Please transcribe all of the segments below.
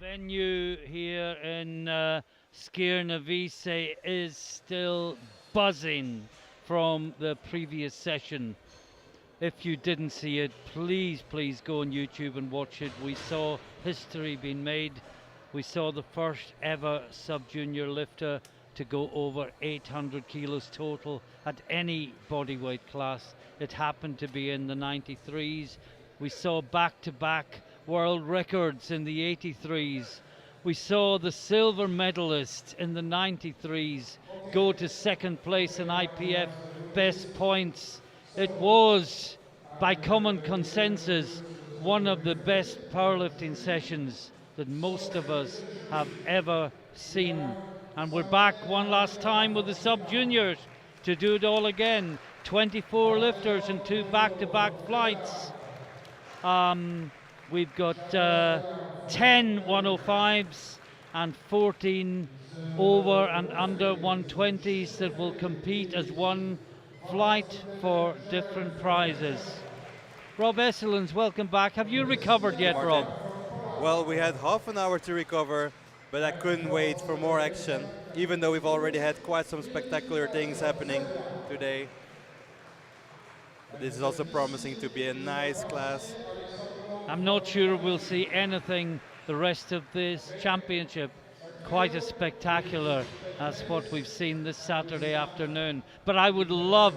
Venue here in Skierniewice is still buzzing from the previous session. If you didn't see it, please go on YouTube and watch it. We saw history being made. We saw the first ever sub-junior lifter to go over 800 kilos total at any bodyweight class. It happened to be in the 93s. We saw back-to-back world records in the 83s. We saw the silver medalist in the 93s go to second place in IPF best points. It was, by common consensus, one of the best powerlifting sessions that most of us have ever seen. And we're back one last time with the sub-juniors to do it all again. 24 lifters and 2 back-to-back flights. We've got 10 105s and 14 over and under 120s that will compete as one flight for different prizes. Rob Esselins, welcome back. Have you recovered yet, Rob? Well, we had half an hour to recover, but I couldn't wait for more action, even though we've already had quite some spectacular things happening today. This is also promising to be a nice class. I'm not sure we'll see anything the rest of this championship quite as spectacular as what we've seen this Saturday afternoon. But I would love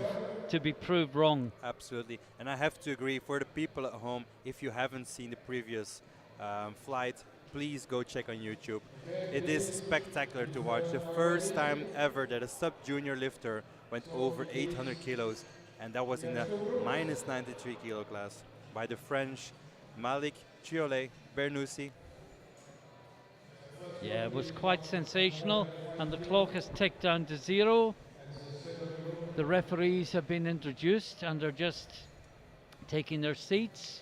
to be proved wrong. Absolutely. And I have to agree, for the people at home, if you haven't seen the previous flight, please go check on YouTube. It is spectacular to watch. The first time ever that a sub-junior lifter went over 800 kilos, and that was in the minus 93 kilo class by the French Malik Triolet Bernoussi. Yeah, it was quite sensational, and the clock has ticked down to 0. The referees have been introduced and are just taking their seats.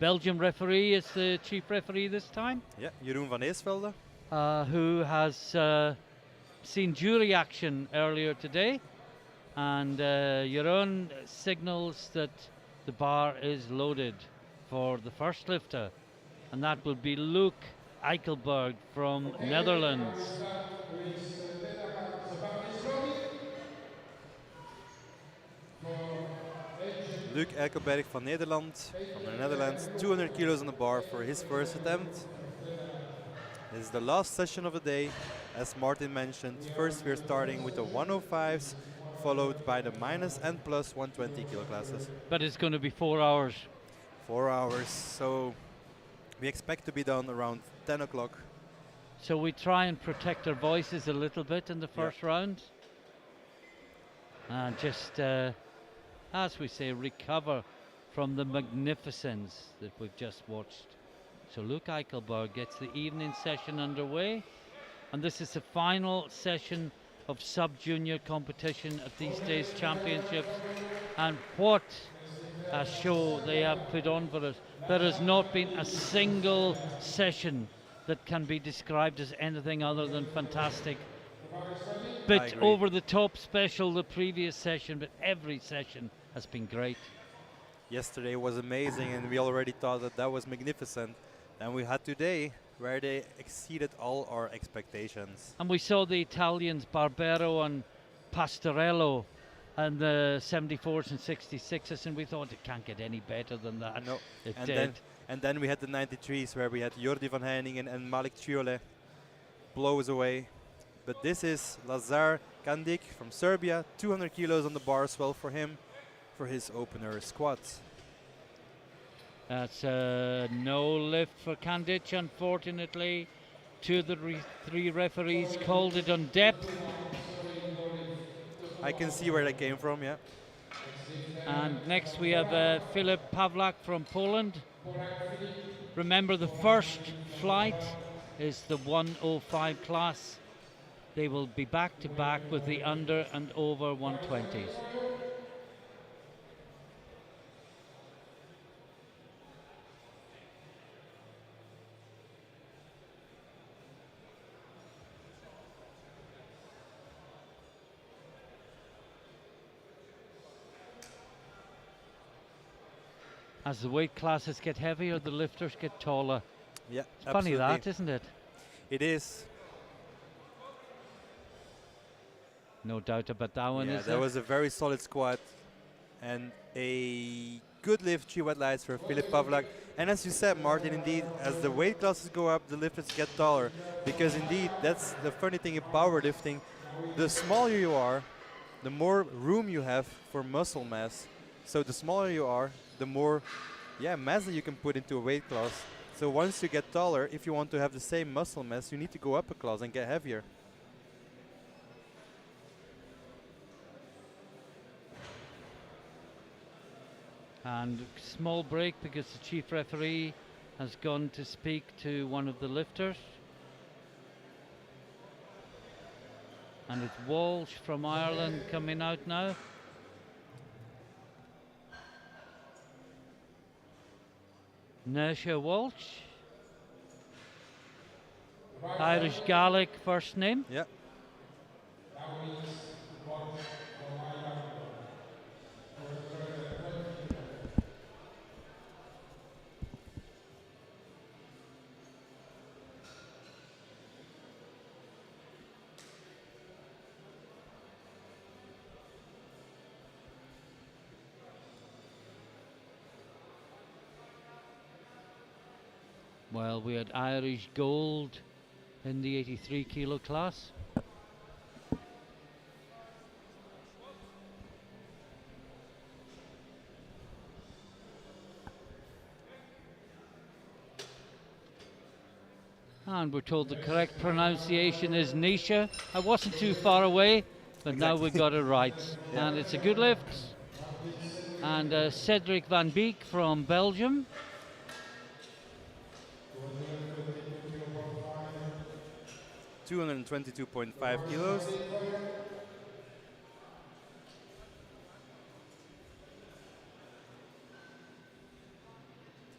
Belgium referee is the chief referee this time. Yeah, Jeroen van Eesvelde. Who has seen jury action earlier today. And Jeroen signals that the bar is loaded for the first lifter. And that will be Luke Eichelberg from Netherlands. Luc Eichelberg from the Netherlands, 200 kilos on the bar for his first attempt. This is the last session of the day. As Martin mentioned, first we're starting with the 105s, followed by the minus and plus 120 kilo classes. But it's going to be 4 hours. 4 hours, so we expect to be done around 10 o'clock. So we try and protect our voices a little bit in the first round. And just, as we say, recover from the magnificence that we've just watched. So Luke Eichelberg gets the evening session underway. And this is the final session of sub-junior competition at these days championships. And what a show they have put on for us. There has not been a single session that can be described as anything other than fantastic. Bit over the top special the previous session, but every session has been great. Yesterday was amazing, and we already thought that that was magnificent. And we had today where they exceeded all our expectations. And we saw the Italians Barbero and Pastorello and the 74s and 66s, and we thought it can't get any better than that. No, it and did. then we had the 93s where we had Jordi van Heiningen and Malik Triolet blows away. But this is Lazar Kandik from Serbia, 200 kilos on the bar as well for him, for his opener squat. That's no lift for Kandic, unfortunately. Two of the three referees called it on depth. I can see where that came from, yeah. And next we have Filip Pawlak from Poland. Remember, the first flight is the 105 class. They will be back to back with the under and over 120s. As the weight classes get heavier, the lifters get taller. Yeah, It's funny absolutely. that, isn't it? It is. No doubt about that one, Yeah, is that there? was a very solid squat and a good lift, 3 white lights for Filip Pavlak. And as you said, Martin, indeed, as the weight classes go up, the lifters get taller. Because indeed, that's the funny thing in powerlifting. The smaller you are, the more room you have for muscle mass. So the smaller you are, the more mass that you can put into a weight class. So once you get taller, if you want to have the same muscle mass, you need to go up a class and get heavier. And small break because the chief referee has gone to speak to one of the lifters. And it's Walsh from Ireland coming out now. Nesha Walsh. Irish Gaelic first name. Yeah. Well, we had Irish gold in the 83 kilo class. And we're told the correct pronunciation is Nisha. I wasn't too far away, but now we got it right. Yeah. And it's a good lift. And Cedric Van Beek from Belgium. $222.5 kilos.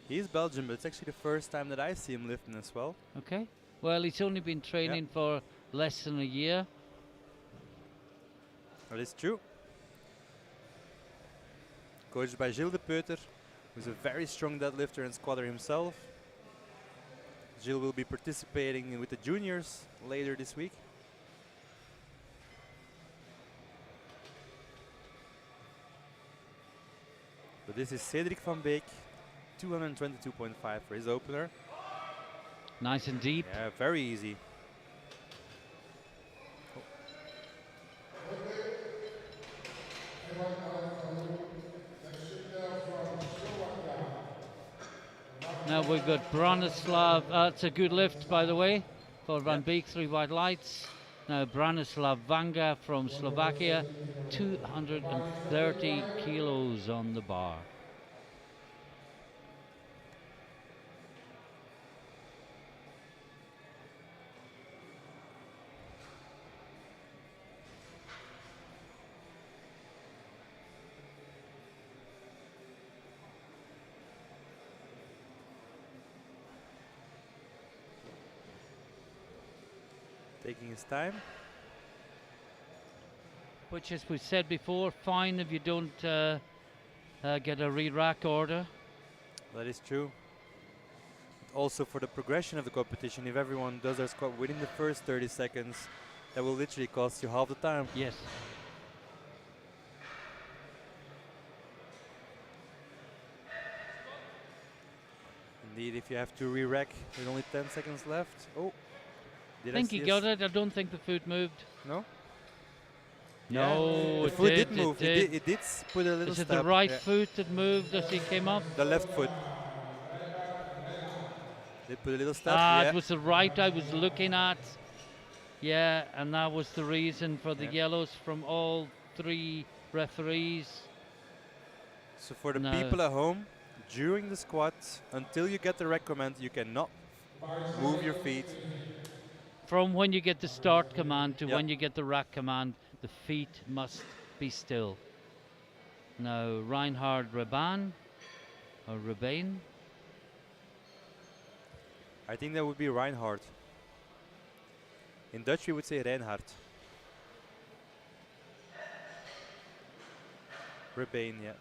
He's Belgian, but it's actually the first time that I see him lifting as well. Okay. Well, he's only been training for less than a year. That is true. Coached by Gilles de Peuter, who's a very strong deadlifter and squatter himself. Gilles will be participating with the juniors later this week. But this is Cedric van Beek, 222.5 for his opener. Nice and deep. Yeah, very easy. Now we've got Branislav. It's a good lift, by the way, for Van Beek, 3 white lights. Now Branislav Vanga from Slovakia, 230 kilos on the bar. Taking his time. Which, as we said before, fine if you don't get a re-rack order. That is true. Also for the progression of the competition, if everyone does their squat within the first 30 seconds, that will literally cost you half the time. Yes. Indeed, if you have to re-rack with only 10 seconds left. Oh, I think he got it. I don't think the foot moved. No? No, the it foot did, did move. It did put a little Is it step. the right foot that moved as he came up? The left foot. Did put a little step. It was the right I was looking at. Yeah, and that was the reason for the yellows from all 3 referees. So for the people at home, during the squat, until you get the rec command, you cannot move your feet. From when you get the start command to when you get the rack command, the feet must be still. Now, Reinhard Reban, or Rebane. I think that would be Reinhard. In Dutch, we would say Reinhard. Rebane, yeah.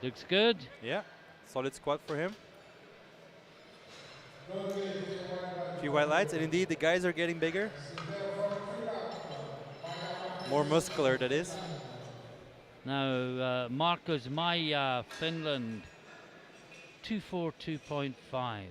Looks good. Yeah, solid squat for him. 3 white lights, and indeed the guys are getting bigger. More muscular, that is. Now, Markus Maija, Finland, 242.5.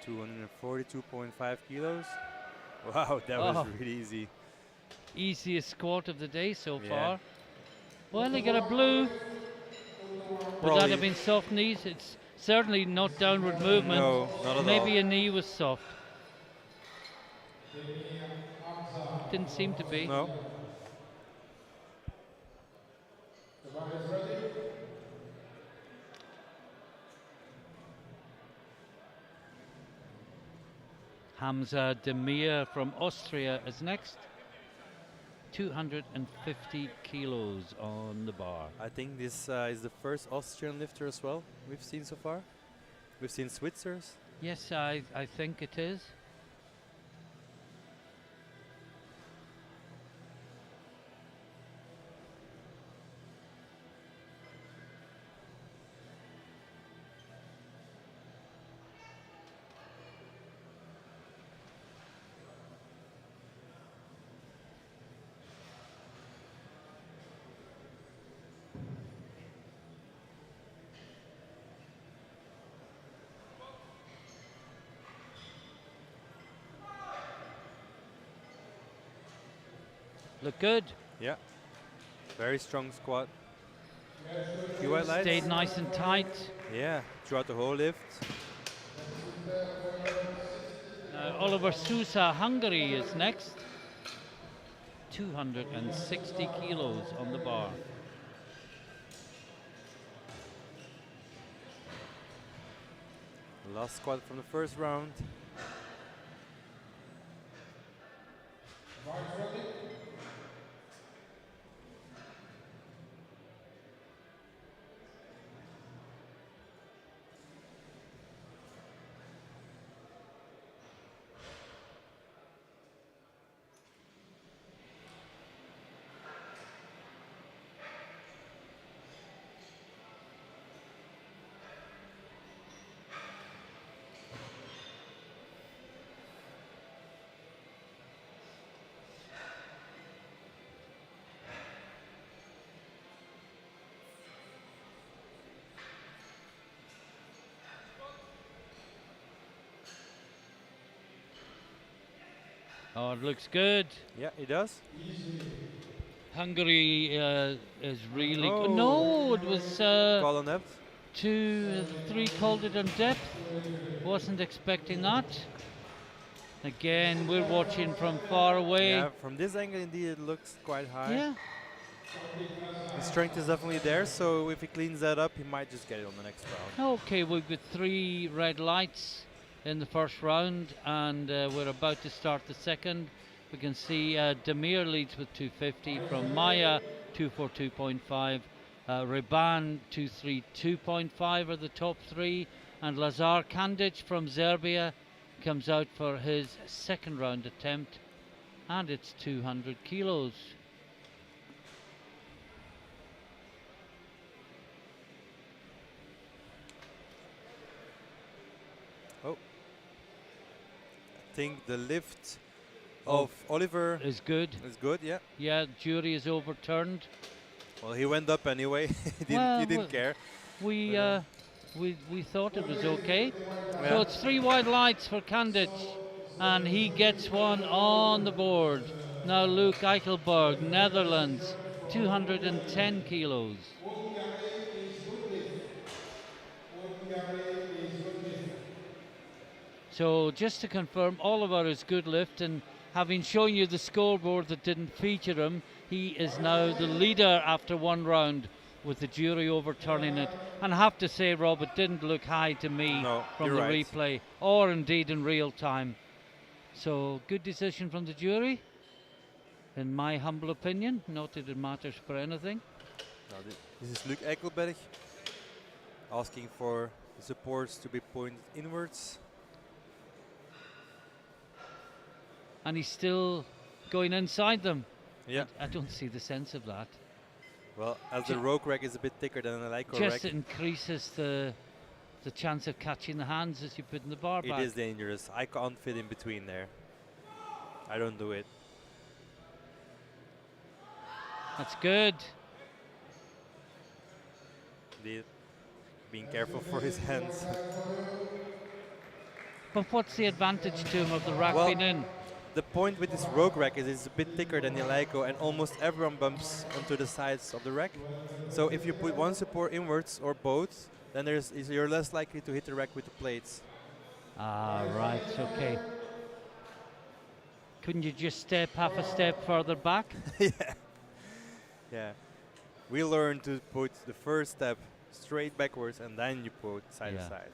$242.5 kilos. Wow, that was really easy. Easiest squat of the day so Yeah. far. Well, they got a blue. Would that have been soft knees? It's certainly not downward movement. No, not at Maybe all. a knee was soft. Didn't seem to be. No. Hamza Demir from Austria is next. 250 kilos on the bar. I think this is the first Austrian lifter as well we've seen so far. We've seen Switzers. Yes, I think it is. Look good. Yeah. Very strong squat. 3 white lights. Stayed nice and tight. Yeah, throughout the whole lift. Oliver Sousa, Hungary is next. 260 kilos on the bar. Last squat from the first round. Oh, it looks good. Yeah, he does. Hungary is really Oh. good. No, it was Call on depth. 2-3 called it on depth. Wasn't expecting that. Again, we're watching from far away. Yeah, from this angle, indeed, it looks quite high. Yeah. His strength is definitely there, so if he cleans that up, he might just get it on the next round. Okay, we've got 3 red lights in the first round, and we're about to start the second. We can see Demir leads with 250 from Maya, 242.5. Reban, 232.5 are the top 3. And Lazar Kandic from Serbia comes out for his second round attempt, and it's 200 kilos. I think the lift of Oliver Is good. is good, yeah. Yeah, jury is overturned. Well, he went up anyway. He Well, didn't care. We we thought it was okay. Yeah. So it's 3 wide lights for Kandic, and he gets one on the board. Now Luke Eichelberg, Netherlands, 210 kilos. So just to confirm, Oliver is good lift, and having shown you the scoreboard that didn't feature him, he is now the leader after one round, with the jury overturning it. And I have to say, Rob, it didn't look high to me No, from you're the right. replay, or indeed in real time. So good decision from the jury, in my humble opinion. Not that it matters for anything. Now this is Luc Ekelberg asking for the supports to be pointed inwards. And he's still going inside them. Yeah. I don't see the sense of that. Well, as the rogue rack is a bit thicker than a Lyco Just rack, increases the chance of catching the hands as you put in the bar it back. is dangerous. I can't fit in between there. I don't do it. That's good. Indeed. Being careful for his hands. But what's the advantage to him of the rack Well, being in? The point with this rogue rack is it's a bit thicker than the Lyco, and almost everyone bumps onto the sides of the rack. So if you put one support inwards or both, then you're less likely to hit the rack with the plates. Ah, right, okay. Couldn't you just step half a step further back? Yeah. Yeah. We learned to put the first step straight backwards and then you put side to side.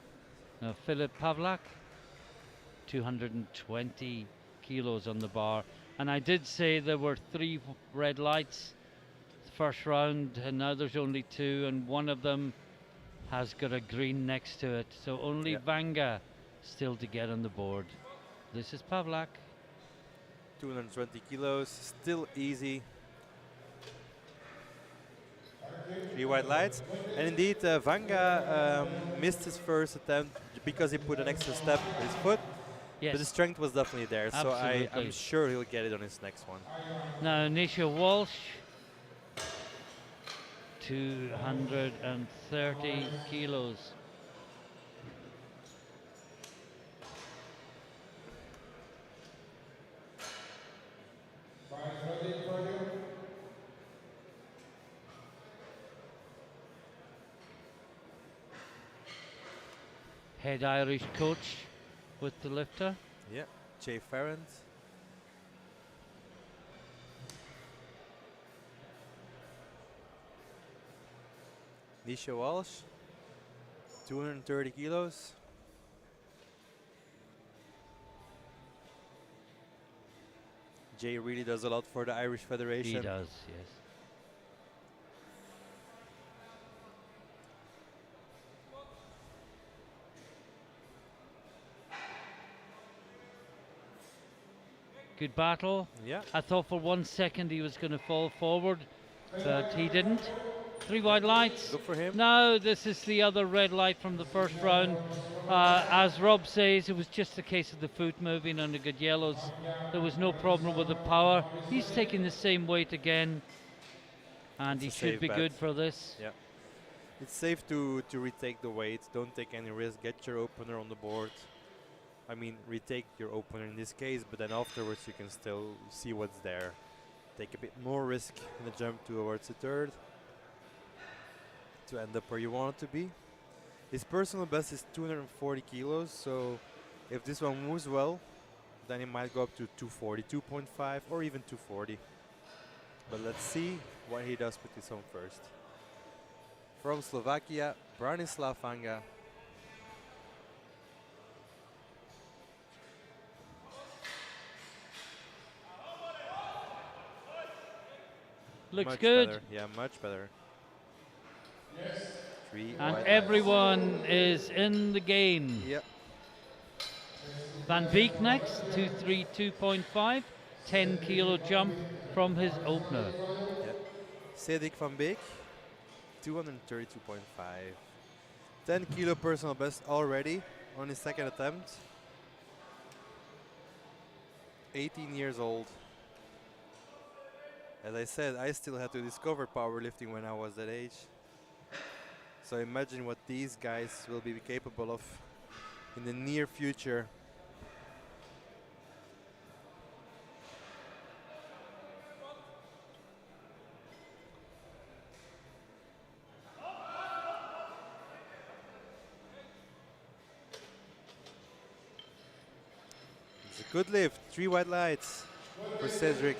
Now Philip Pavlak, 220 kilos on the bar. And I did say there were 3 red lights the first round, and now there's only 2, and one of them has got a green next to it. So only Vanga still to get on the board. This is Pavlak. 220 kilos, still easy. 3 white lights. And indeed, Vanga missed his first attempt because he put an extra step with his foot. Yes. But the strength was definitely there, Absolutely. so I'm sure he'll get it on his next one. Now Nisha Walsh, 230 kilos. Head Irish coach with the lifter. Yeah, Jay Farrand. Nisha Walsh, 230 kilos. Jay really does a lot for the Irish Federation. He does, yes. Good battle. Yeah. I thought for 1 second he was going to fall forward, but he didn't. 3 white lights. Good for him. No, this is the other red light from the first round. As Rob says, it was just a case of the foot moving and the good yellows. There was no problem with the power. He's taking the same weight again, and he should be good for this. Yeah. It's safe to retake the weight. Don't take any risk. Get your opener on the board. I mean, retake your opener in this case, but then afterwards you can still see what's there. Take a bit more risk in the jump towards the third to end up where you want it to be. His personal best is 240 kilos, so if this one moves well, then he might go up to 240, 2.5, or even 240. But let's see what he does with this one first. From Slovakia, Branislav Vanga. Looks Much good. better. Yeah, much better. Three And white everyone is in the game. Yep. Van Beek next, 232.5, 10 kilo jump from his opener. Yep. Cedric van Beek, 232.5. 10 kilo personal best already on his second attempt. 18 years old. As I said, I still had to discover powerlifting when I was that age. So imagine what these guys will be capable of in the near future. Good lift. 3 white lights for Cedric.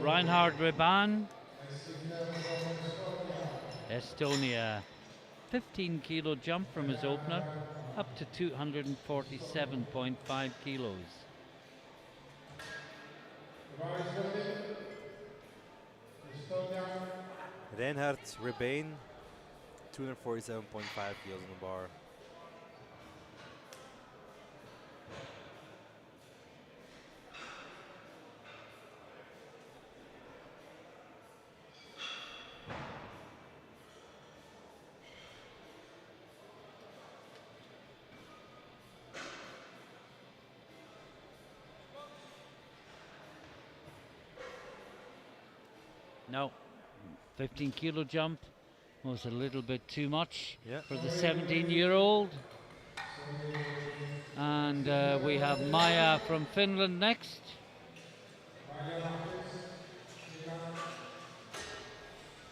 Reinhard Reban, Estonia. 15 kilo jump from his opener up to 247.5 kilos. Reinhard Rebane, 247.5 kilos on the bar. No, 15 kilo jump was a little bit too much for the 17-year-old. And we have Maya from Finland next.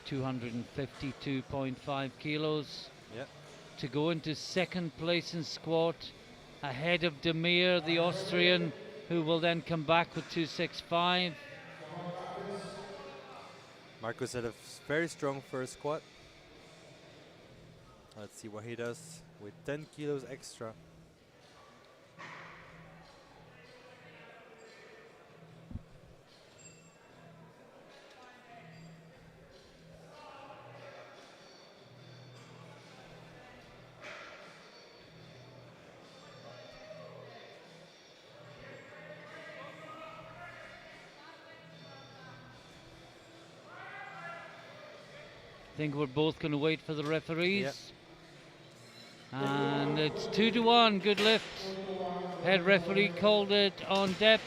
$252.5 kilos to go into second place in squat, ahead of Demir, the Austrian, who will then come back with 265. Marcus had a very strong first squat. Let's see what he does with 10 kilos extra. I think we're both going to wait for the referees. And it's 2-1, good lift. Head referee called it on depth.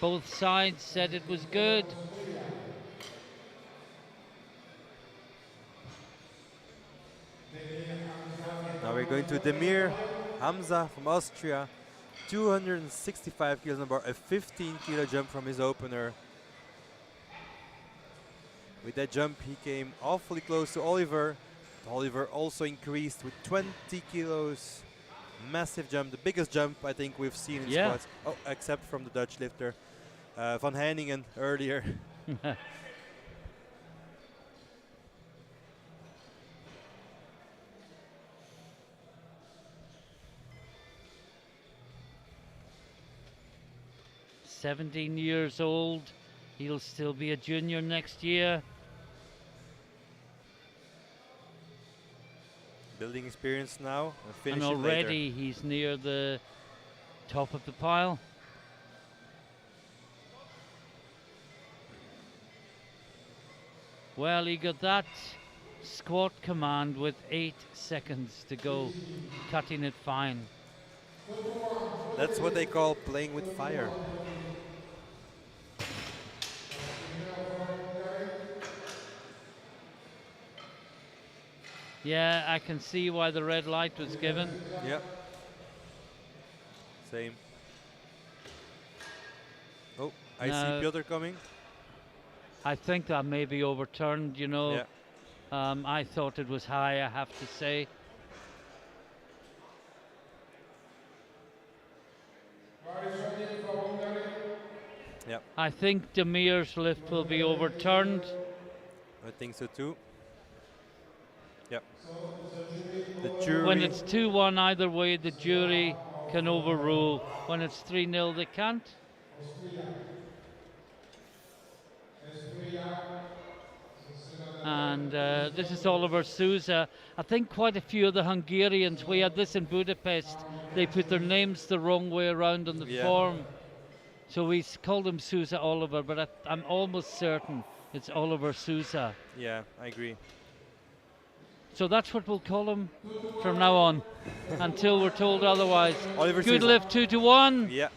Both sides said it was good. Now we're going to Demir Hamza from Austria. 265 kilos on the bar, a 15 kilo jump from his opener. With that jump, he came awfully close to Oliver. Oliver also increased with 20 kilos. Massive jump, the biggest jump I think we've seen in squats. Oh, except from the Dutch lifter, Van Heiningen earlier. "17 years old, he'll still be a junior next year." Building experience now and finish and it already later. He's near the top of the pile. Well, he got that squat command with 8 seconds to go, cutting it fine. That's what they call playing with fire. Yeah, I can see why the red light was given. Yep. Same. Oh, I see Piotr coming. I think that may be overturned, you know. Yeah. I thought it was high, I have to say. Yep. I think Demir's lift will be overturned. I think so too. Yep. The jury. When it's 2-1 either way, the jury can overrule. When it's 3-0, they can't. And this is Oliver Sousa. I think quite a few of the Hungarians, we had this in Budapest, they put their names the wrong way around on the form. So we called him Sousa Oliver, but I'm almost certain it's Oliver Sousa. Yeah, I agree. So that's what we'll call him from now on, until we're told otherwise. Oliver Good Sousa. lift, 2-1. Yeah.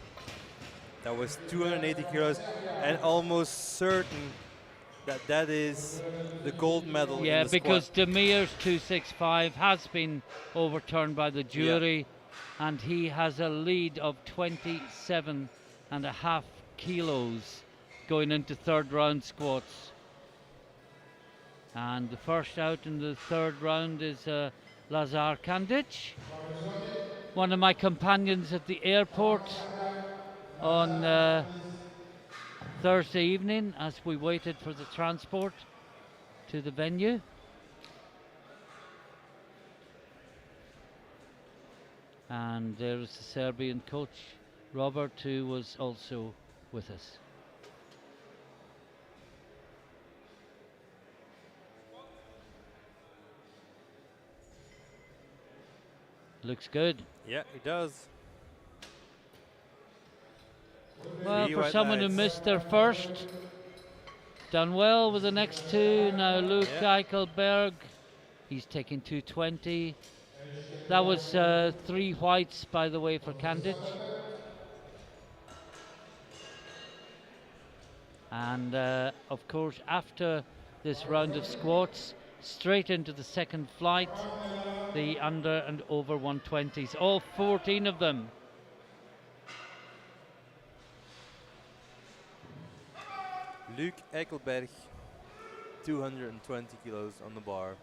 That was 280 kilos, and almost certain that is the gold medal. Yeah, in the because squat. Demir's 265 has been overturned by the jury, and he has a lead of 27.5 kilos going into third round squats. And the first out in the third round is Lazar Kandic. one of my companions at the airport on Thursday evening as we waited for the transport to the venue. And there's the Serbian coach, Robert, who was also with us. Looks good. Yeah, it does. Well, Three for white someone who lights. missed their first, done well with the next two. Now Luke Yeah. Eichelberg, he's taking 220. That was 3 whites, by the way, for Candidge. And of course, after this round of squats, straight into the second flight, the under and over 120s, all 14 of them. Luke Eichelberg, 220 kilos on the bar.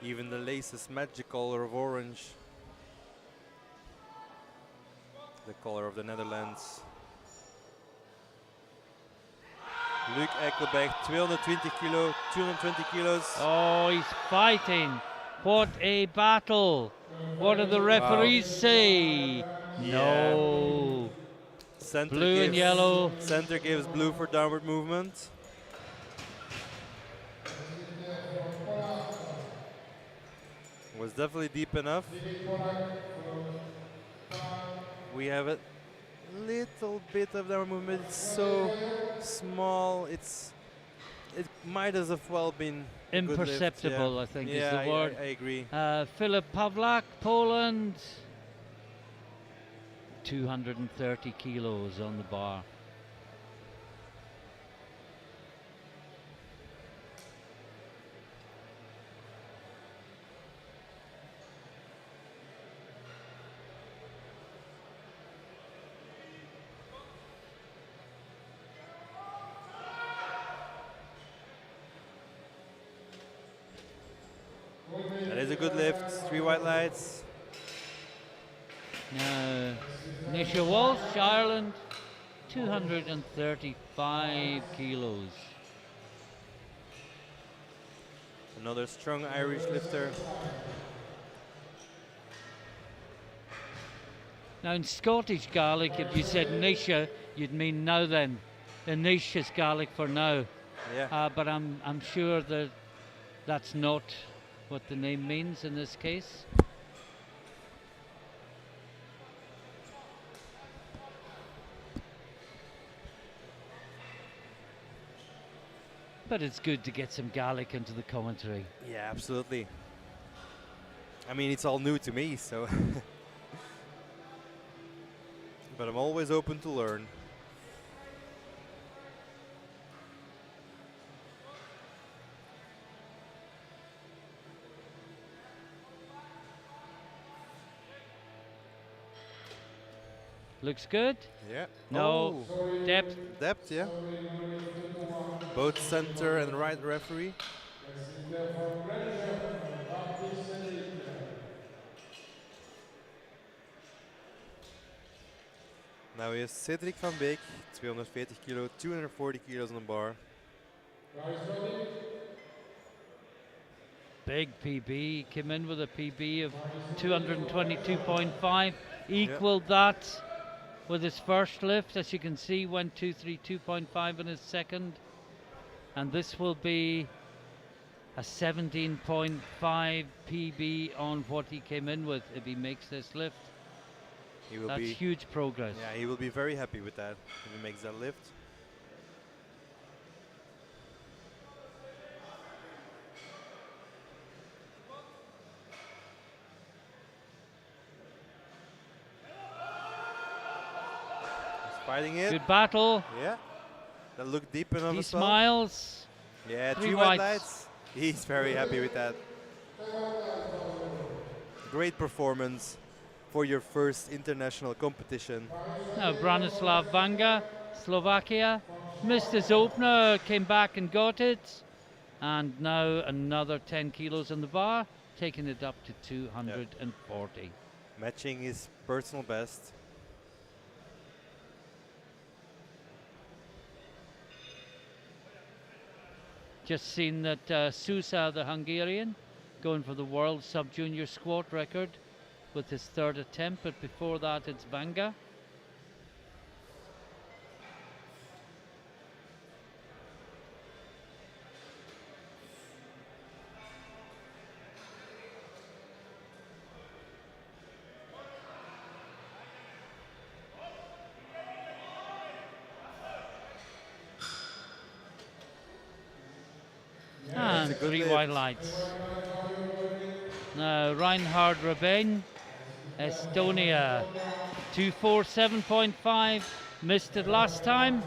Even the laces match the color of orange. The color of the Netherlands. Luke Eichelberg, 220 kilos. Oh, he's fighting. What a battle. What do the referees say? No. Center Blue and yellow. Center gives blue for downward movement. Was definitely deep enough. We have a little bit of downward movement. It's so small. It might as well been a good lift, Imperceptible, yeah. I think Yeah, is the word. I agree. Philip Pawlak, Poland. 230 kilos on the bar. That is a good lift. 3 white lights. Now, Nisha Walsh, Ireland, 235 kilos. Another strong Irish lifter. Now in Scottish Gaelic, if you said Nisha, you'd mean now then. The Nish is Gaelic for now. Yeah. But I'm sure that that's not what the name means in this case. But it's good to get some Gaelic into the commentary. Yeah, absolutely. I mean, it's all new to me, so. But I'm always open to learn. Looks good. Yeah. No depth. Depth, yeah. Both center and right referee. Now we have Cedric van Beek, 240 kilo, 240 kilos on the bar. Big PB, came in with a PB of 222.5, equaled that with his first lift. As you can see, went 232.5 in his second. And this will be a 17.5 PB on what he came in with if he makes this lift. That's huge progress. Yeah, he will be very happy with that if he makes that lift. He's fighting it. Good battle. Yeah. That looked deep enough He as well. smiles. Yeah, 3 3 white whites. lights. He's very happy with that. great performance for your first international competition. Now Branislav Vanga, Slovakia, missed his opener, came back and got it. And now another 10 kilos on the bar, taking it up to 240. Matching his personal best. Just seen that Sousa, the Hungarian, going for the world sub-junior squat record with his third attempt, but before that it's Vanga. And good 3 lift. white lights. Now Reinhard Rabin, Estonia, 247.5, missed it last time,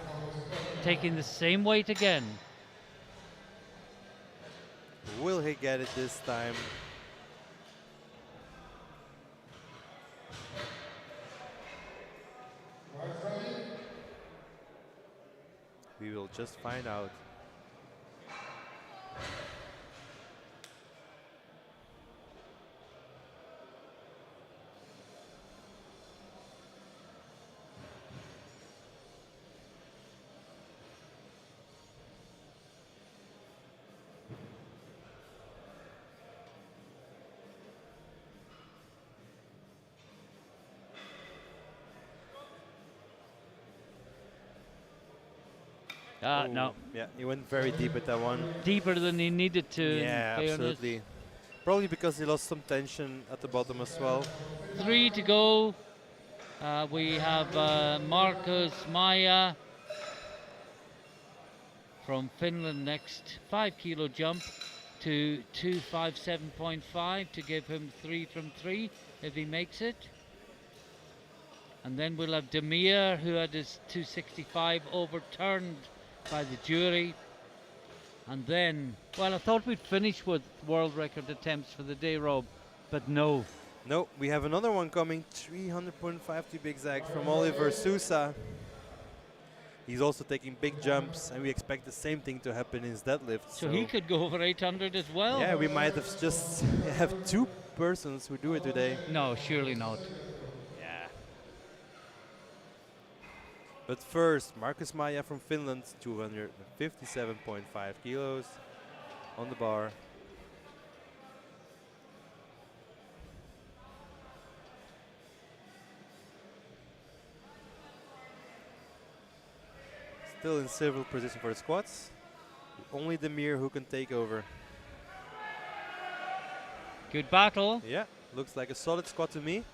taking the same weight again. Will he get it this time? We will just find out. No, Yeah, he went very deep at that one. deeper than he needed to. in Yeah, fairness. absolutely. Probably because he lost some tension at the bottom as well. 3 to go. We have Markus Maija from Finland next. 5 kilo jump to 257.5 to give him 3 from 3 if he makes it. And then we'll have Demir, who had his 265 overturned by the jury. And then, well, I thought we'd finish with world record attempts for the day, Rob, but no. No, we have another one coming, 300.5 to be exact, from Oliver Sousa. He's also taking big jumps, and we expect the same thing to happen in his deadlift. So he could go over 800 as well? Yeah, we might have just have 2 persons who do it today. No, surely not. Yeah. But first, Markus Maija from Finland, 257.5 kilos on the bar. Still in civil position for the squats. Only Demir who can take over. Good battle. Yeah, looks like a solid squat to me.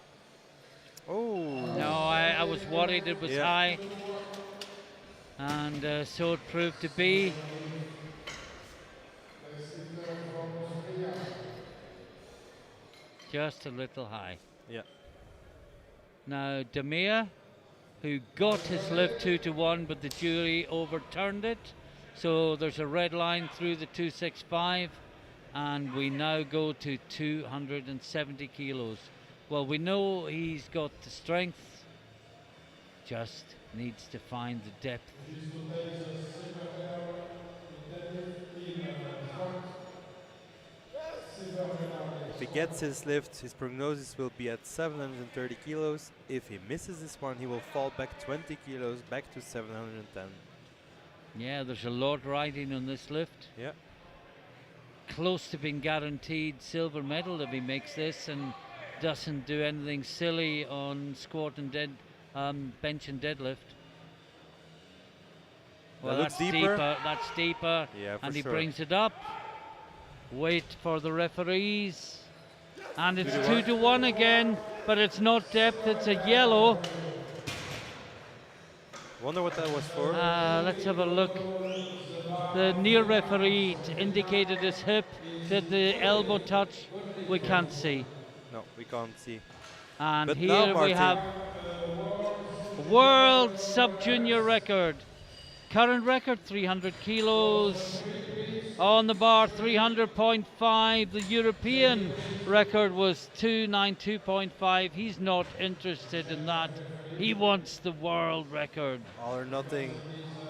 Oh. No, I was worried it was Yeah. high. And so it proved to be. Just a little high. Yeah. Now Demir, who got his lift 2 to 1, but the jury overturned it. So there's a red line through the 265, and we now go to 270 kilos. Well, we know he's got the strength, just needs to find the depth. If he gets his lift, his prognosis will be at 730 kilos. If he misses this one, he will fall back 20 kilos, back to 710. Yeah, there's a lot riding on this lift. Yeah. Close to being guaranteed silver medal if he makes this and doesn't do anything silly on squat and bench and deadlift. Well, looks that's deeper. That's deeper. Yeah, for And he sure. brings it up. Wait for the referees. And it's 2 to 2 1. to 1 again, but it's not depth, it's a yellow. Wonder what that was for. Let's have a look. The near referee indicated his hip. Did the elbow touch? We can't see. No, we can't see. And But now, here we Martin. have world sub-junior record. Current record 300 kilos. On the bar, 300.5. The European record was 292.5. He's not interested in that. He wants the world record. All or nothing.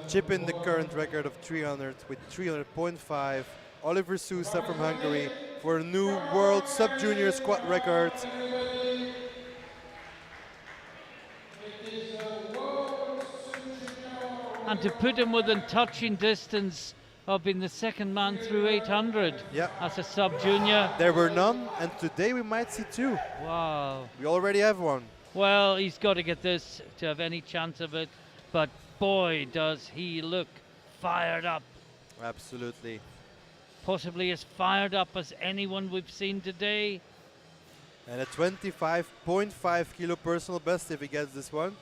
Chip in the current record of 300 with 300.5. Oliver Sousa from Hungary for a new world sub-junior squat record. And to put him within touching distance of being the second man through 800 Yeah. as a sub-junior. There were none, and today we might see two. Wow. We already have one. Well, he's got to get this to have any chance of it. But boy, does he look fired up. Absolutely. Possibly as fired up as anyone we've seen today. And a 25.5 kilo personal best if he gets this one.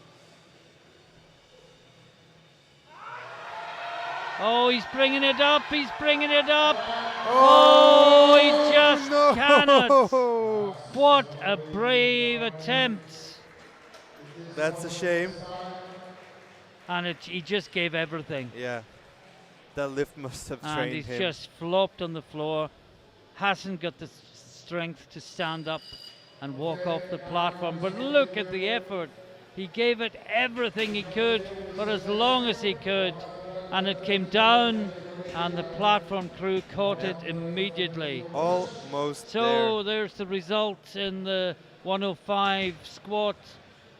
Oh, he's bringing it up. He's bringing it up. Oh, he just no. cannot. What a brave attempt. That's a shame. And he just gave everything. Yeah. That lift must have And trained he's him. just flopped on the floor. Hasn't got the strength to stand up and walk off the platform. But look at the effort. He gave it everything he could for as long as he could. And it came down, and the platform crew caught it immediately. Almost So there. there's the result in the 105 squat.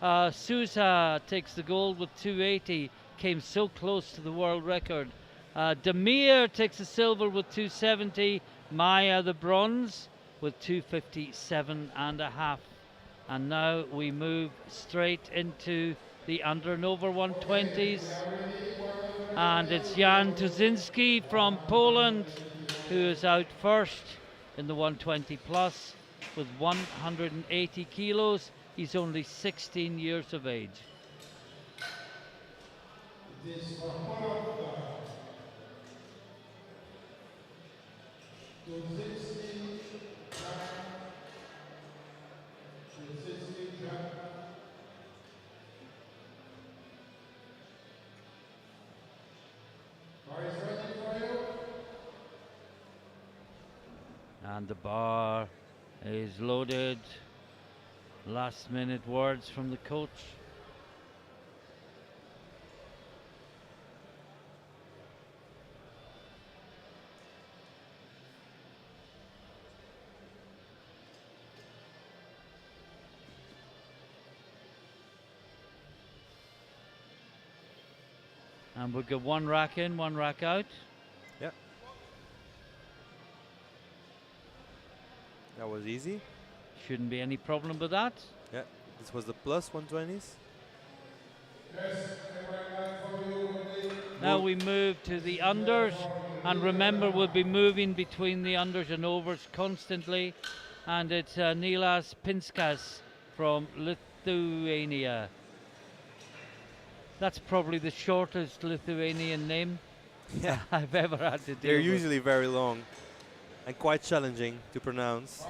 Sousa takes the gold with 280, came so close to the world record. Demir takes the silver with 270, Maya the bronze with 257.5. And now we move straight into the under and over 120s. And it's Jan Tuzinski from Poland who is out first in the 120 plus with 180 kilos. He's only 16 years of age. And the bar is loaded. Last minute words from the coach. And we'll get one rack in, one rack out. Yeah. That was easy. Shouldn't be any problem with that. Yeah. This was the plus 120s. Now we move to the unders, and remember we'll be moving between the unders and overs constantly, and it's Nilas Pinskas from Lithuania. That's probably the shortest Lithuanian name Yeah. I've ever had to deal They're with. usually very long and quite challenging to pronounce.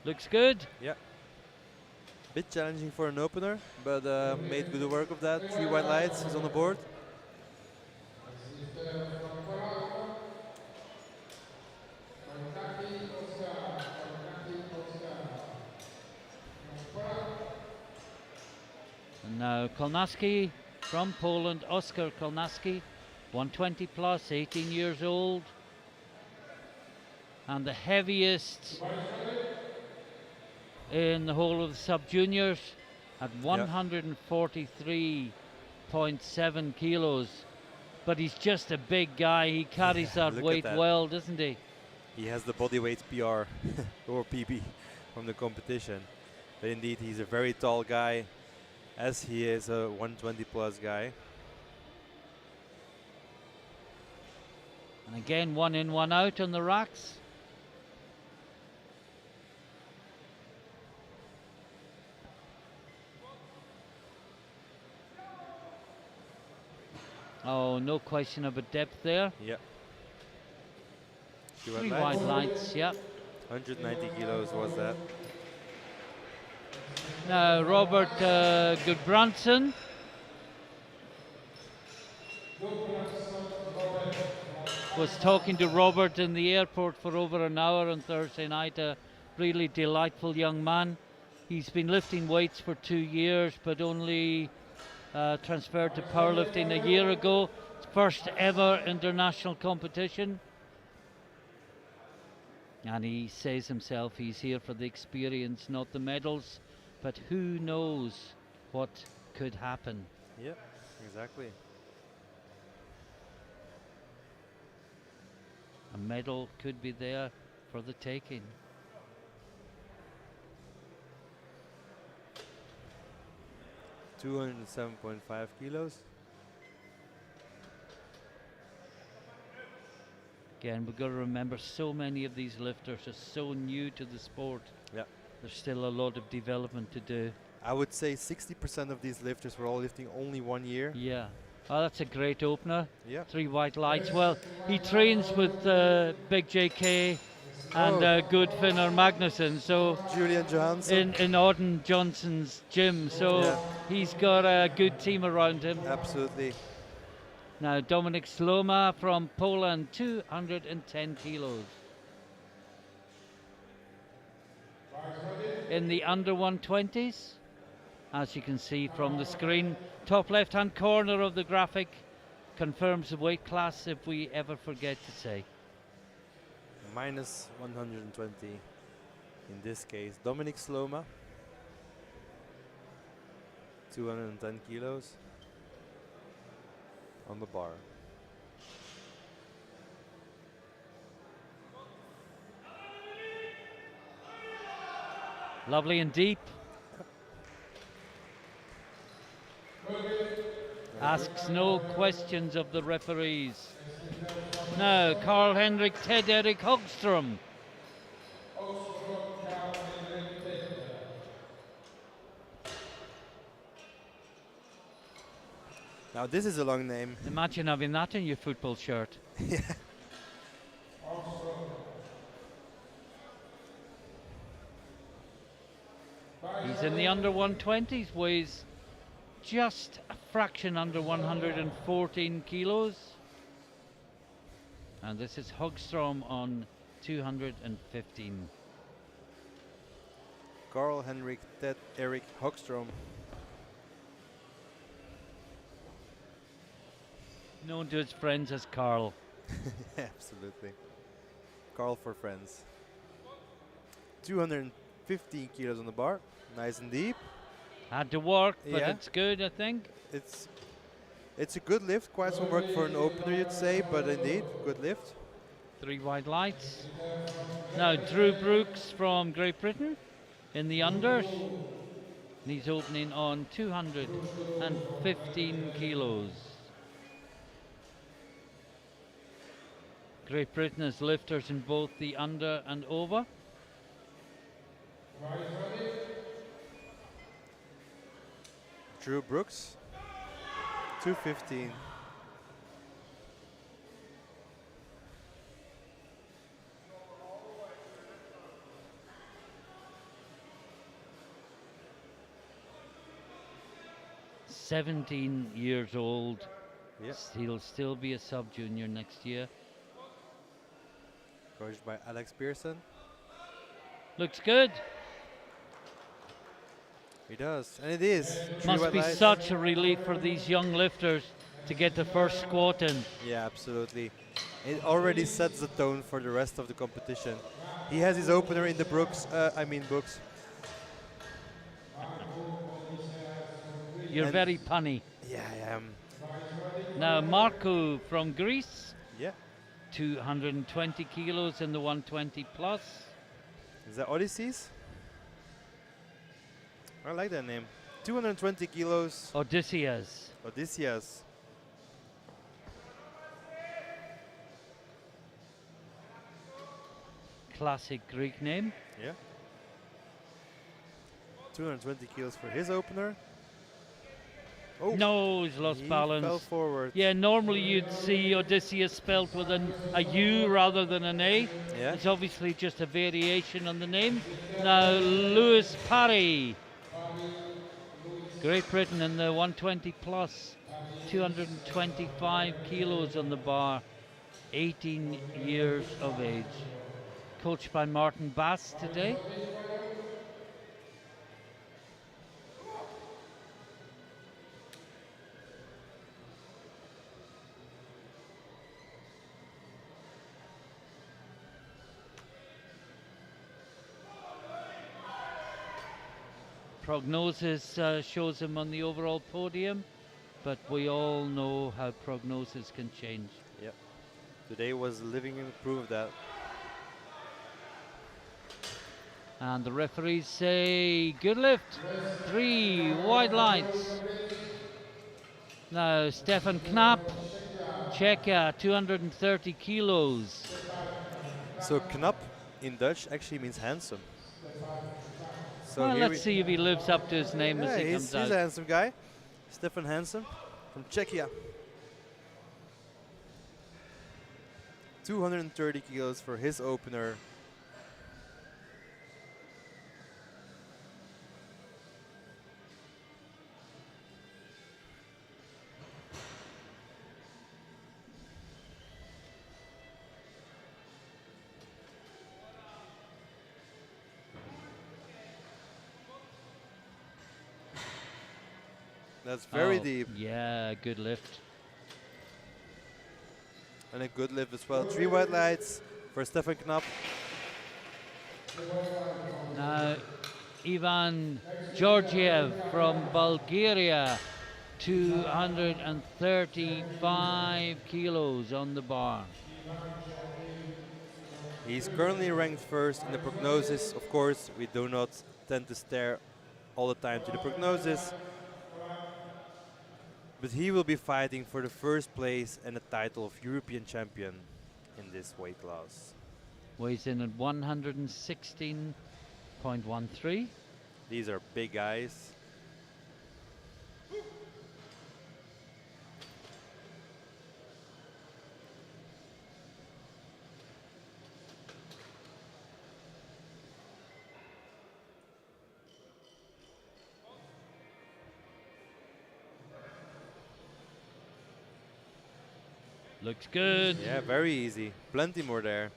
Looks good. Yeah. Bit challenging for an opener, but made good work of that. 3 white lights is on the board. And now Kolnaski from Poland, Oskar Kolnaski, 120 plus, 18 years old. And the heaviest in the whole of the sub-juniors at 143.7 kilos. But he's just a big guy. He carries that look at weight that. well, doesn't he? He has the body weight PR or PB from the competition. But indeed, he's a very tall guy, as he is a 120 plus guy. And again, one in, one out on the racks. Oh, no question about depth there. Yeah. Two Three lights. wide lights, yeah. 190 kilos was that. Now, Robert Goodbranson was talking to Robert in the airport for over an hour on Thursday night. A really delightful young man. He's been lifting weights for 2 years, but only transferred to powerlifting a year ago. First ever international competition. And he says himself he's here for the experience, not the medals. But who knows what could happen. Yeah, exactly. A medal could be there for the taking. $207.5 kilos. Again, we've got to remember so many of these lifters are so new to the sport. Yeah. There's still a lot of development to do. I would say 60% of these lifters were all lifting only 1 year. Yeah. Oh, that's a great opener. Yeah. 3 white lights. Well, he trains with Big JK and Goodfinner Magnuson. So Julian Johansson. in Auden Johnson's gym. So Yeah. he's got a good team around him. Absolutely. Now Dominik Sloma from Poland, 210 kilos. In the under 120s, as you can see from the screen, top left hand corner of the graphic confirms the weight class if we ever forget to say. Minus 120 in this case. Dominik Sloma. 210 kilos on the bar. Lovely and deep. Asks no questions of the referees. Now, Karl-Henrik Ted-Erik Hogström. Now this is a long name. Imagine having that in your football shirt. Yeah. He's in the under 120s, weighs just a fraction under 114 kilos. And this is Hogström on 215. Karl-Henrik Ted-Erik Hogström. Known to his friends as Carl. Absolutely. Carl for friends. 215 kilos on the bar. Nice and deep. Had to work, but Yeah. it's good, I think. It's a good lift. Quite some work for an opener, you'd say, but indeed, good lift. 3 white lights. Now Drew Brooks from Great Britain in the unders. And he's opening on 215 kilos. Great Britain has lifters in both the under and over. Drew Brooks. 215. "17 years old. Yeah. He'll still be a sub-junior next year. Coached by Alex Pearson. Looks good. He does, and it is. Must be such a relief for these young lifters to get the first squat in. Yeah, absolutely. It already sets the tone for the rest of the competition. He has his opener in the books. You're And- very punny. Yeah, I am. Now Marco from Greece, Yeah. 220 kilos in the 120 plus. Is that Odysseus? I like that name. 220 kilos. Odysseus. Odysseus. Classic Greek name. Yeah. 220 kilos for his opener. Oh, No, he's lost he balance. fell forward. Yeah, normally you'd see Odysseus spelt with a U rather than an A. Yeah. It's obviously just a variation on the name. Now, Lewis Parry, Great Britain in the 120 plus, 225 kilos on the bar, 18 years of age. Coached by Martin Bass today. Prognosis shows him on the overall podium, but we all know how prognosis can change. Yep. Today was living proof of that. And the referees say good lift, 3 wide lights. Now Stefan Knapp, Czechia, 230 kilos. So Knapp in Dutch actually means handsome. So Well, here let's see if he lives up to his name as he he's comes out. a handsome guy. Stefan Hansen from Czechia. 230 kilos for his opener. That's very deep. Yeah, good lift. And a good lift as well. 3 white lights for Stefan Knapp. Now Ivan Georgiev from Bulgaria, 235 kilos on the bar. He's currently ranked first in the prognosis. Of course, we do not tend to stare all the time to the prognosis. But he will be fighting for the first place and the title of European champion in this weight class. Weighs in at 116.13. These are big guys. Looks good. Yeah, very easy. Plenty more there.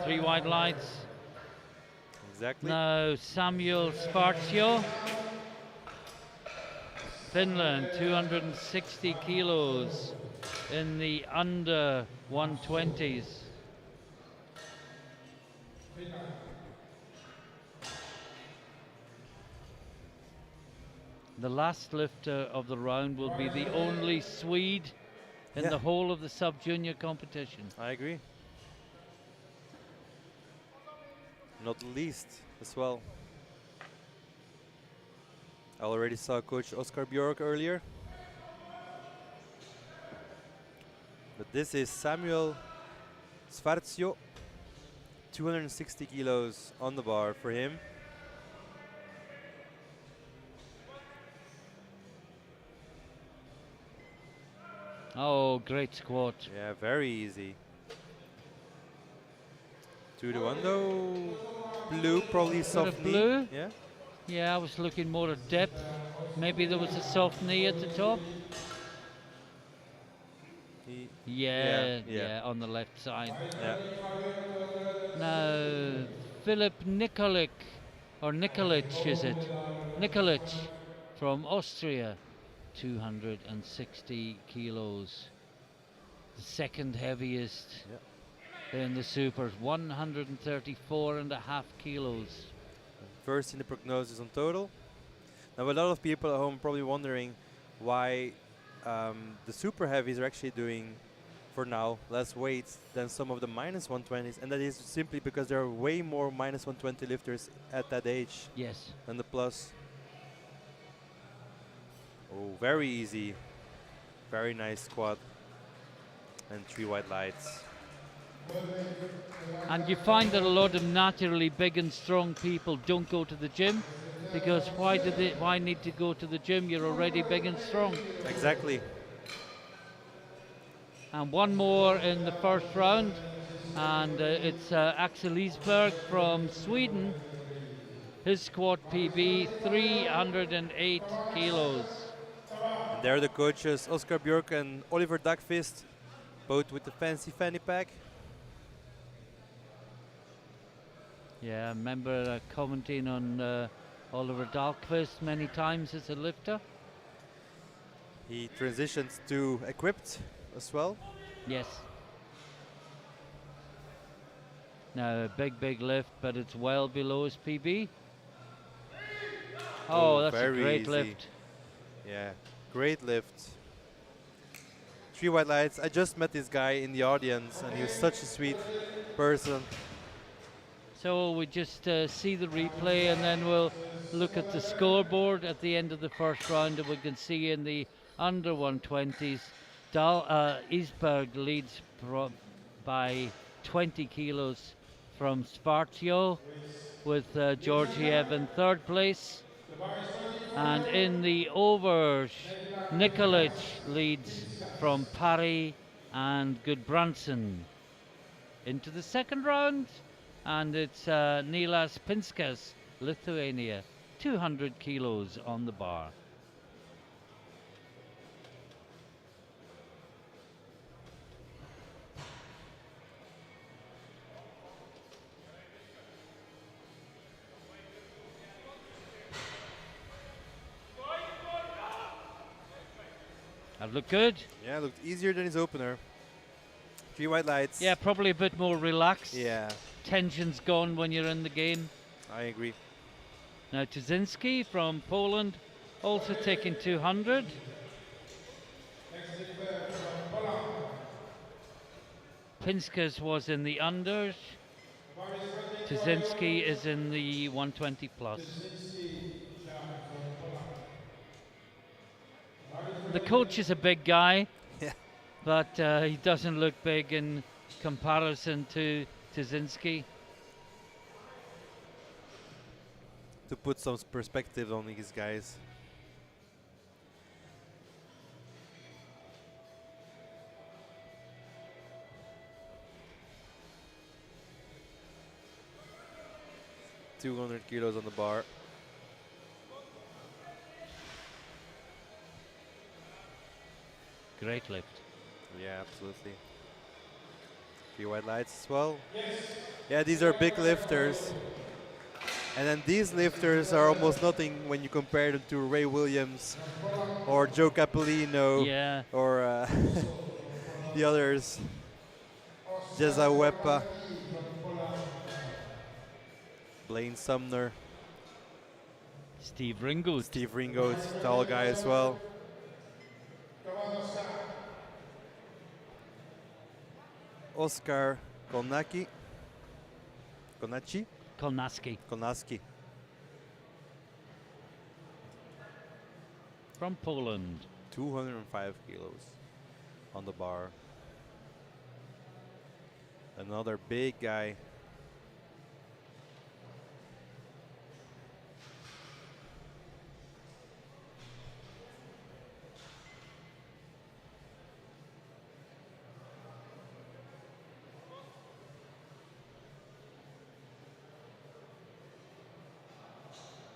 3 white lights. Exactly. Now Samuel Sparcio, Finland, 260 kilos in the under 120s. The last lifter of the round will be the only Swede in the whole of the sub-junior competition. I agree. Not least as well. I already saw Coach Oscar Björk earlier. But this is Samuel Sfarcio. 260 kilos on the bar for him. Oh, great squat. Yeah, very easy. 2 to 1 though. Blue, probably soft knee. Blue? Yeah. Yeah, I was looking more at depth. Maybe there was a soft knee at the top. Yeah, on the left side. Yeah. Now, Philip Nikolic, or Nikolic is it? Nikolic from Austria, 260 kilos. The second heaviest in the supers, 134.5 kilos. First in the prognosis on total. Now a lot of people at home probably wondering why the super heavies are actually doing, for now, less weight than some of the minus 120s, and that is simply because there are way more minus 120 lifters at that age. Yes. Than the plus. Oh, very easy. Very nice squat. And 3 white lights. And you find that a lot of naturally big and strong people don't go to the gym. because why need to go to the gym? You're already big and strong. Exactly. And one more in the first round, and it's Axel Isberg from Sweden. His squat PB 308 kilos. And there are the coaches, Oscar Björk and Oliver Dagfist, both with the fancy fanny pack. Yeah, I remember commenting on Oliver Dahlqvist many times as a lifter. He transitions to equipped as well. Yes. Now a big lift, but it's well below his PB. Oh, that's a very great easy. lift. Yeah, great lift. 3 white lights. I just met this guy in the audience and he was such a sweet person. So we just see the replay and then we'll look at the scoreboard at the end of the first round, and we can see in the under 120s, Isberg leads by 20 kilos from Spartio, with Georgiev in third place. And in the overs, Nikolic leads from Paris and Gudbranson. Into the second round, and it's Nilas Pinskas, Lithuania, 200 kilos on the bar. That looked good. Yeah, looked easier than his opener. 3 white lights. Yeah, probably a bit more relaxed. Yeah, Tension's gone when you're in the game. I agree. Now Tuzinski from Poland, also taking 200. Pinskas was in the unders. Tuzinski is in the 120 plus. The coach is a big guy, Yeah. but he doesn't look big in comparison to Tuzinski. To put some perspective on these guys. $200 kilos on the bar. Great lift. Yeah, absolutely. 3 white lights as well. Yeah, these are big lifters. And then these lifters are almost nothing when you compare them to Ray Williams or Joe Capolino Yeah. or the others. Jeza Wepa, Blaine Sumner, Steve Ringold. Steve Ringold, tall guy as well. Oscar Kolnaski. Kolnaski from Poland. 205 kilos on the bar. Another big guy.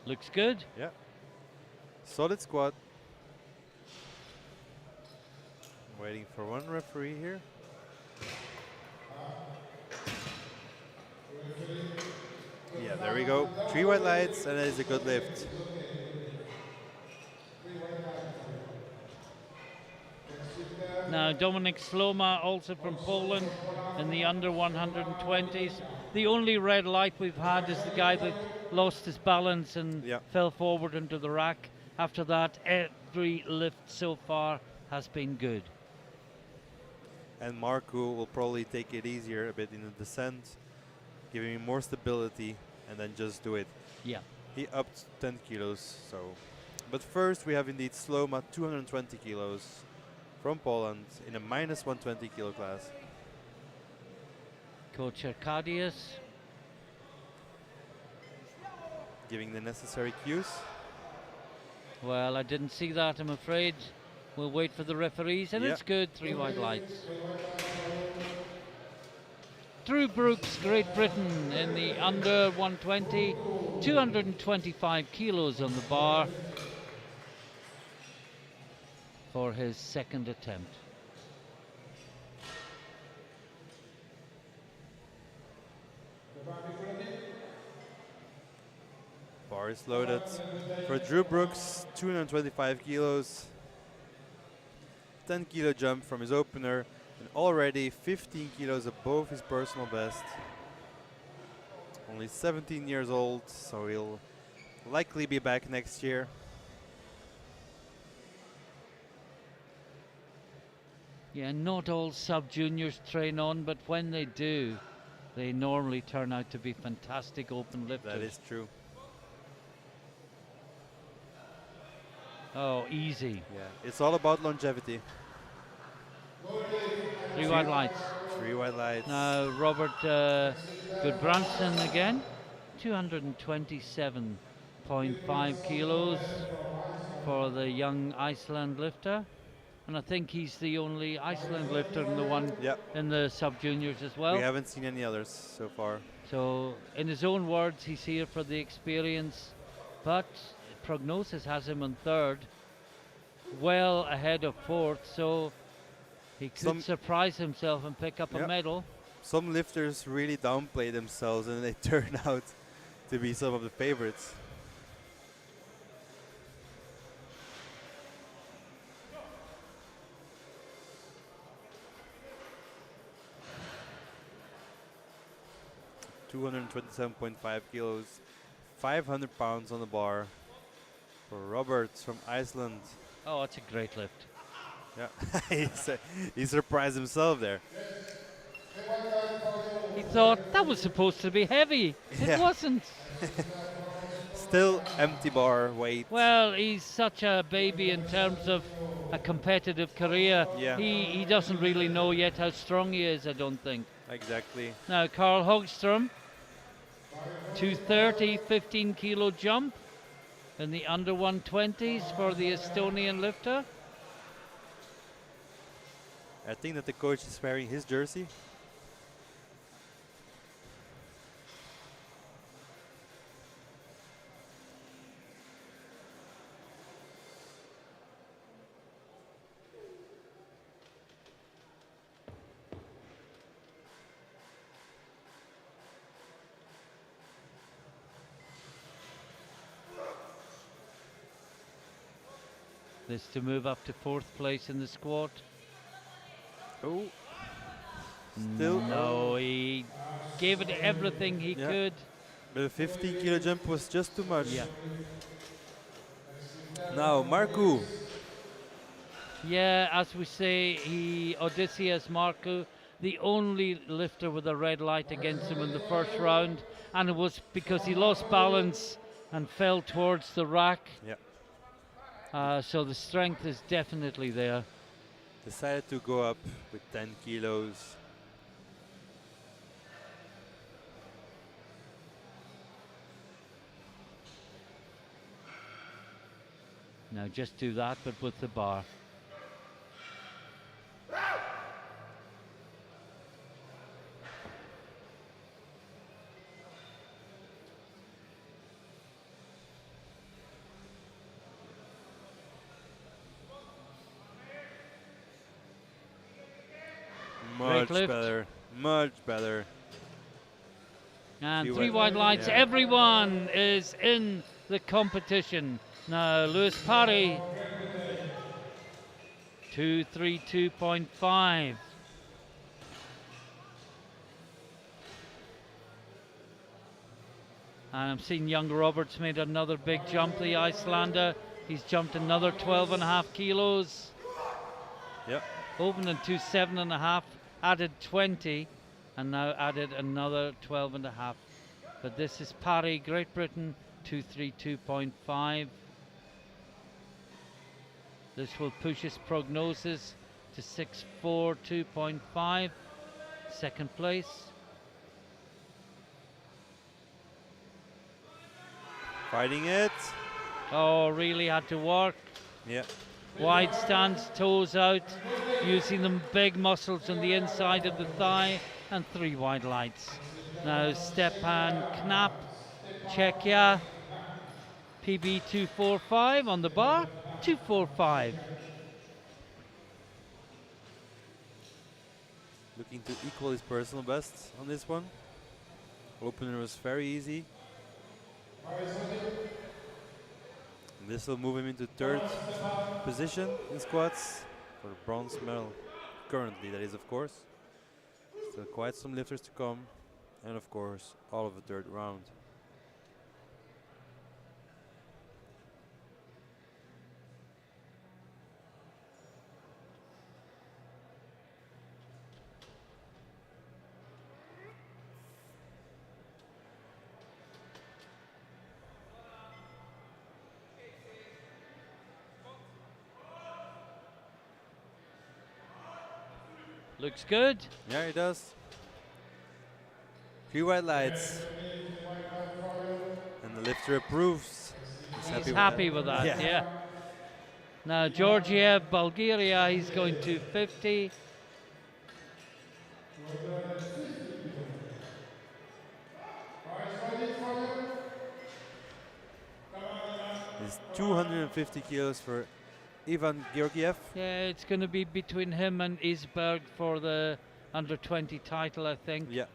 Looks good. Yeah. Solid squat. Waiting for one referee here. Yeah, there we go. 3 white lights, and that is a good lift. Now Dominik Sloma, also from Poland, in the under 120s. The only red light we've had is the guy that lost his balance and fell forward into the rack. After that, every lift so far has been good. And Marco will probably take it easier a bit in the descent, giving him more stability, and then just do it. Yeah. He upped 10 kilos, so. But first we have indeed Sloma, 220 kilos from Poland in a minus 120 kilo class. Coach Arkadius. giving the necessary cues. Well, I didn't see that, I'm afraid. We'll wait for the referees, and Yeah. it's good, 3 white lights. Drew Brooks, Great Britain, in the under 120, 225 kilos on the bar for his second attempt. Bar is loaded. For Drew Brooks, 225 kilos. 10 kilo jump from his opener, and already 15 kilos above his personal best. Only 17 years old, so he'll likely be back next year. Yeah, not all sub-juniors train on, but when they do, they normally turn out to be fantastic open lifters. That is true. Oh, easy. Yeah, it's all about longevity. 3 white lights. 3 white lights. Now Robert Goodbranson again, 227.5 kilos for the young Iceland lifter. And I think he's the only Iceland lifter in the one in the sub-juniors as well. We haven't seen any others so far. So in his own words, he's here for the experience, but prognosis has him on third, well ahead of fourth, so he could surprise himself and pick up a medal. Some lifters really downplay themselves and they turn out to be some of the favorites. $227.5 kilos, 500 pounds on the bar for Roberts from Iceland. Oh, it's a great lift. Yeah, he surprised himself there. He thought that was supposed to be heavy. It wasn't. Still empty bar weight. Well, he's such a baby in terms of a competitive career. Yeah. He doesn't really know yet how strong he is, I don't think. Exactly. Now, Carl Hogström, 230, 15 kilo jump in the under 120s for the Estonian lifter. I think that the coach is wearing his jersey. This to move up to fourth place in the squad. Oh, still. No, he gave it everything he could. But the 15 kilo jump was just too much. Yeah. Now, Marku. Yeah, as we say, Odysseus Marku, the only lifter with a red light against him in the first round, and it was because he lost balance and fell towards the rack. Yeah. So the strength is definitely there. Decided to go up with 10 kilos. Now just do that, but with the bar. Much better, much better. And 3 white lights, everyone is in the competition. Now, Lewis Parry, 232.5. And I'm seeing young Roberts made another big jump, the Icelander. He's jumped another 12.5 kilos. Yep. Opened to 7.5, added 20, and now added another 12.5. But this is Parry, Great Britain, 232.5. This will push his prognosis to 642.5, second place. Fighting it. Oh, really had to work. Yeah. Wide stance, toes out, using the big muscles on the inside of the thigh, and 3 wide lights. Now Stepan Knapp, Czechia, PB 245 on the bar, 245. Looking to equal his personal best on this one. Opener was very easy. And this will move him into third position in squats for the bronze medal. Currently, that is, of course. Still quite some lifters to come. And of course, all of the third round. Looks good. Yeah, it does. 3 white lights. And the lifter approves. He's happy with that, yeah. Now Georgia, Bulgaria, he's going to 50. It's 250 kilos for Ivan Georgiev. Yeah, it's going to be between him and Isberg for the under 20 title, I think. Yeah.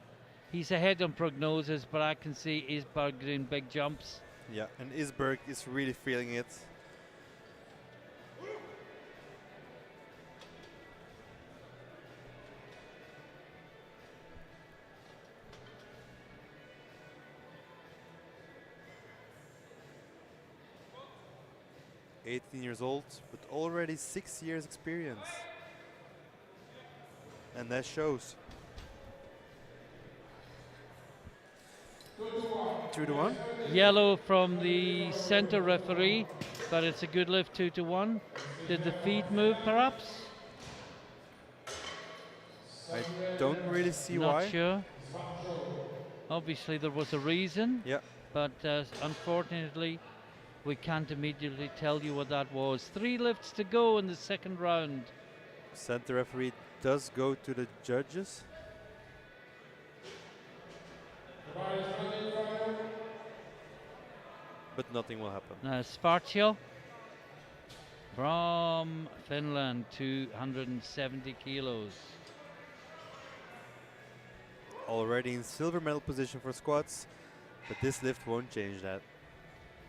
He's ahead on prognosis, but I can see Isberg doing big jumps. Yeah, and Isberg is really feeling it. .18 years old, but already 6 years experience. And that shows. 2-1. Yellow from the center referee, but it's a good lift, 2-1. Did the feet move perhaps? I don't really see Not why. sure. Obviously there was a reason, Yeah. but unfortunately we can't immediately tell you what that was. 3 lifts to go in the second round. Center referee does go to the judges. But nothing will happen. Now Svartio from Finland, 270 kilos. Already in silver medal position for squats, but this lift won't change that.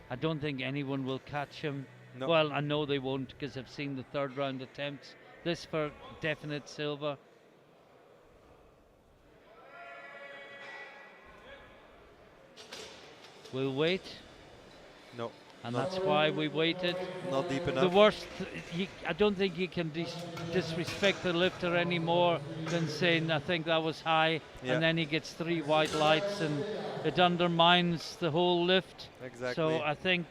I don't think anyone will catch him. No. Well, I know they won't because I've seen the third round attempts. This for definite silver. We'll wait. No. And Not- that's why we waited. Not deep The enough. worst, I don't think you can disrespect the lifter any more than saying, I think that was high, Yeah. and then he gets 3 white lights and it undermines the whole lift. Exactly. So I think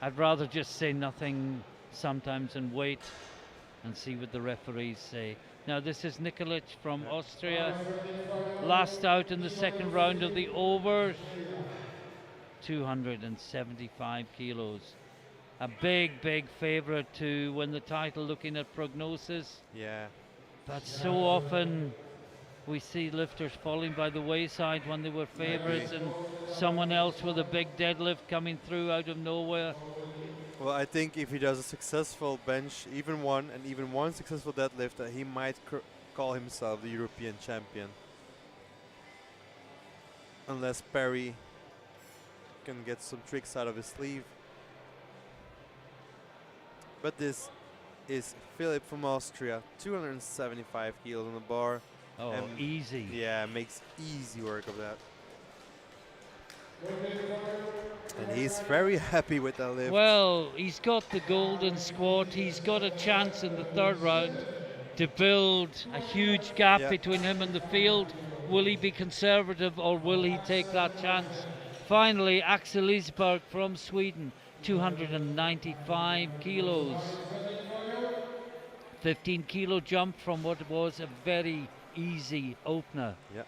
I'd rather just say nothing sometimes and wait and see what the referees say. Now this is Nikolic from Austria, last out in the second round of the overs, 275 kilos. A big favourite to win the title looking at prognosis, Yeah. but so often we see lifters falling by the wayside when they were favourites and someone else with a big deadlift coming through out of nowhere. Well, I think if he does a successful bench, even one successful deadlift, he might call himself the European champion. Unless Perry can get some tricks out of his sleeve. But this is Philip from Austria, 275 kilos on the bar. Oh, easy. Yeah, makes easy work of that. And he's very happy with that lift. Well, he's got the golden squat. He's got a chance in the third round to build a huge gap between him and the field. Will he be conservative or will he take that chance? Finally, Axel Isberg from Sweden, 295 kilos. 15 kilo jump from what was a very easy opener. Yeah.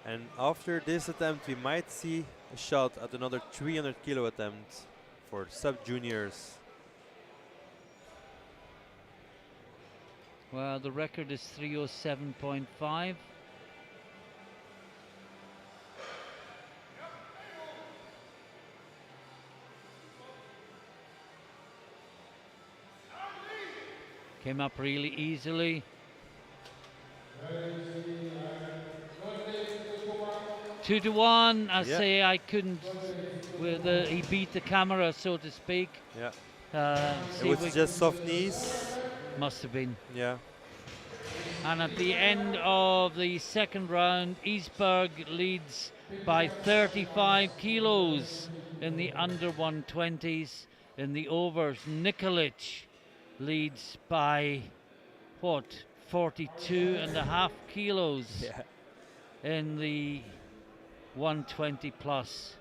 And after this attempt, we might see a shot at another 300 kilo attempt for sub-juniors. Well, the record is 307.5. Came up really easily. 2-1. I say I couldn't. He beat the camera, so to speak. Yeah. See It was just soft knees. Must have been. Yeah. And at the end of the second round, Eastberg leads by 35 kilos in the under 120s. In the overs, Nikolic leads by, what, 42.5 kilos in the 120 plus.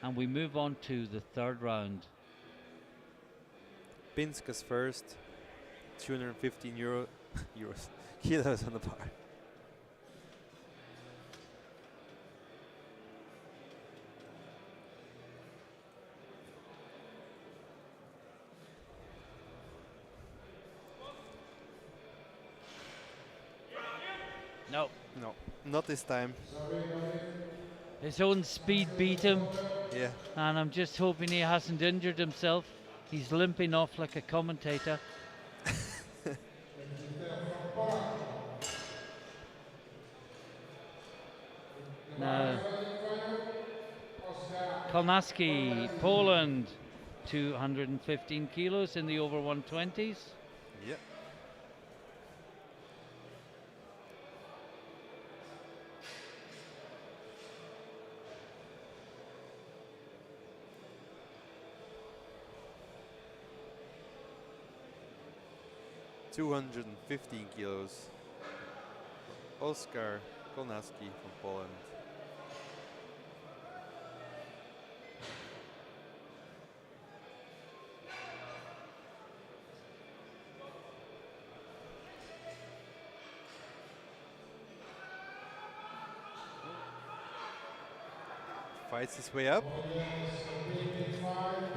And we move on to the third round. Pinska's first, 215 kilos on the bar. No. No, not this time. His own speed beat him. Yeah. And I'm just hoping he hasn't injured himself. He's limping off like a commentator. Now, Kolnaski, Poland, 215 kilos in the over 120s. Yep. (215 kilos). Oskar Kolnaski from Poland. Fights his way up.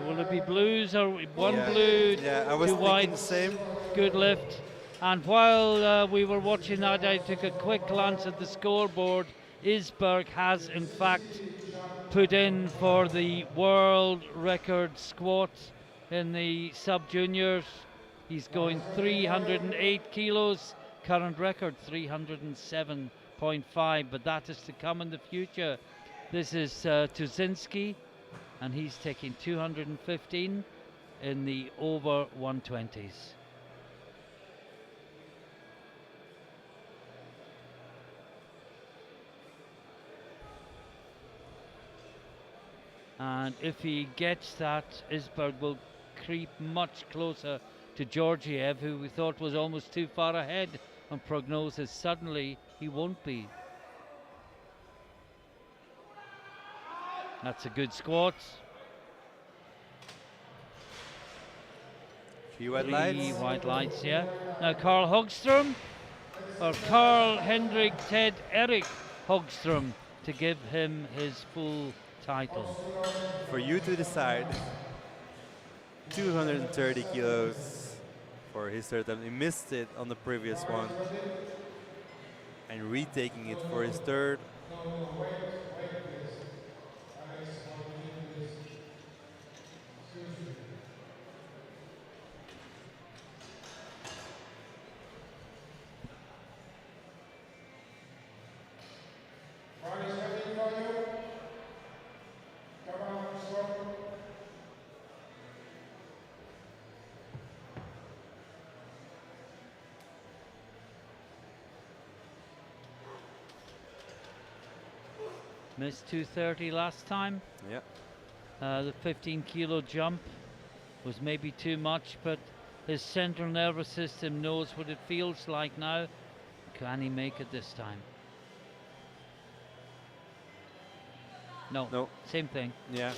Will it be blues or one Yeah. blue, Yeah, I was two thinking white? the same. Good lift. And while we were watching that, I took a quick glance at the scoreboard. Isberg has in fact put in for the world record squat in the sub-juniors. He's going 308 kilos, current record 307.5, but that is to come in the future. This is Tuzinski, and he's taking 215 in the over 120s. And if he gets that, Isberg will creep much closer to Georgiev, who we thought was almost too far ahead on prognosis. Suddenly, he won't be. That's a good squat. Three white Three lights. white lights, yeah. Now Carl Hogström, or Carl Hendrik Ted Erik Hogström, to give him his full title. For you to decide. 230 kilos for his third attempt. He missed it on the previous one. And retaking it for his third. Missed 230 last time. Yeah. The 15 kilo jump was maybe too much, but his central nervous system knows what it feels like now. Can he make it this time? No. No. Same thing. Yeah.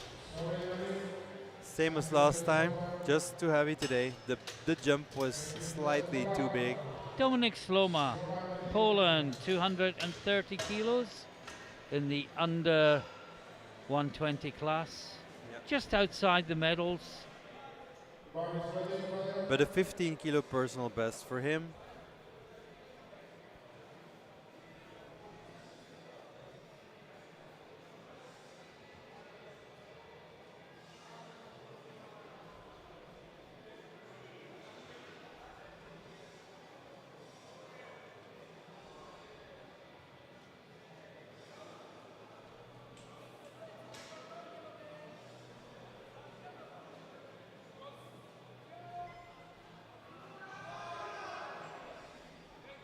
Same as last time, just too heavy today. The jump was slightly too big. Dominik Sloma, Poland, 230 kilos in the under 120 class. Yep. Just outside the medals. But a 15 kilo personal best for him.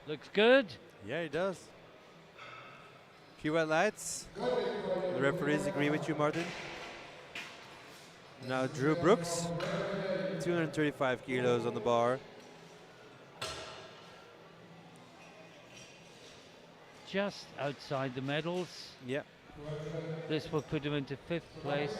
Looks good. Yeah, he does. Cue red lights. The referees agree with you, Martin. Now Drew Brooks, 235 kilos on the bar. Just outside the medals. Yeah. This will put him into 5th place.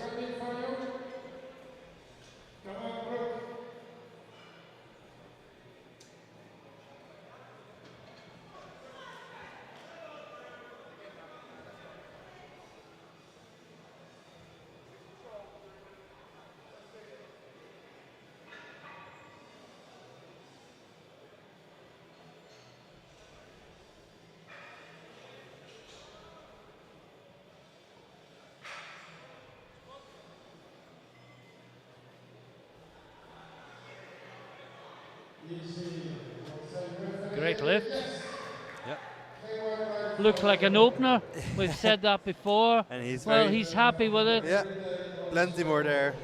Great lift. Yeah. Looked like an opener. We've said that before. And he's he's happy with it. Yeah. Plenty more there.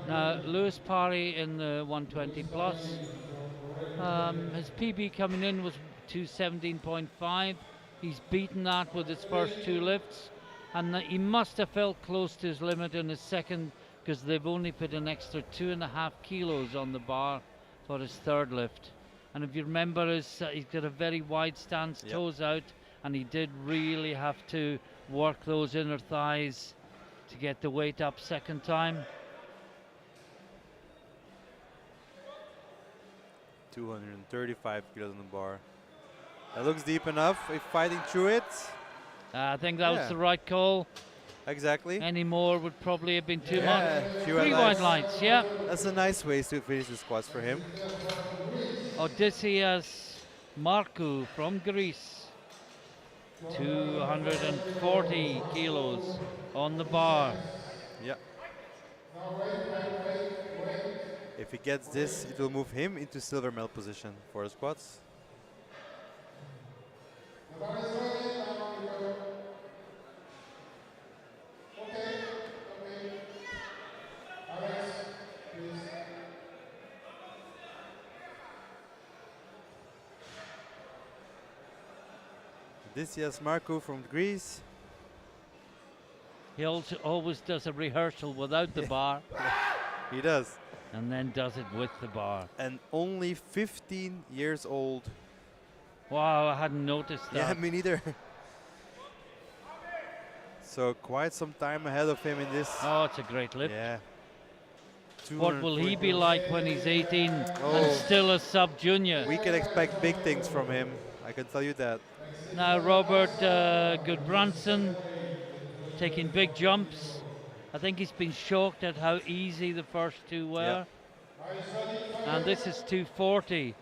Now, Lewis Parry in the 120 plus. His PB coming in was 217.5. He's beaten that with his first 2 lifts. And he must have felt close to his limit in his second, because they've only put an extra 2.5 kilos on the bar for his 3rd lift. And if you remember, he's got a very wide stance, Yep. toes out, and he did really have to work those inner thighs to get the weight up second time. 235 kilos on the bar. That looks deep enough if fighting through it. I think that was Yeah. the right call. Exactly. Any more would probably have been too much. Few 3 highlights. white lights, yeah. That's a nice way to finish the squats for him. Odysseas Markou from Greece. 240 kilos on the bar. Yeah. If he gets this, it will move him into silver medal position for the squats. Odysseas Markou from Greece. He also always does a rehearsal without the bar He does. and then does it with the bar. And only 15 years old. Wow, I hadn't noticed Yeah, that. me neither. So quite some time ahead of him in this. Oh, it's a great lift. Yeah. What will he be 240. like when he's 18 Oh. and still a sub-junior? We can expect big things from him. I can tell you that. Now Robert Gudbranson taking big jumps. I think he's been shocked at how easy the first 2 were. And this is 240.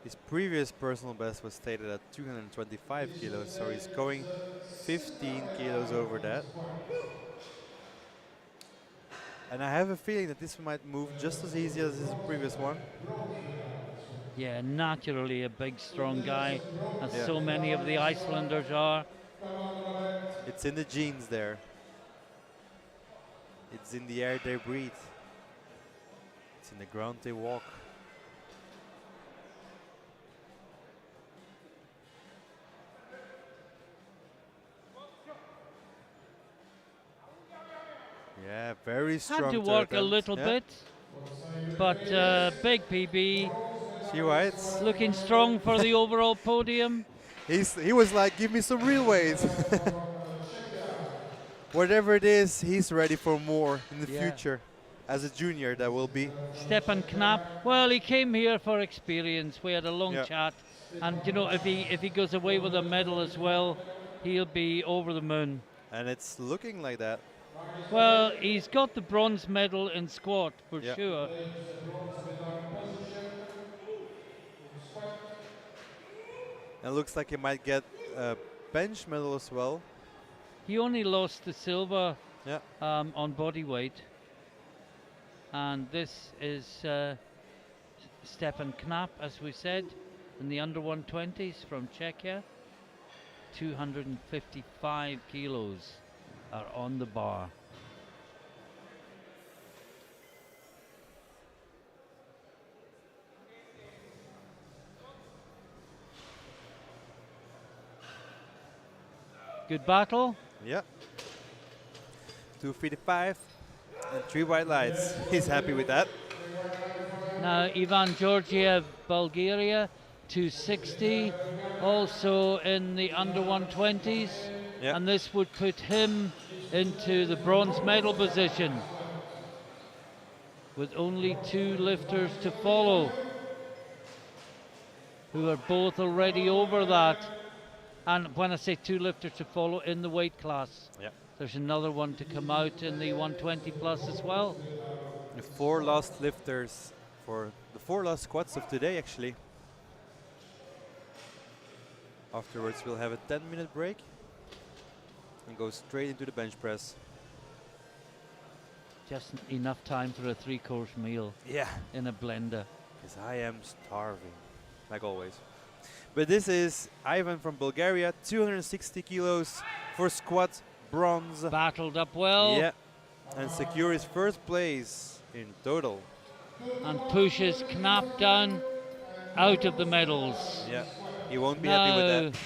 His previous personal best was stated at 225 kilos, so he's going 15 kilos over that. And I have a feeling that this might move just as easy as his previous one. Yeah, naturally a big, strong guy, as Yeah. so many of the Icelanders are. It's in the genes there. It's in the air they breathe. It's in the ground they walk. Yeah, very strong. Had to third work a attempt. little Yeah. bit, but big PB, See whites. looking strong for the overall podium. He was like, give me some real weight. Whatever it is, he's ready for more in the Yeah. future. As a junior, that will be. Stefan Knapp, well, he came here for experience. We had a long Yeah. chat, and you know, if he goes away with a medal as well, he'll be over the moon. And it's looking like that. Well, he's got the bronze medal in squat for Yeah. sure. And it looks like he might get a bench medal as well. He only lost the silver Yeah. on body weight. And this is Stefan Knapp, as we said, in the under 120s from Czechia. 255 kilos are on the bar. Good battle. Yeah. 255 and 3 white lights. He's happy with that. Now Ivan Georgiev, Bulgaria, 260, also in the under 120s. Yeah. And this would put him into the bronze medal position with only 2 lifters to follow, who are both already over that. And when I say 2 lifters to follow in the weight class, Yeah. there's another one to come out in the 120 plus as well. The 4 last lifters for the 4 last squats of today, actually. Afterwards, we'll have a 10-minute break and go straight into the bench press. Just enough time for a 3-course meal Yeah. in a blender. Because I am starving, like always. But this is Ivan from Bulgaria, 260 kilos for squat, bronze. Battled up well. Yeah. And secure his first place in total. And pushes Knapp down out of the medals. Yeah. He won't be happy with Now that.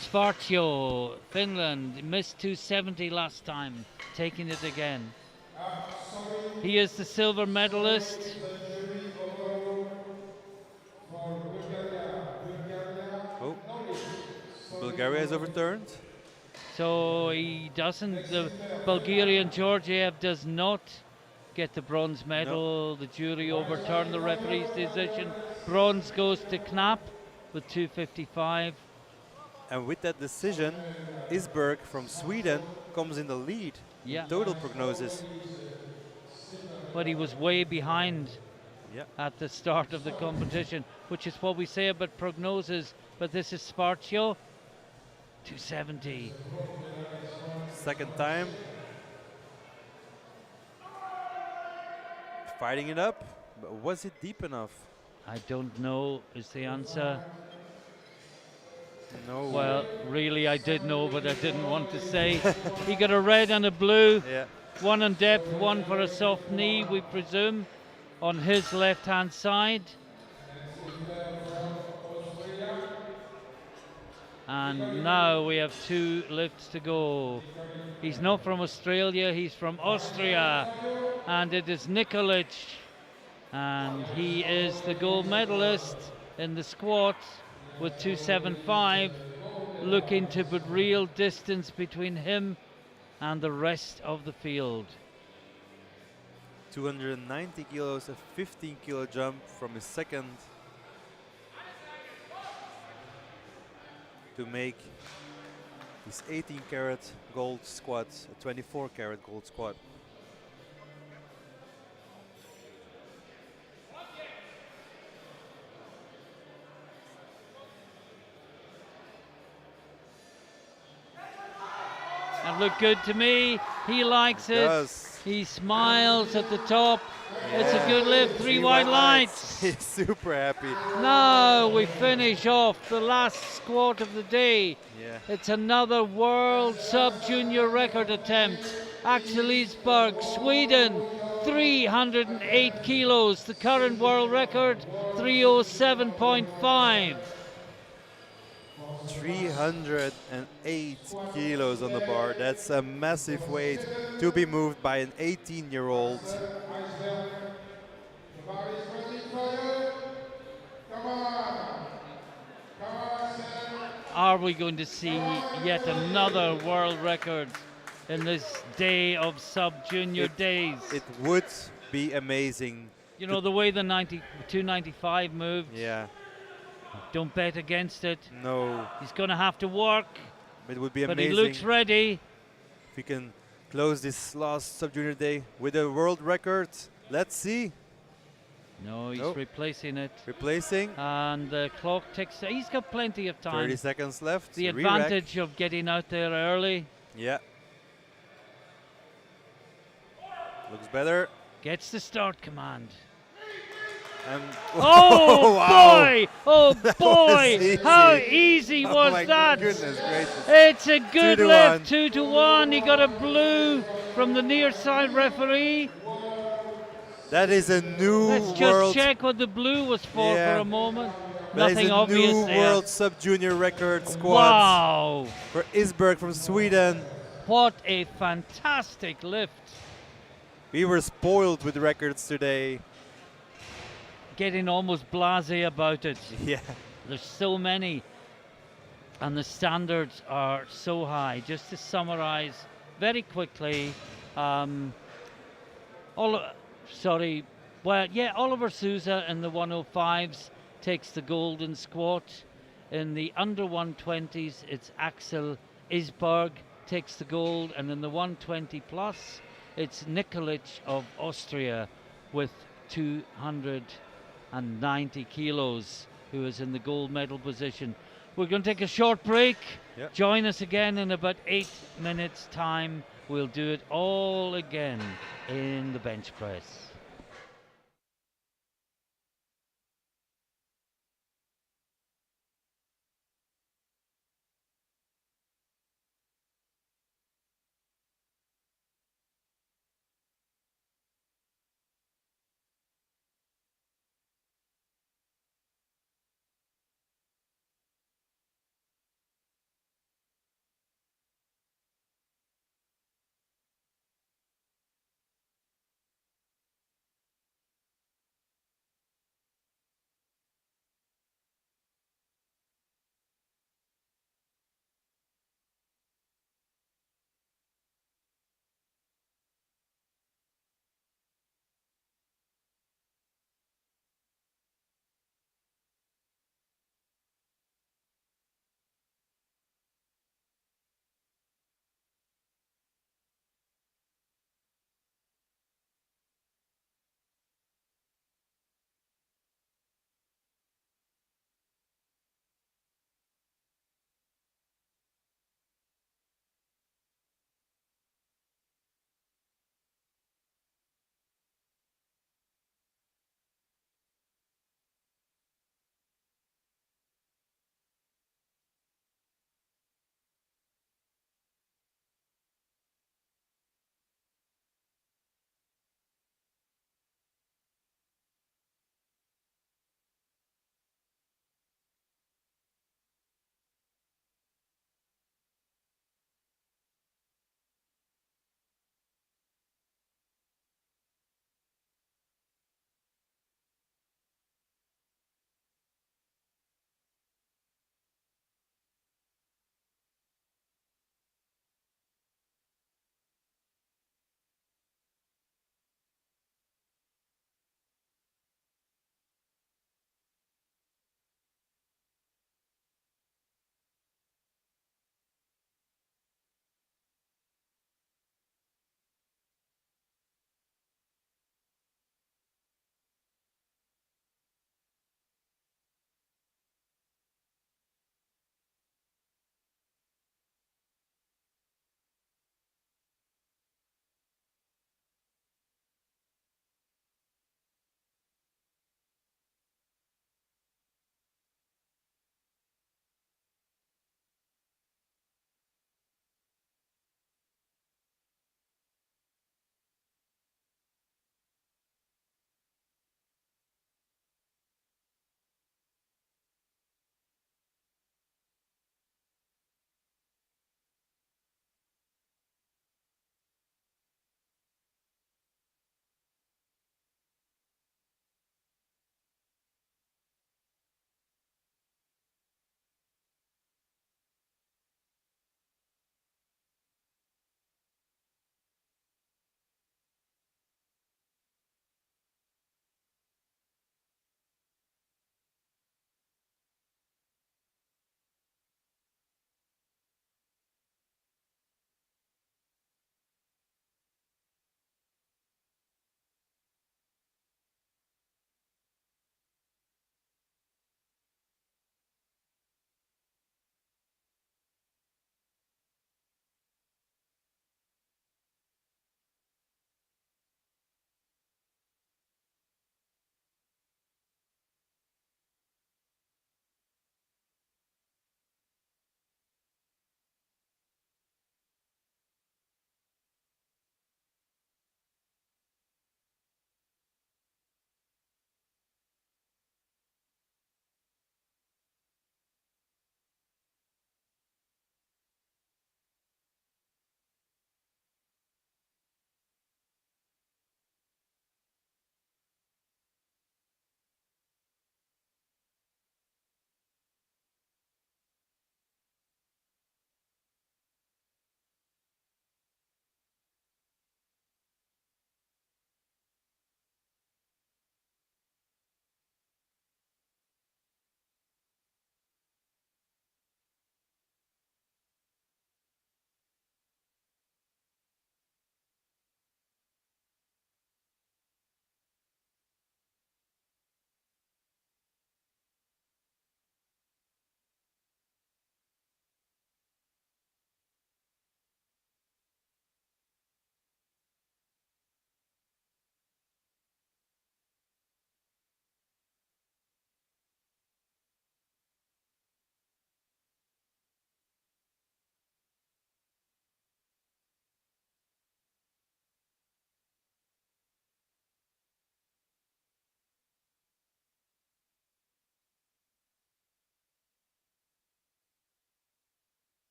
Spartio, Finland, missed 270 last time, taking it again. He is the silver medalist. Oh. Bulgaria has overturned. So he doesn't, the Bulgarian Georgiev does not get the bronze medal. The jury overturned the referee's decision. Bronze goes to Knapp with 255. And with that decision, Isberg from Sweden comes in the lead. Yeah. In total prognosis. But he was way behind Yeah. at the start of the competition, which is what we say about prognosis. But this is Spartio, 270. Second time. Fighting it up, but was it deep enough? I don't know is the answer. No. Well, really I did know, but I didn't want to say. He got a red and a blue. Yeah. One on depth, one for a soft knee, we presume, on his left-hand side. And now we have 2 lifts to go. He's not from Australia, he's from Austria. And it is Nikolic. And he is the gold medalist in the squat with 275. Looking to put real distance between him and the rest of the field. 290 kilos, a 15 kilo jump from his second to make his 18 karat gold squat, a 24 karat gold squat. That looked good to me. He likes it. Does. He smiles at the top. It's a Yeah. good lift. 3 white lights. He's super happy. Now we finish off the last squat of the day. Yeah. It's another world sub-junior record attempt. Axel Isberg, Sweden, 308 kilos. The current world record, 307.5. 308 kilos on the bar. That's a massive weight to be moved by an 18-year-old. Are we going to see yet another world record in this day of sub-junior days? It would be amazing. You know, the way the 295 moved, Yeah. don't bet against it. No. He's going to have to work It would be But he amazing looks ready. if we can close this last sub-junior day with a world record. Let's see. No, he's Nope. replacing it. Replacing. And the clock ticks. He's got plenty of 30 time. seconds left. The Re-rack. advantage of getting out there early. Yeah. Looks better. Gets the start command. And Oh wow. boy! Oh That boy! was How easy. easy Oh was my that? goodness gracious. It's a good 2-1. lift, 2-1. He got a blue from the near side referee. That is a new Let's world. just check what the blue was for a moment. That is Nothing a obvious new there. world sub-junior record squad Wow! for Isberg from Sweden. What a fantastic lift. We were spoiled with records today. Getting almost blasé about it. Yeah. There's so many. And the standards are so high. Just to summarize very quickly, Oliver Souza in the 105s takes the gold in squat. In the under 120s, it's Axel Isberg takes the gold, and in the 120 plus, it's Nikolic of Austria with 290 kilos, who is in the gold medal position. We're going to take a short break. Yep. Join us again in about 8 minutes' time. We'll do it all again in the bench press.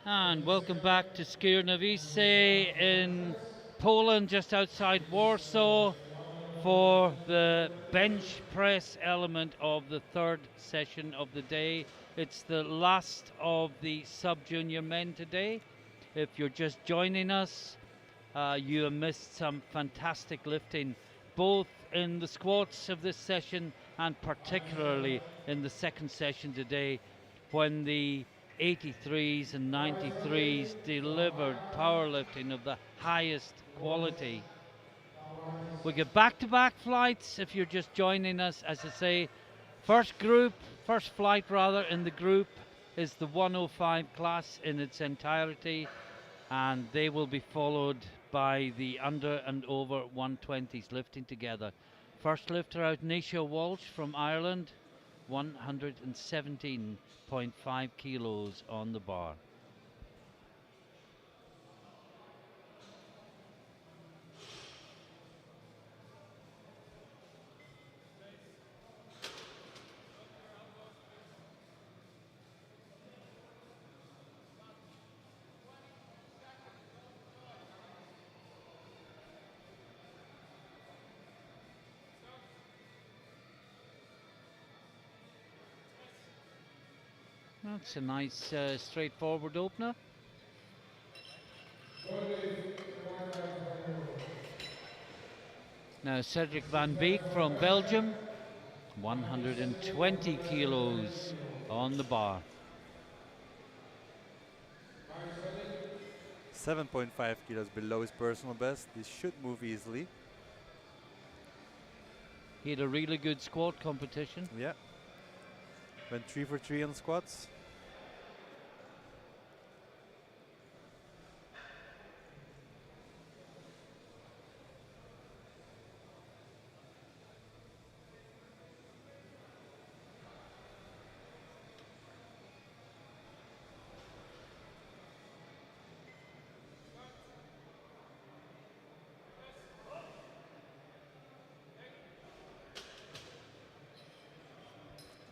And welcome back to Skierniewice in Poland, just outside Warsaw, for the bench press element of the third session of the day. It's the last of the sub-junior men today. If you're just joining us, you have missed some fantastic lifting, both in the squats of this session and particularly in the second session today, when the 83s and 93s delivered powerlifting of the highest quality. We get back-to-back flights if you're just joining us. As I say, first flight rather, in the group is the 105 class in its entirety, and they will be followed by the under and over 120s lifting together. First lifter out, Nisha Walsh from Ireland, 117.5 kilos on the bar. That's a nice straightforward opener. Now Cedric van Beek from Belgium, 120 kilos on the bar. 7.5 kilos below his personal best. This should move easily. He had a really good squat competition. Yeah. Went 3 for 3 on squats.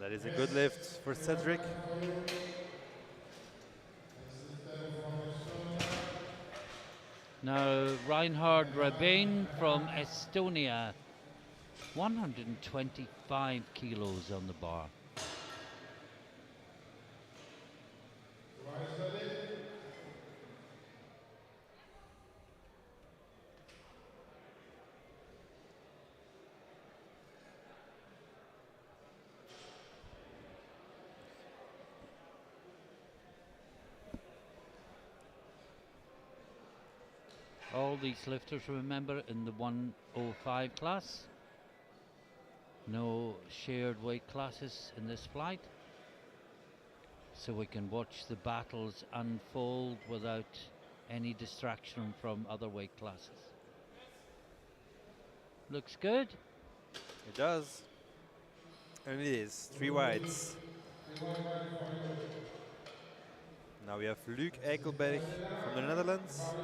That is a good lift for Cedric. Now Reinhard Rabin from Estonia, 125 kilos on the bar. All these lifters, remember, in the 105 class. No shared weight classes in this flight, so we can watch the battles unfold without any distraction from other weight classes. Looks good. It does. And it is 3 wides. Now we have Luc Eikelberg from the Netherlands.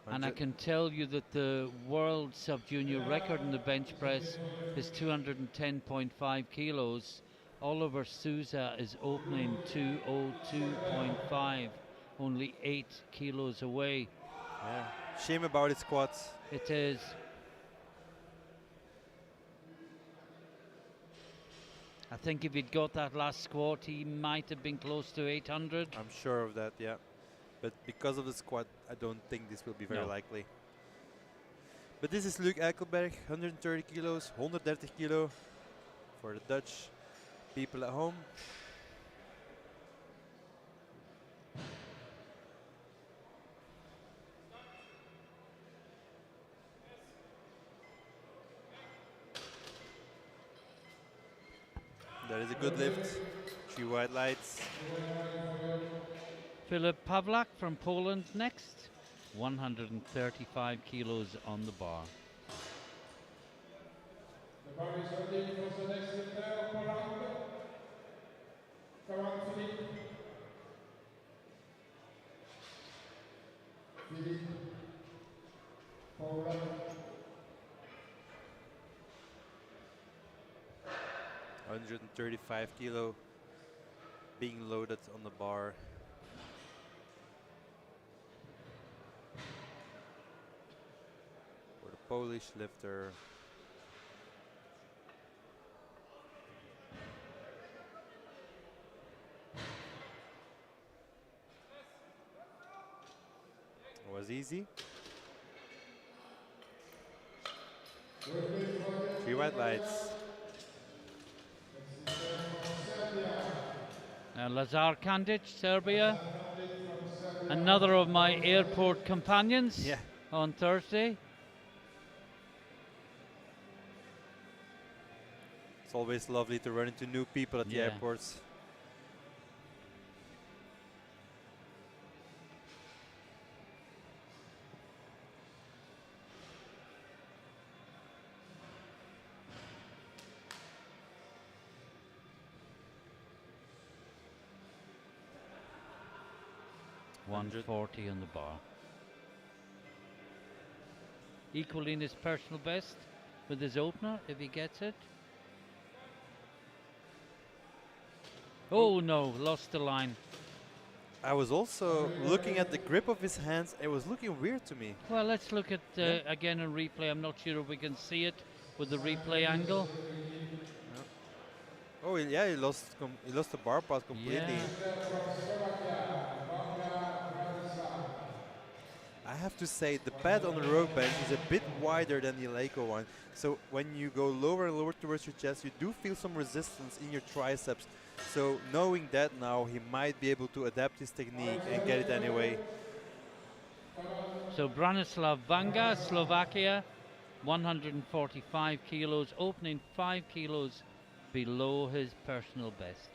And I can tell you that the world sub-junior record in the bench press is 210.5 kilos. Oliver Souza is opening 202.5, only 8 kilos away. Yeah. Shame about his squats. It is. I think if he'd got that last squat, he might have been close to 800. I'm sure of that, yeah. But because of the squat, I don't think this will be very likely. But this is Luc Eikelberg, 130 kilos, 130 kilo for the Dutch people at home. That is a good lift. 3 wide lights. Filip Pawlak from Poland next, 135 kilos on the bar. The bar is ready for the next lifter of Poland. Come on, Filip. Filip. Poland. 135 kilo being loaded on the bar. For the Polish lifter. It was easy. 3 white lights. Now Lazar Kandic, Serbia. Another of my airport companions Yeah. on Thursday. It's always lovely to run into new people at the Yeah. airports. Hundred. 140 on the bar. Equaling his personal best with his opener if he gets it. Oh no, lost the line. I was also looking at the grip of his hands. It was looking weird to me. Well, let's look at again in replay. I'm not sure if we can see it with the replay angle. Oh yeah, he lost the bar path completely. I have to say the pad on the rope bench is a bit wider than the Eleiko one. So when you go lower and lower towards your chest, you do feel some resistance in your triceps. So knowing that now, he might be able to adapt his technique and get it anyway. So Branislav Vanga, Slovakia, 145 kilos, opening 5 kilos below his personal best.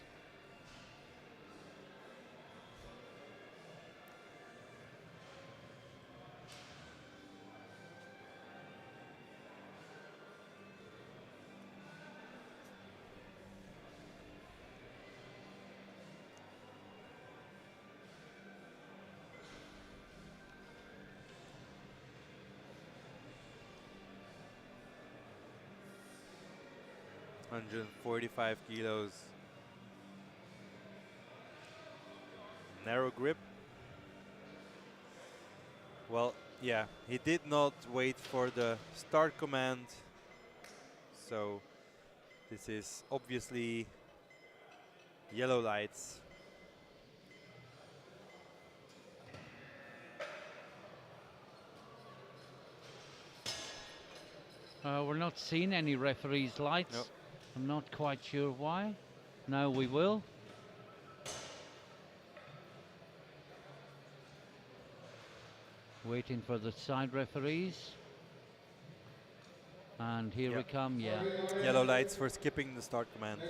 $145 kilos. Narrow grip. Well, yeah, he did not wait for the start command. So this is obviously yellow lights. We're not seeing any referees' lights. Nope. I'm not quite sure why. Now we will. Waiting for the side referees. And here we come, yeah. Yellow lights for skipping the start command.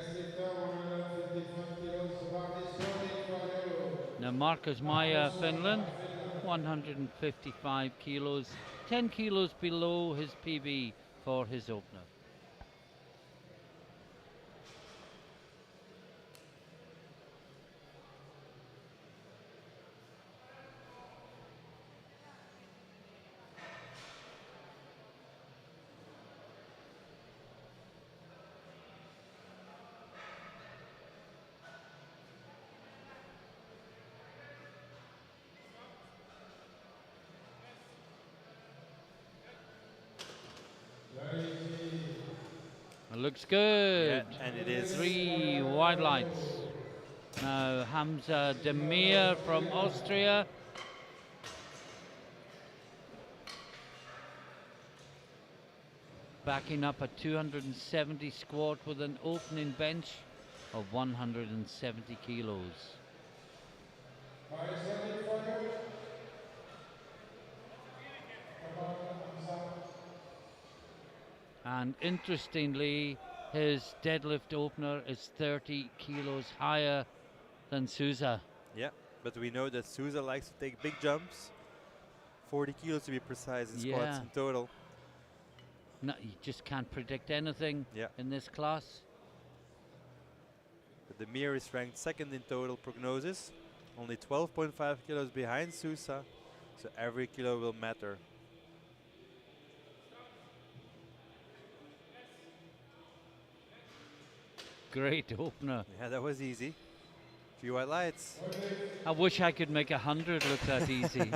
Now Markus Maya, Finland, 155 kilos, 10 kilos below his PB for his opener. It looks good. Yeah, and it is. 3 wide lights. Now Hamza Demir from Austria. Backing up a 270 squat with an opening bench of 170 kilos. And interestingly, his deadlift opener is 30 kilos higher than Souza. Yeah, but we know that Souza likes to take big jumps. 40 kilos to be precise in squats in total. No, you just can't predict anything in this class. But Demir is ranked second in total prognosis, only 12.5 kilos behind Souza, so every kilo will matter. Great opener. Yeah, that was easy. Few white lights. I wish I could make 100 look that easy.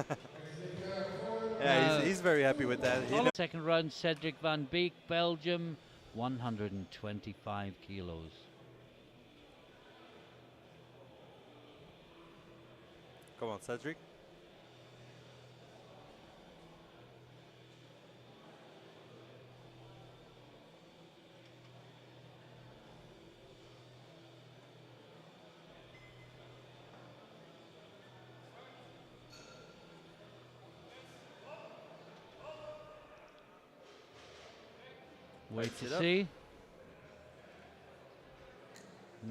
Yeah, he's very happy with that. Second round, Cedric Van Beek, Belgium, 125 kilos. Come on, Cedric. Wait Lights to it up. see.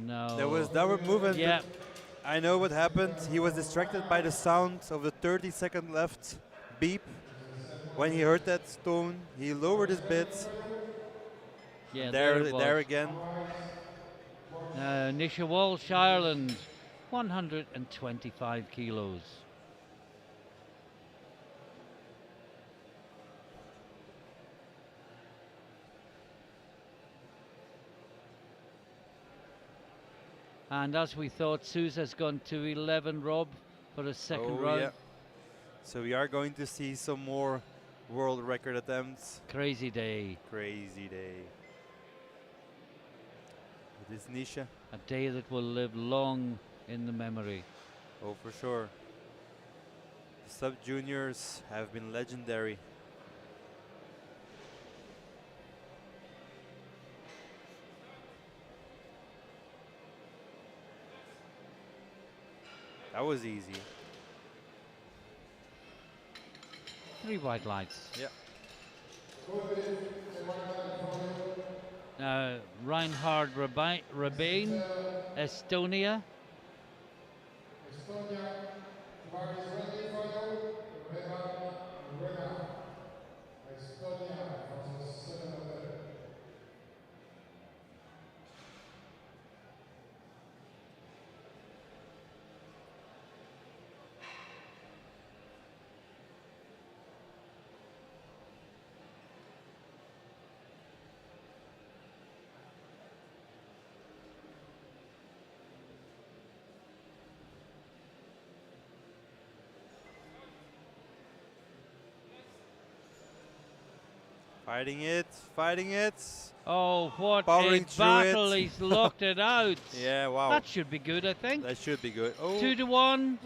No. There was downward movement. Yeah. I know what happened. He was distracted by the sound of the 30-second left beep. When he heard that tone, he lowered his bit. Yeah, There again. Nisha Walsh, Ireland, 125 kilos. And as we thought, Sousa's gone to 11, Rob, for a second round. Yeah. So we are going to see some more world record attempts. Crazy day. Crazy day. It is Nisha. A day that will live long in the memory. Oh, for sure. The sub-juniors have been legendary. That was easy. 3 white lights. Yeah. Reinhard Rabin, Estonia. Fighting it, fighting it. Oh, what Powering a through battle! it. He's locked it out. Yeah, wow. That should be good, I think. That should be good. Oh, 2-1.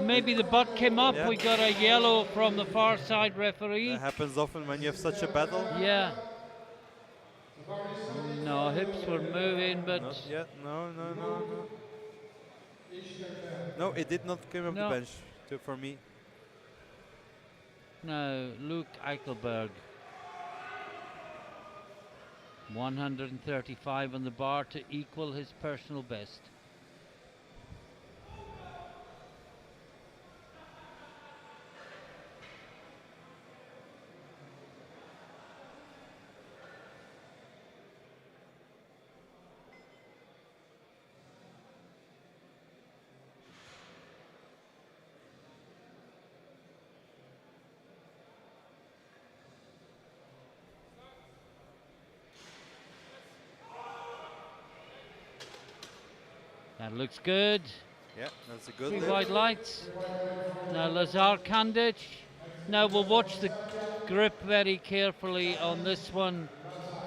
Maybe the butt came up. Yeah. We got a yellow from the far side referee. that happens often when you have such a battle. Yeah. No, hips were moving, but Not yet. No, no, no, no. No, it did not come up No. the bench for me. no. Luke Eichelberg. 135 on the bar to equal his personal best. That looks good. Yeah, that's a good 3 lift. white lights. Now Lazar Kandic. Now we'll watch the grip very carefully on this one,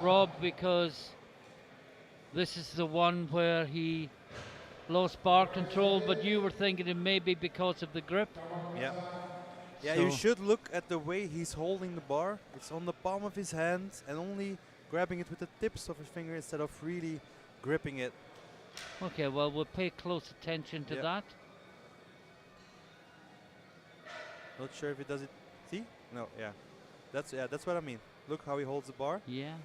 Rob, because this is the one where he lost bar control, but you were thinking it may be because of the grip. Yeah. Yeah, So- you should look at the way he's holding the bar. It's on the palm of his hand and only grabbing it with the tips of his finger instead of really gripping it. Okay, well, we'll pay close attention to Yeah. that. Not sure if he does it. See? No, yeah. That's what I mean. Look how he holds the bar. Yeah.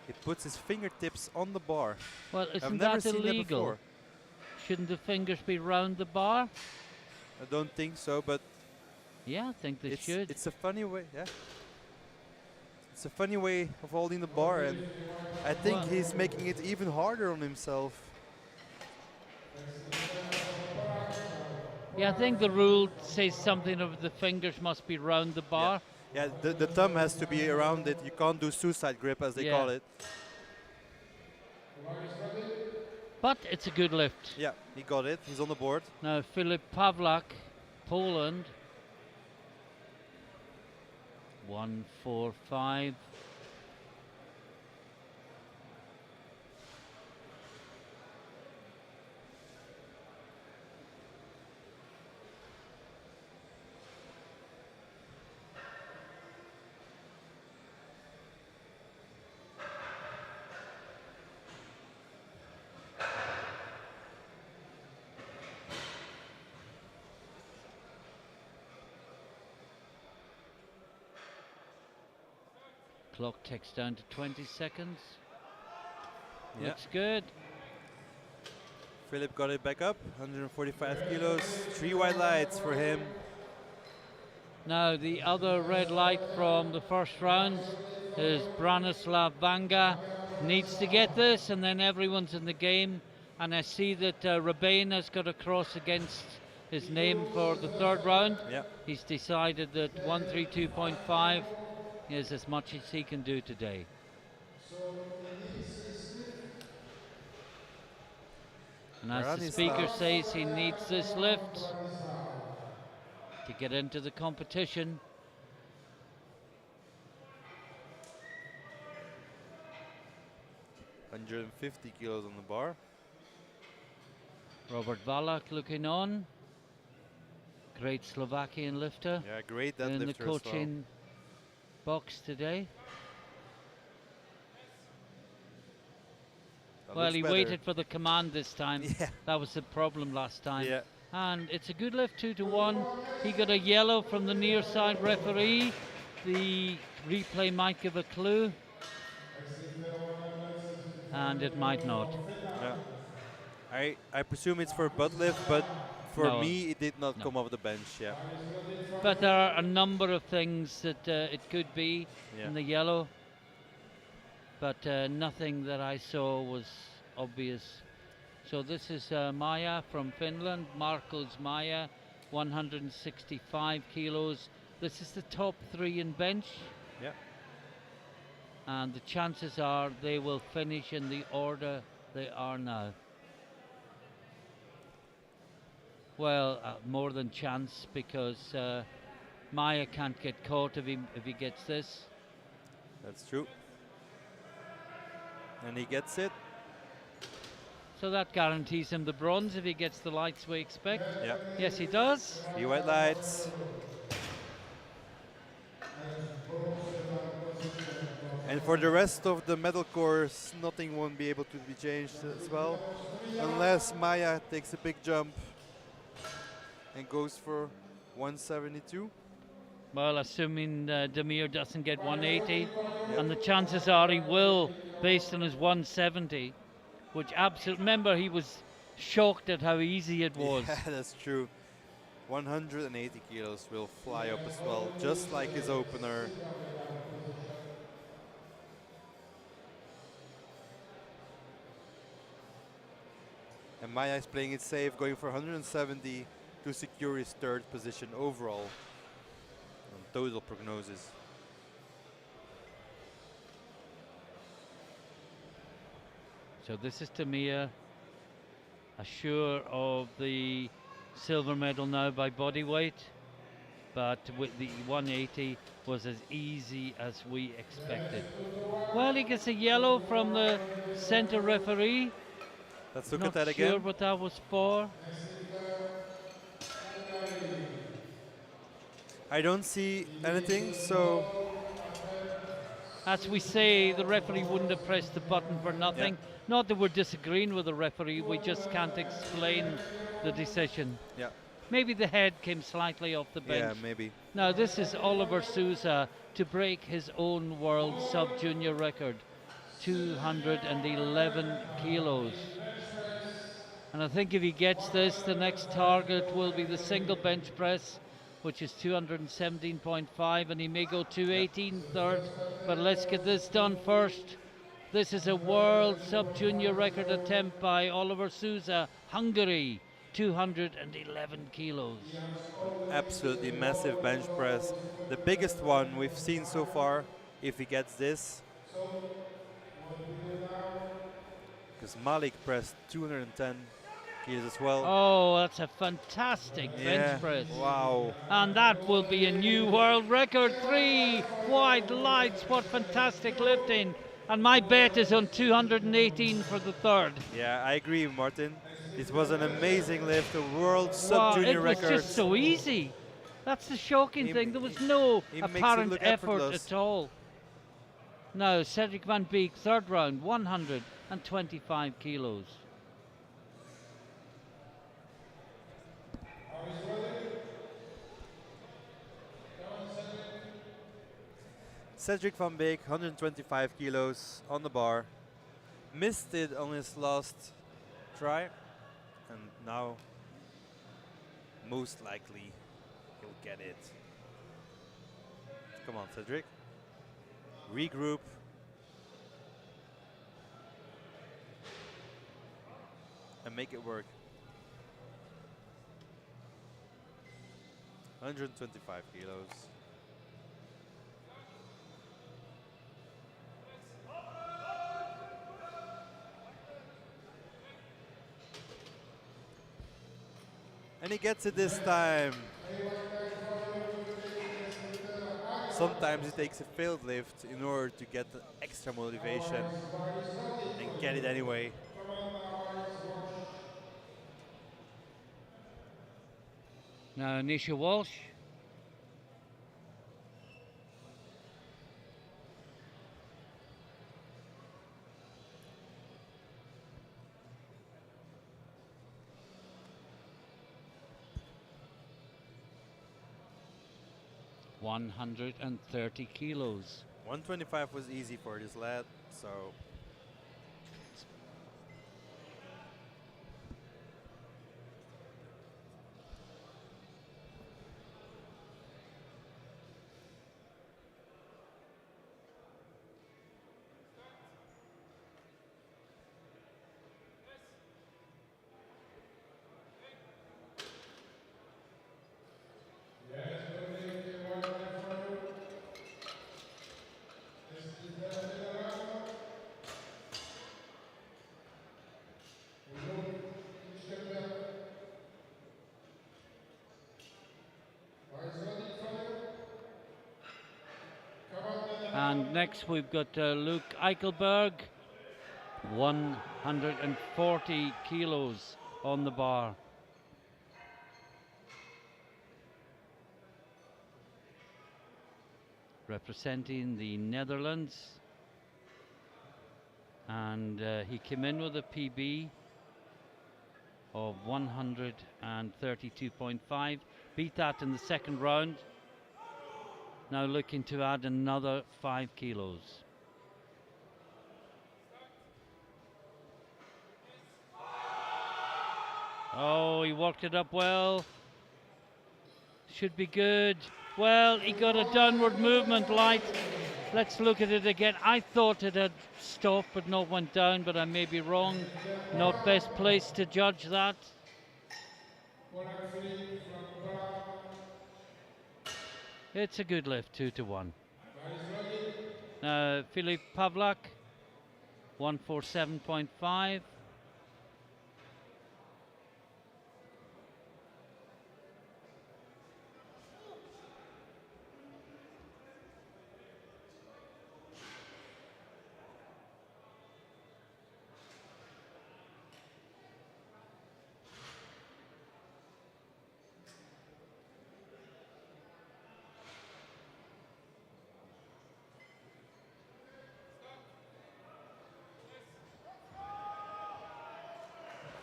He puts his fingertips on the bar. Well, I've isn't never that seen that illegal? before. Shouldn't the fingers be round the bar? I don't think so, but Yeah, I think they should. it's a funny way, yeah. It's a funny way of holding the bar, and I think Well- he's making it even harder on himself. Yeah, I think the rule says something of the fingers must be round the bar. Yeah, the thumb has to be around it. You can't do suicide grip, as they Yeah. call it. But it's a good lift. Yeah, he got it. He's on the board. Now Filip Pawlak, Poland. 145. Clock ticks down to 20 seconds. Yeah. Looks good. Philip got it back up. 145 kilos. 3 white lights for him. Now the other red light from the first round is Branislav Vanga. Needs to get this and then everyone's in the game. And I see that Rabin has got a cross against his name for the third round. Yeah. He's decided that 132.5 is as much as he can do today. And as the speaker says, he needs this lift to get into the competition. $150 kilos on the bar. Robert Valak looking on. Great Slovakian lifter. Yeah, great in the deadlifter as coaching box today. well. Well, he waited for the command this time. Yeah. That was the problem last time. Yeah. And it's a good lift, 2-1. He got a yellow from the near side referee. The replay might give a clue. And it might not. Yeah. I presume it's for butt lift, but for No. me it did not No. come off the bench. Yeah. But there are a number of things that it could be Yeah. in the yellow. But nothing that I saw was obvious. So this is Maya from Finland, Markos Maya, 165 kilos. This is the top 3 in bench. Yeah. And the chances are they will finish in the order they are now. Well, more than chance, because Maya can't get caught if he gets this. That's true. And he gets it. So that guarantees him the bronze if he gets the lights we expect. Yeah. Yes, he does. 3 white lights. And for the rest of the medal course, nothing won't be able to be changed as well, unless Maya takes a big jump and goes for 172. Well, assuming Demir doesn't get 180, and the chances are he will, based on his 170, which absolutely, remember he was shocked at how easy it was. Yeah, that's true. 180 kilos will fly up as well, just like his opener. And Maya is playing it safe, going for 170 to secure his 3rd position overall on total prognosis. So this is Demir, assured of the silver medal now by body weight, but with the 180 was as easy as we expected. Well, he gets a yellow from the center referee. Let's look Not at that sure again. what that was for. I don't see anything, so As we say, the referee wouldn't have pressed the button for nothing. Not that we're disagreeing with the referee, we just can't explain the decision. yeah, Maybe the head came slightly off the bench. yeah, maybe. Now this is Oliver Souza to break his own world sub-junior record, 211 kilos. And I think if he gets this, the next target will be the single bench press, which is 217.5, and he may go 218 third. But let's get this done first. This is a world sub-junior record attempt by Oliver Souza, Hungary, 211 kilos. Absolutely massive bench press. The biggest one we've seen so far, if he gets this. because Malik pressed 210 kilos as well. Oh, that's a fantastic bench Yeah, press. wow. And that will be a new world record. 3 wide lights. What fantastic lifting. And my bet is on 218 for the third. Yeah, I agree, Martin. This was an amazing lift, a world Wow, sub-junior it was record. just so easy. That's the shocking He- thing. There was no he makes it apparent look effort effortless. at all. Now, Cedric Van Beek, third round, 125 kilos. Cedric Van Beek, 125 kilos on the bar. Missed it on his last try. And now, most likely, he'll get it. Come on, Cedric. Regroup. And make it work. 125 kilos. And he gets it this time. Sometimes it takes a failed lift in order to get the extra motivation and get it anyway. Now, Nisha Walsh. ...130 kilos. 125 was easy for this lad, so... And next we've got Luke Eichelberg, 140 kilos on the bar. Representing the Netherlands. And he came in with a PB of 132.5. Beat that in the second round. Now looking to add another 5 kilos. Oh, he worked it up well. Should be good. Well, he got a downward movement light. Let's look at it again. I thought it had stopped but not went down, but I may be wrong. Not best place to judge that. It's a good lift, 2-1. Filip Pavlak, 147.5.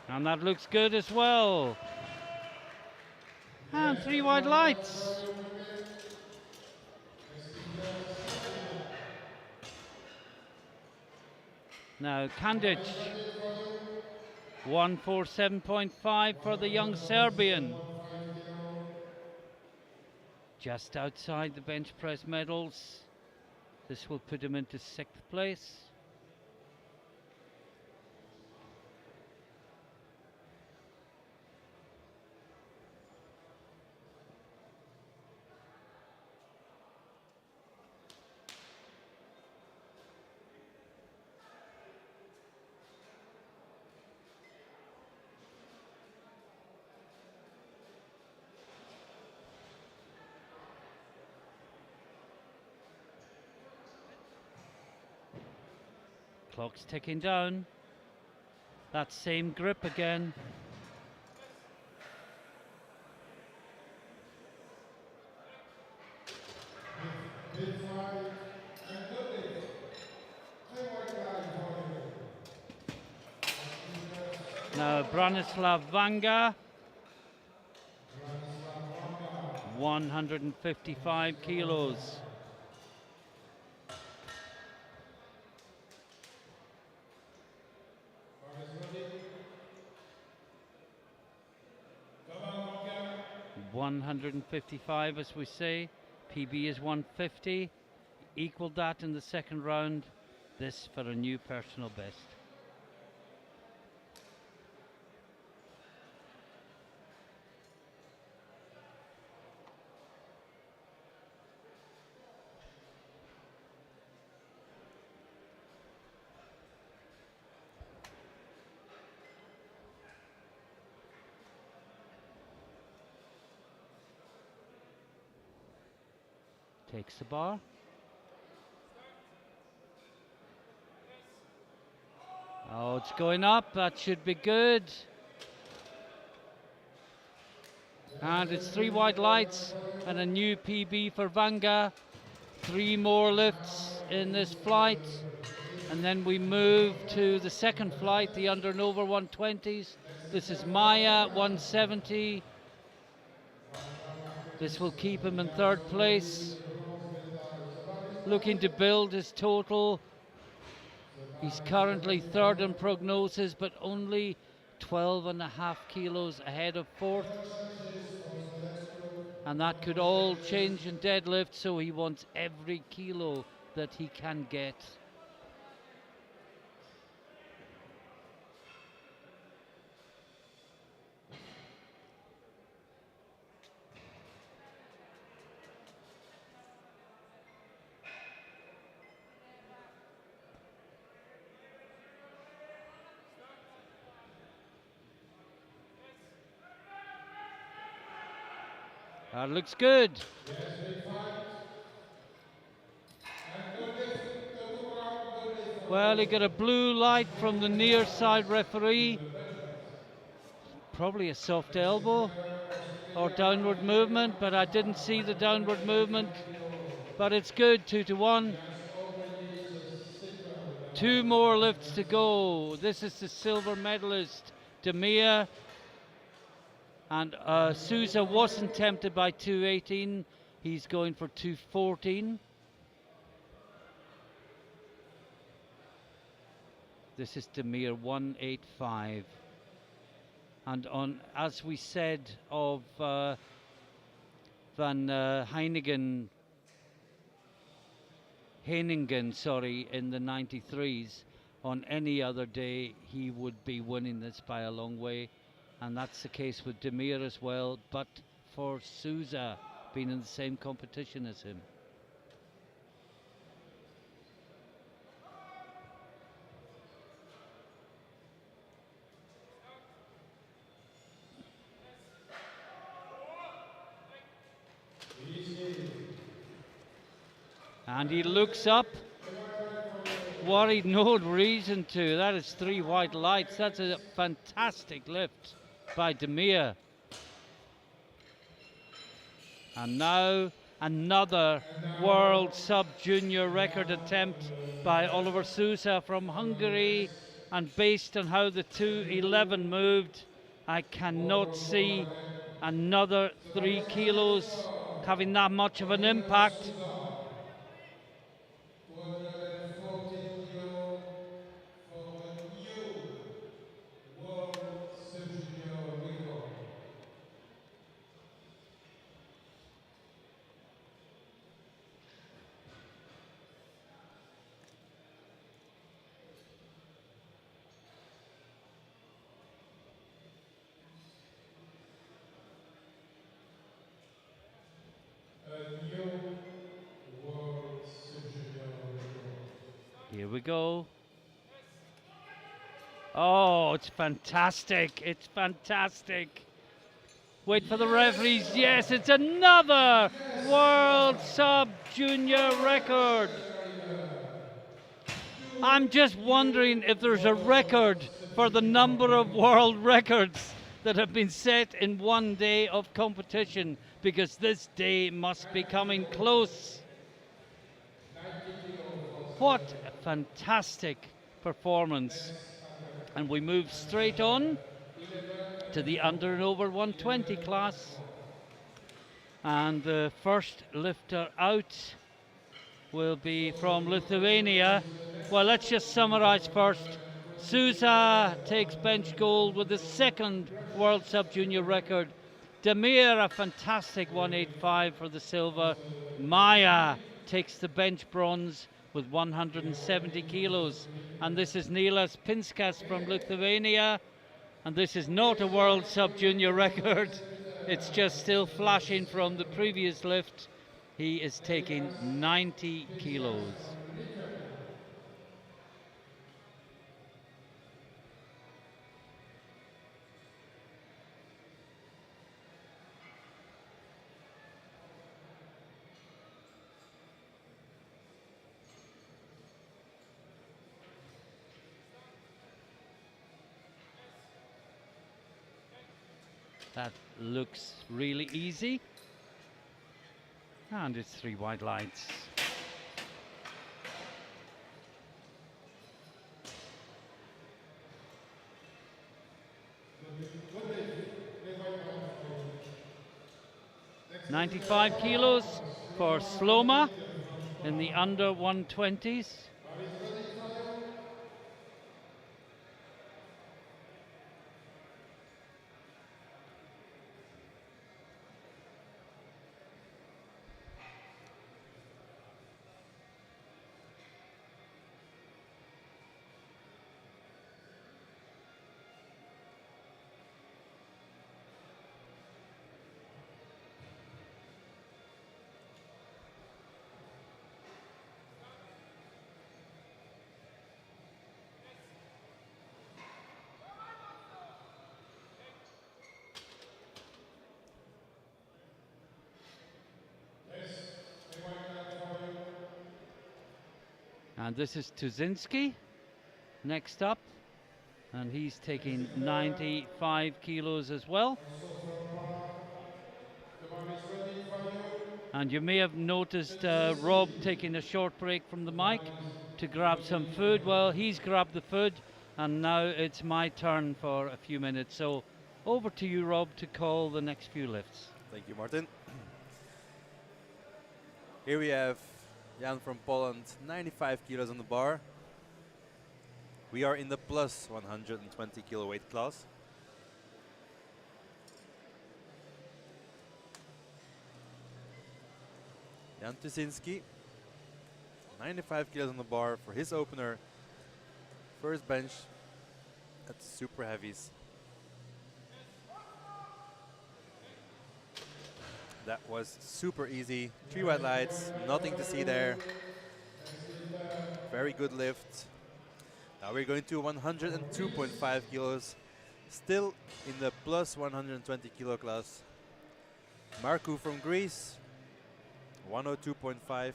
And that looks good as well. And 3 wide lights. Now Kandic, 147.5 for the young Serbian. Just outside the bench press medals. This will put him into 6th place. Clock's ticking down. That same grip again. Big fight and good lift. 3 white flags for you. Now Branislav Vanga, Branislav Wanga. 155 kilos. Fight is ready. Come on, Wanga. 155 as we say. PB is 150. Equaled that in the second round. This for a new personal best. Takes the bar. Oh, it's going up. That should be good. And it's 3 white lights and a new PB for Vanga. 3 more lifts in this flight. And then we move to the second flight, the under and over 120s. This is Maya, 170. This will keep him in third place. Looking to build his total. He's currently third in prognosis, but only 12.5 kilos ahead of fourth. And that could all change in deadlift, so he wants every kilo that he can get. That looks good. Yes, big fight. And good lift. Total round, good lift. Well, he got a blue light from the near side referee. Probably a soft elbow or downward movement, but I didn't see the downward movement. But it's good, 2-1. 2 more lifts to go. This is the silver medalist, Demir. And Souza wasn't tempted by 218. He's going for 214. This is Demir, 185. And on, as we said of Van Heiningen, sorry, in the 93s, on any other day he would be winning this by a long way. And that's the case with Demir as well, but for Souza being in the same competition as him. And he looks up, worried, no reason to. That is 3 white lights. That's a fantastic lift by Demir. And now another world sub-junior record attempt by Oliver Souza from Hungary. And based on how the 211 moved, I cannot see another 3 kilos having that much of an impact. 214 kilo for a new world sub-junior record. A new world sub-junior record. Here we go. Oh, it's fantastic. It's fantastic. Wait for the referees. Yes, it's another world sub-junior record. I'm just wondering if there's a record for the number of world records that have been set in one day of competition, because this day must be coming close. What a fantastic performance. And we move straight on to the under and over 120 class. And the first lifter out will be from Lithuania. Well, let's just summarize first. Souza takes bench gold with the second World Sub-Junior record. Demir, a fantastic 185 for the silver. Maya takes the bench bronze with 170 kilos. And this is Nilas Pinskas from Lithuania. And this is not a World Sub-Junior record. It's just still flashing from the previous lift. He is taking 90 kilos. That looks really easy. And it's 3 white lights. $95 kilos for Sloma in the under 120s. And this is Tuzinski next up, and he's taking 95 kilos as well. And you may have noticed Rob taking a short break from the mic to grab some food. Well, he's grabbed the food, and now it's my turn for a few minutes. So over to you, Rob, to call the next few lifts. Thank you, Martin. Here we have Jan from Poland, 95 kilos on the bar. We are in the plus 120 kilo weight class. Jan Tuzinski, 95 kilos on the bar for his opener. First bench at super heavies. That was super easy. 3 white lights, nothing to see there. Very good lift. Now we're going to 102.5 kilos. Still in the plus 120 kilo class. Marku from Greece, 102.5.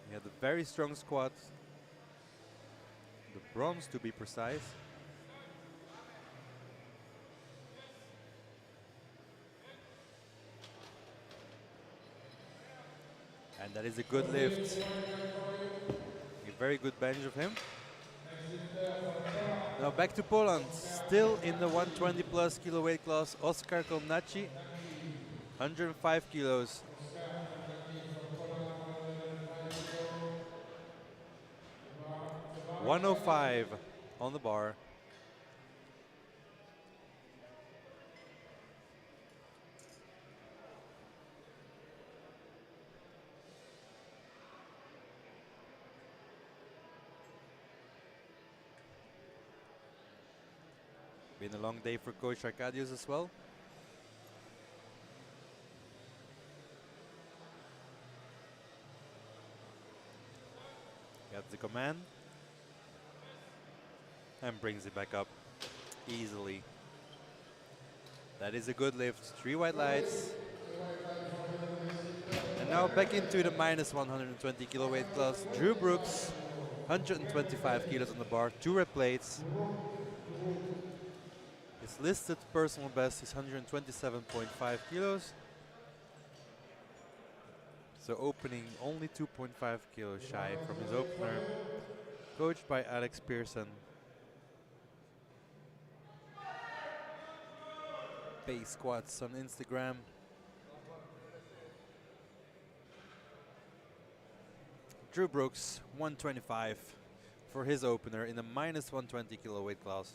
He had a very strong squat. The bronze to be precise. And that is a good lift. A very good bench of him. Now back to Poland. Still in the 120 plus kilo weight class. Oskar Komnaci, 105 kilos. $105 on the bar. Been a long day for Coach Arkadiusz as well. Got the command. and brings it back up easily. That is a good lift. 3 white lights. And now back into the minus 120 kilo weight class. Drew Brooks, 125 kilos on the bar, 2 red plates. His listed personal best is 127.5 kilos. So opening only 2.5 kilos shy from his opener. Coached by Alex Pearson. Base squats on Instagram. Drew Brooks, 125 for his opener in the minus 120 kilo weight class.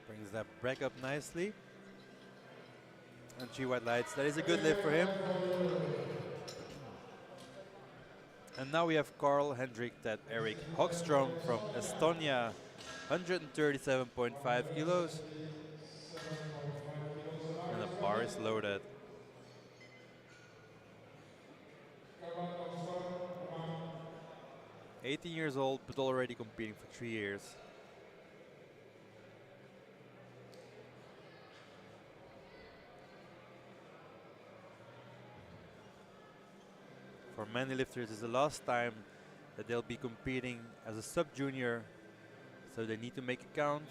Brings that break up nicely. And 3 white lights. That is a good lift for him. And now we have Carl Hendrik that Eric Hogstrom from Estonia, 137.5 kilos. And the bar is loaded. 18 years old, but already competing for 3 years. For many lifters, it's the last time that they'll be competing as a sub-junior, so they need to make it count.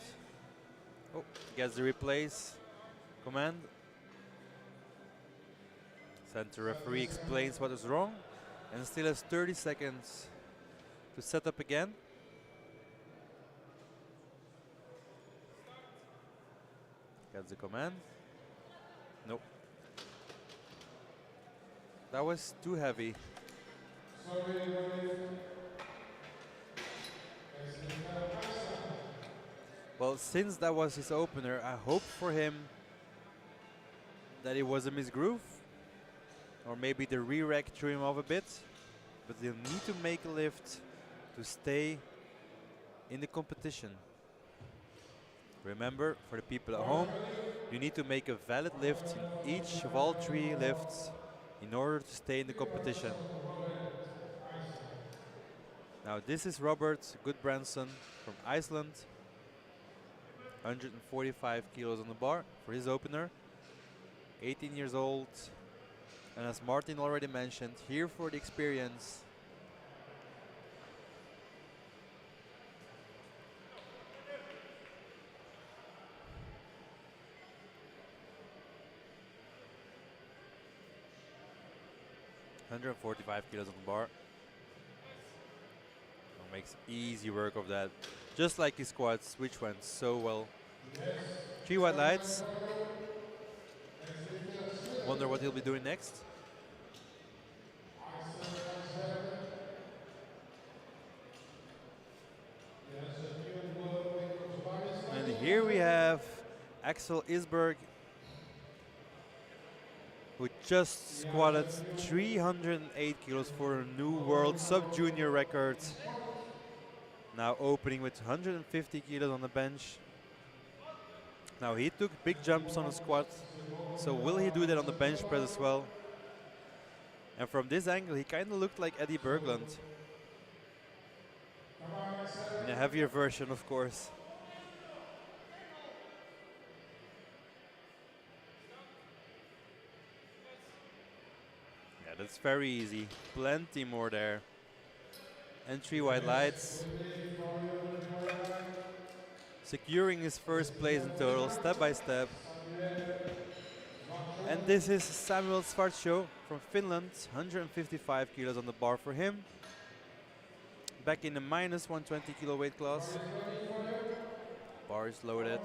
Oh, gets the replace command. Center referee explains what is wrong and still has 30 seconds to set up again. Gets the command. Nope. That was too heavy. Well, since that was his opener, I hope for him that it was a misgroove. Or maybe the re-rack threw him off a bit. But they'll need to make a lift to stay in the competition. Remember, for the people at home, you need to make a valid lift in each of all 3 lifts in order to stay in the competition. Now this is Robert Goodbranson from Iceland. 145 kilos on the bar for his opener. 18 years old. And as Martin already mentioned, here for the experience. ...145 kilos on the bar. Makes easy work of that. Just like his squats, which went so well. 3 white lights. Wonder what he'll be doing next. And here we have Axel Isberg, who just squatted 308 kilos for a new world sub-junior record. Now opening with 150 kilos on the bench. Now he took big jumps on the squat, so will he do that on the bench press as well? And from this angle he kind of looked like Eddie Berglund. In a heavier version, of course. Yeah, that's very easy. Plenty more there. And 3 white lights. Securing his first place in total, step by step. And this is Samuel Svartsjö from Finland, 155 kilos on the bar for him. Back in the minus 120 kilo weight class. Bar is loaded.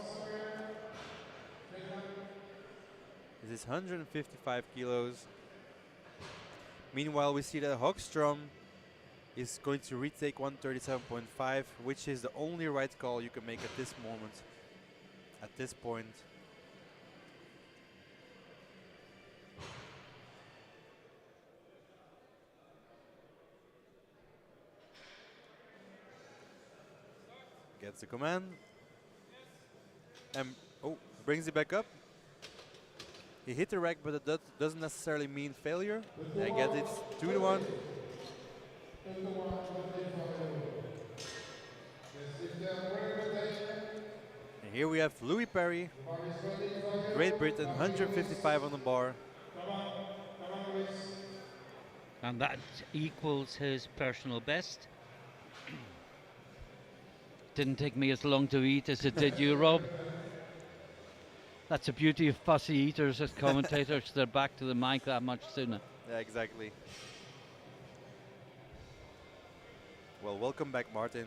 This is 155 kilos. Meanwhile, we see that Hogstrom is going to retake 137.5, which is the only right call you can make at this moment, at this point. Gets the command. And oh, brings it back up. He hit the rack, but that doesn't necessarily mean failure. I get it 2-1. And here we have Louis Perry, Great Britain, 155 on the bar. And that equals his personal best. Didn't take me as long to eat as it did you, Rob. That's the beauty of fussy eaters as commentators. They're back to the mic that much sooner. Yeah, exactly. Well, welcome back, Martin.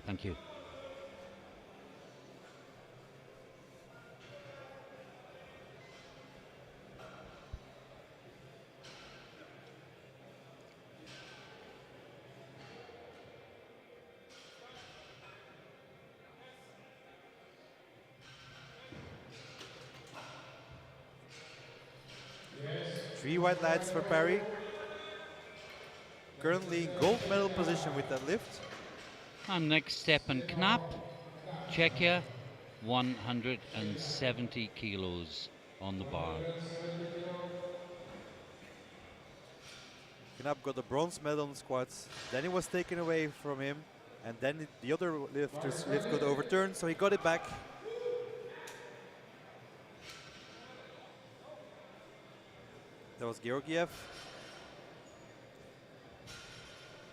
Thank you. Three white lights for Perry. Currently gold medal position with that lift. And next step and Knapp, Czechia, 170 kilos on the bar. Knapp got the bronze medal on squats. Then it was taken away from him. And then the other lifter's lift got overturned, so he got it back. That was Georgiev.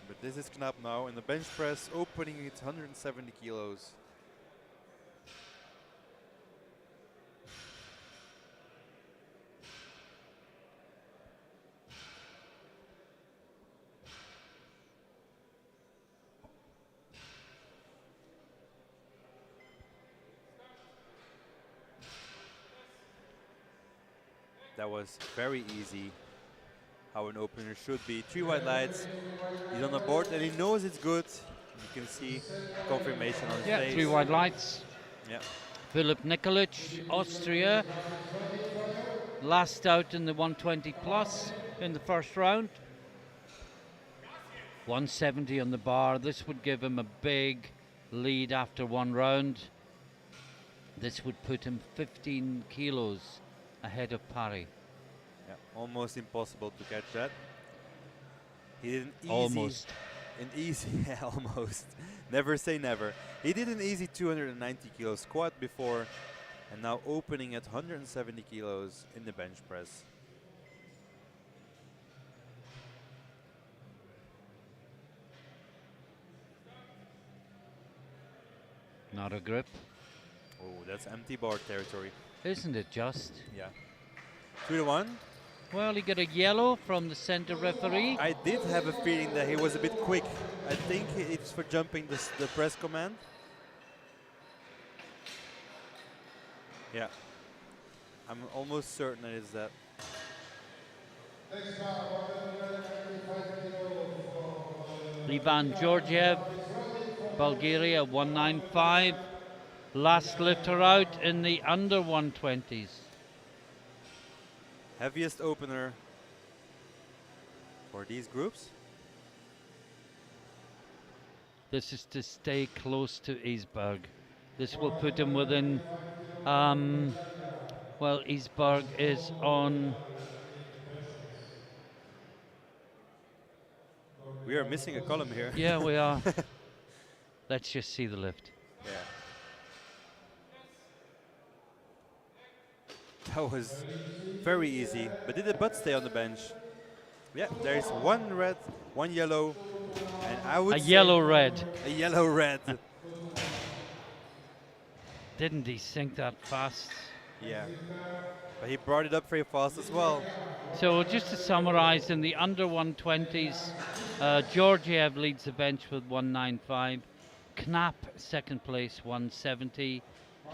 But this is Knapp now in the bench press, opening it 170 kilos. That was very easy, how an opener should be. Three white lights, he's on the board and he knows it's good. You can see confirmation on his face. 3 white lights. Yeah. Philip Nikolic, Austria, last out in the 120 plus in the first round. 170 on the bar. This would give him a big lead after one round. This would put him 15 kilos ahead of Parry. Yeah, almost impossible to catch that. He did an easy, Almost. yeah, almost. Never say never. He did an easy 290 kilo squat before, and now opening at 170 kilos in the bench press. Not a grip. Oh, that's empty bar territory. Isn't it just? Yeah. 2-1. Well, he got a yellow from the center referee. I did have a feeling that he was a bit quick. I think it's for jumping the press command. Yeah. I'm almost certain it is that. Ivan Georgiev, Bulgaria, 195. Last lifter out in the under 120s. Heaviest opener for these groups. This is to stay close to Isberg. This will put him within, well, Isberg is on. We are missing a column here. Yeah, we are. Let's just see the lift. Yeah. That was very easy, but did the butt stay on the bench? Yeah, there is one red, one yellow, and I would A say yellow-red. a yellow-red. Didn't he sink that fast? Yeah, but he brought it up very fast as well. So just to summarize, in the under 120s, Georgiev leads the bench with 195. Knapp, second place, 170.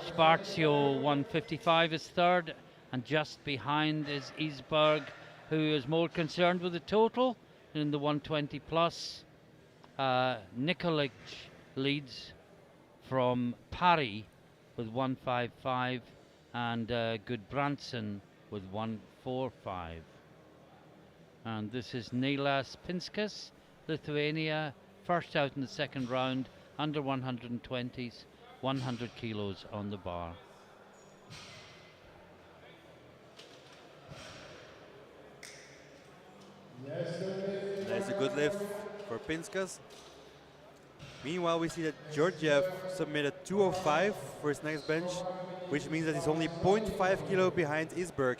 Sparzio, 155 is third. And just behind is Isberg, who is more concerned with the total in the 120 plus. Nikolic leads from Parry with 155 and Gudbranson with 145. And this is Neilas Pinskas, Lithuania, first out in the second round, under 120s, 100 kilos on the bar. That's a good lift for Pinskas. Meanwhile, we see that Georgiev submitted 205 for his next bench, which means that he's only 0.5 kilo behind Isberg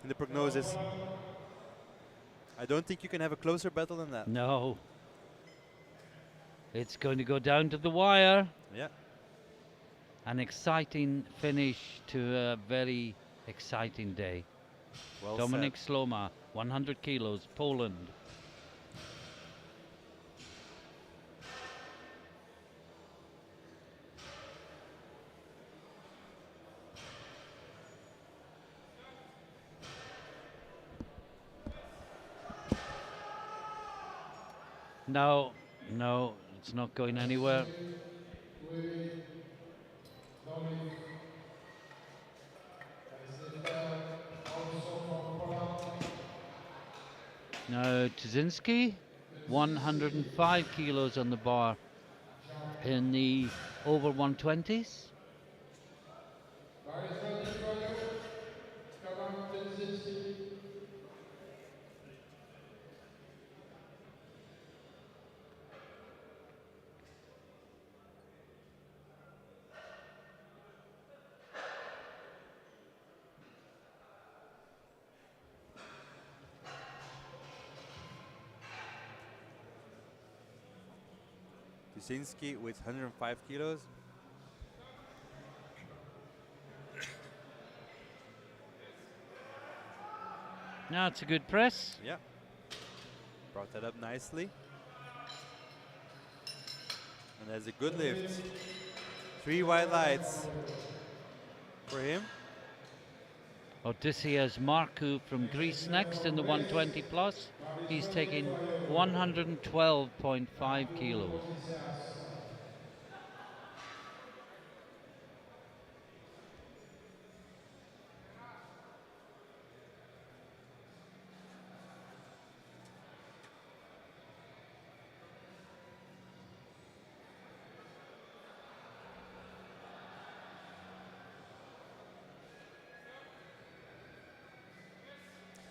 in the prognosis. I don't think you can have a closer battle than that. No. It's going to go down to the wire. Yeah. An exciting finish to a very exciting day. Well Dominik said. Sloma, 100 kilos, Poland. No, no, it's not going anywhere. Now Tuzinski, 105 kilos on the bar in the over 120s. Tuzinski with 105 kilos. Now it's a good press. Yeah. Brought that up nicely. And that's a good lift. 3 white lights for him. Odysseas Markou from Greece next in the 120 plus. He's taking 112.5 kilos.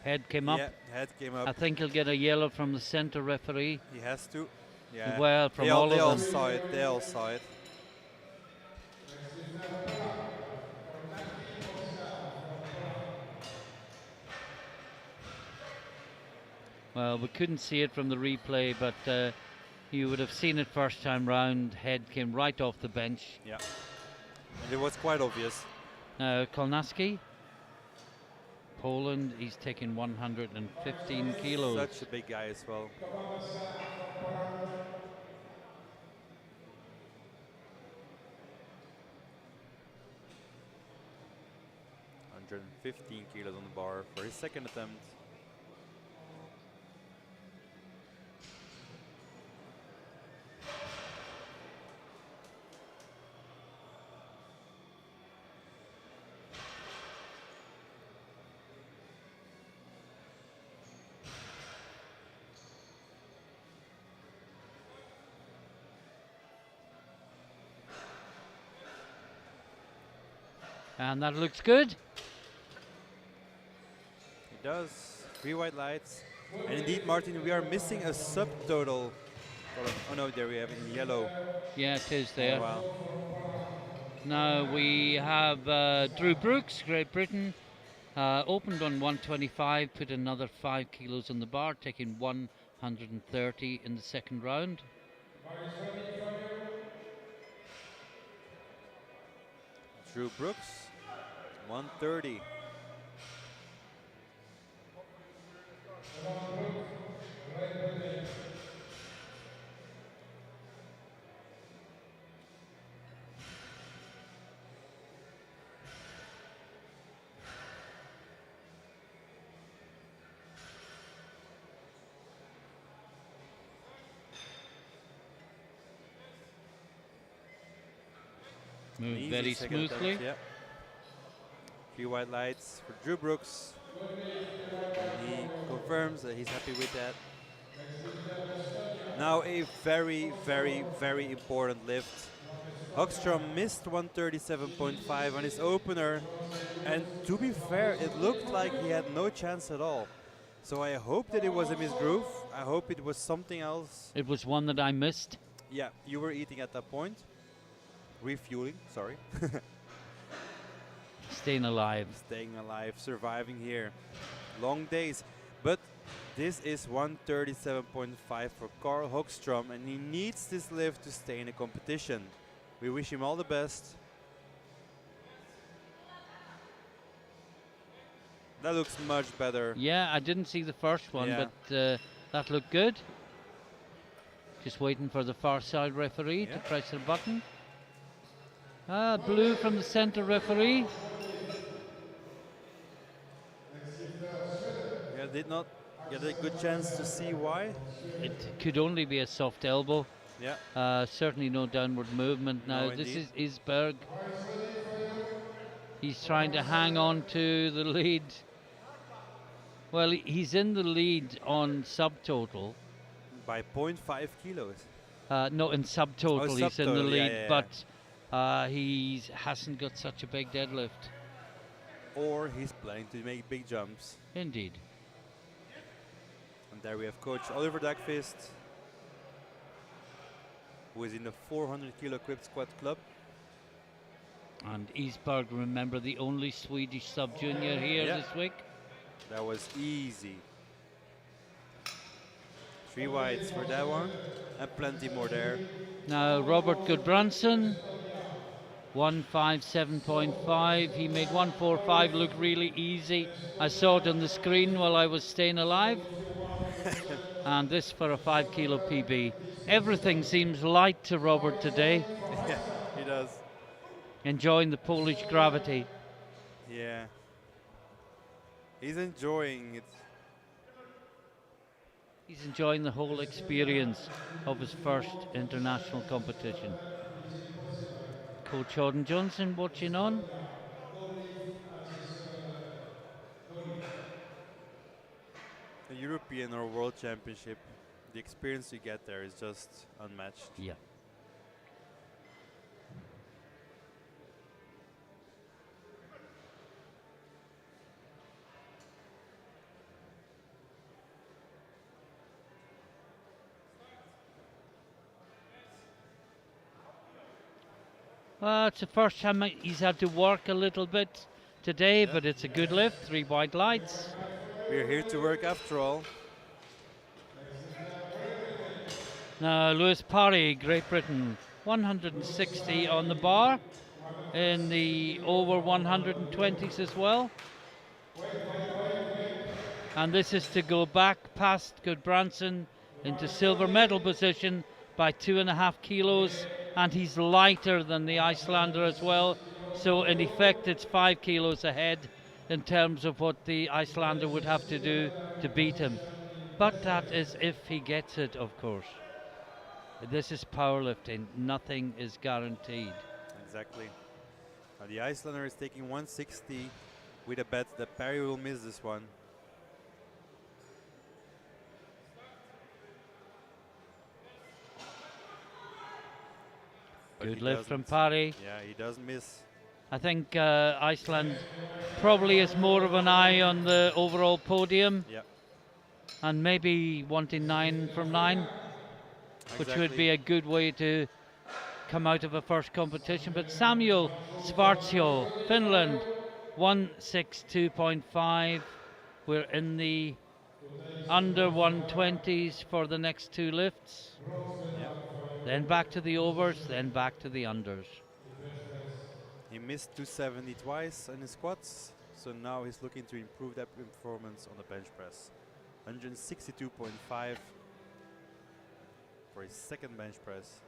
Head came up. Yeah, head came up. I think he'll get a yellow from the center referee. He has to. Yeah. Well, from they all all of them. saw it. They all saw it. Well, we couldn't see it from the replay, but you would have seen it first time round. Head came right off the bench. Yeah. And it was quite obvious. Now Kolnaski, Poland, he's taking 115 kilos. Such a big guy as well. $115 kilos on the bar for his second attempt. And that looks good. It does. 3 white lights. And indeed, Martin, we are missing a subtotal. Oh no, there we have it in yellow. Yeah, it is there. Oh, wow. Now we have Drew Brooks, Great Britain, opened on 125, put another 5 kilos on the bar, taking 130 in the second round. Drew Brooks, 130. Moved Easy very second attempt, smoothly. yeah. 3 white lights for Drew Brooks. And he confirms that he's happy with that. Now a very, very, very important lift. Hoekstrom missed 137.5 on his opener, and to be fair, it looked like he had no chance at all. So I hope that it was a misgroove. I hope it was something else. It was one that I missed. Yeah, you were eating at that point. Refueling, sorry. Staying alive. Staying alive, surviving here. Long days. But this is 137.5 for Carl Hoekstrom, and he needs this lift to stay in the competition. We wish him all the best. That looks much better. Yeah, I didn't see the first one, Yeah. but that looked good. Just waiting for the far side referee to press the button. Blue from the center referee. Yeah, did not get a good chance to see why. It could only be a soft elbow. Yeah. Certainly no downward movement. Now No, this indeed. is Isberg. He's trying to hang on to the lead. Well, he's in the lead on subtotal. By 0.5 kilos. No, in subtotal he's in the subtotal, yeah, lead, yeah, yeah. but he hasn't got such a big deadlift. Or he's planning to make big jumps. Indeed. And there we have Coach Oliver Dagfist, who is in the 400 kilo equipped squat club. And Isberg, remember, the only Swedish sub-junior here Yeah. this week. That was easy. 3 whites for that one, and plenty more there. Now Robert Gudbranson, 157.5. He made 145 look really easy. I saw it on the screen while I was staying alive. And this for a 5 kilo PB. Everything seems light to Robert today. Yeah, he does. Enjoying the Polish gravity. Yeah. He's enjoying it. He's enjoying the whole experience of his first international competition. Coach Jordan Johnson watching on. A European or World Championship, the experience you get there is just unmatched. Yeah. It's the first time he's had to work a little bit today, but it's a good lift. 3 white lights. We're here to work after all. Now, Lewis Parry, Great Britain, 160 on the bar in the over 120s as well. And this is to go back past Gudbranson into silver medal position by 2.5 kilos, and he's lighter than the Icelander as well. So in effect, it's 5 kilos ahead in terms of what the Icelander would have to do to beat him. But that is if he gets it, of course. This is powerlifting. Nothing is guaranteed. Exactly. Now the Icelander is taking 160 with a bet that Parry will miss this one. But Good he lift from doesn't. Parry. Yeah, he doesn't miss. I think Iceland probably has more of an eye on the overall podium, Yeah. and maybe wanting 9 from 9, which would be a good way to come out of a first competition. But Samuel Svartsjo, Finland, 162.5. We're in the under 120s for the next 2 lifts. Yeah. Then back to the overs, then back to the unders. He missed 270 twice in his squats, so now he's looking to improve that performance on the bench press. 162.5 for his second bench press.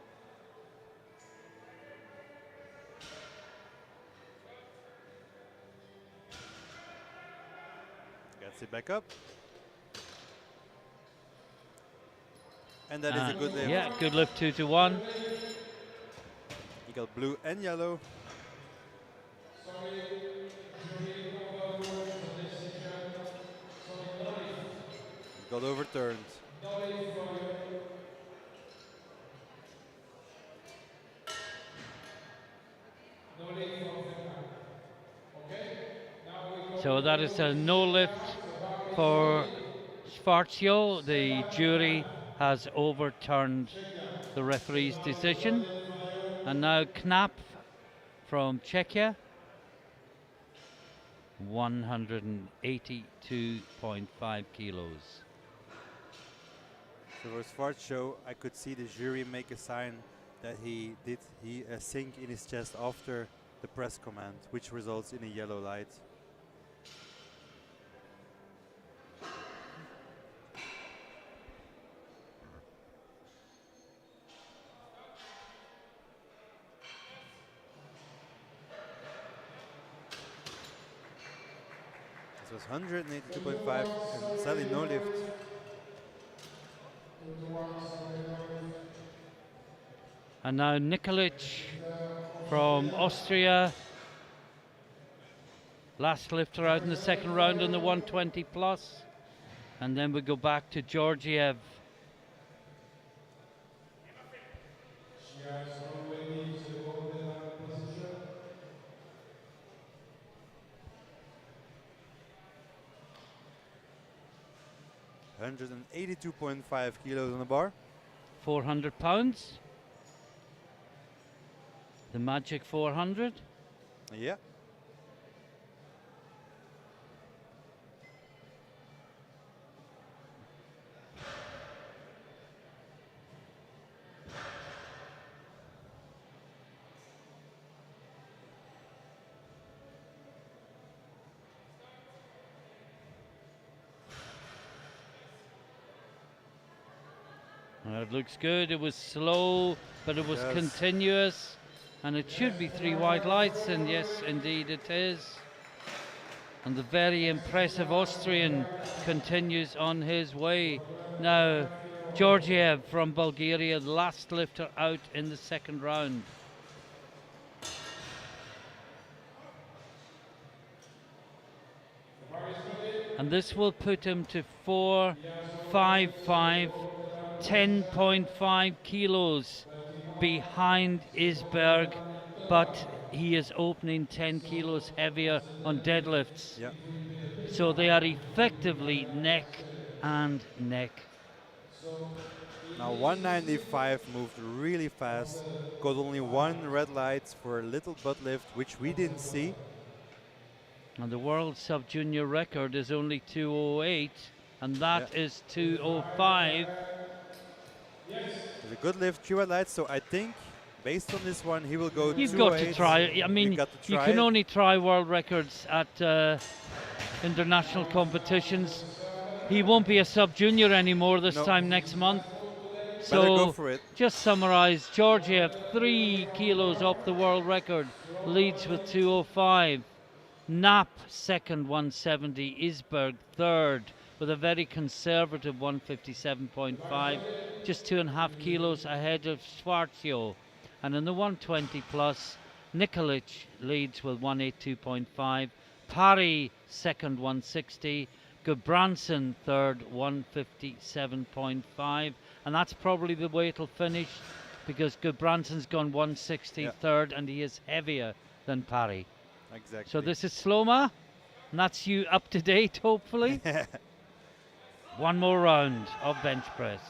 Gets it back up. And that is a good lift. Yeah, good lift, 2 to 1. He got blue and yellow. Got overturned. weight from Finland. Okay? Now we go So that is a no lift for Sfarcio. The jury has overturned the referee's decision. And now Knap from Czechia, 182.5 kilos. So for Svart's show, I could see the jury make a sign that he sink in his chest after the press command, which results in a yellow light. This was 182.5 and sadly no lift. And now Nikolic from Austria. Last lifter out in the second round in the 120 plus. And then we go back to Georgiev. She has already supported her position. 182.5 kilos on the bar. 400 pounds. The magic 400. Yeah. It looks good. It was slow, but it was Yes. continuous. And it should be 3 white lights, and yes, indeed it is. And the very impressive Austrian continues on his way. Now, Georgiev from Bulgaria, the last lifter out in the second round. And this will put him to 4.55, 10.5 kilos behind Isberg, but he is opening 10 kilos heavier on deadlifts. Yeah. So they are effectively neck and neck. Now 195 moved really fast, got only one red light for a little butt lift, which we didn't see. And the world sub-junior record is only 208, and that is 205. It's a good lift, 3 red lights, so I think based on this one he will go You've got to 208. try it. I mean, got to you try can it. only try world records at international competitions. He won't be a sub-junior anymore this No. time next month. Better go So for it. just summarise, Georgiev 3 kilos off the world record, leads with 205. Knapp second 170, Isberg third with a very conservative 157.5, just 2.5 kilos ahead of Swartio. And in the 120 plus, Nikolic leads with 182.5, Parry second 160, Gudbranson third 157.5, and that's probably the way it'll finish because Gudbranson's gone 160 third and he is heavier than Parry. Exactly. So this is Sloma, and that's you up to date, hopefully. One more round of bench press.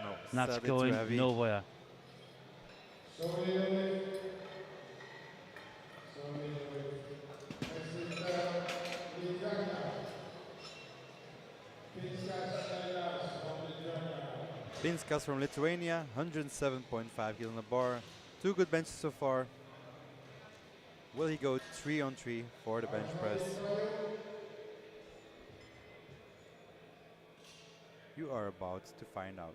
No, And that's sadly too going heavy. nowhere. Pinskas from Lithuania, 107.5 kilos on the bar. 2 good benches so far. Will he go 3 on 3 for the bench press? You are about to find out.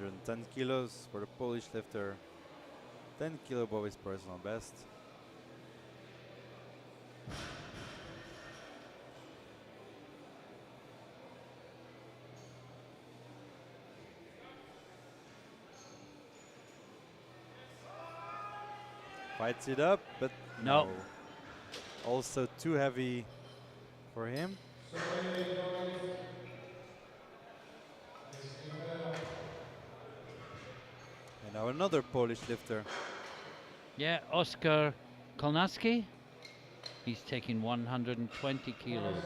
110 kilos for the Polish lifter. 10 kilo above his personal best. Fights it up, but No. no. Also too heavy for him. And now another Polish lifter. Yeah, Oskar Kolnaski. He's taking 120 kilos.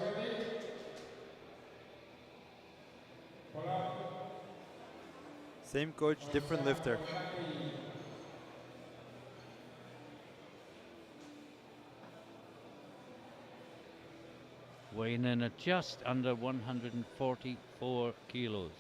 Same coach, different lifter. Weighing in at just under 144 kilos.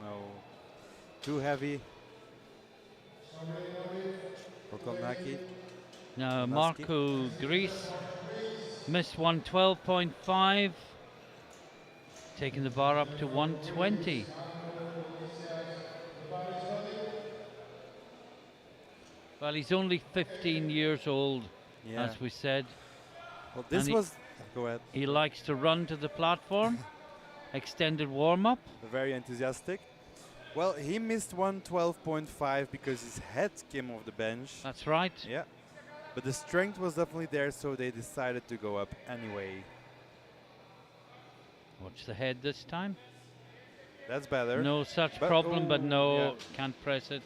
No. Too heavy for Kolnaki. Now Kolnaski. Marco Grease missed 112.5, taking the bar up to 120. Well, he's only 15 years old, Yeah. as we said. Well, this and was. Go ahead. He likes to run to the platform, extended warm-up. Very enthusiastic. Well, he missed 112.5 because his head came off the bench. That's right. Yeah. But the strength was definitely there, so they decided to go up anyway. Watch the head this time. That's better. No such But- problem, but oh, no, yeah. can't press it.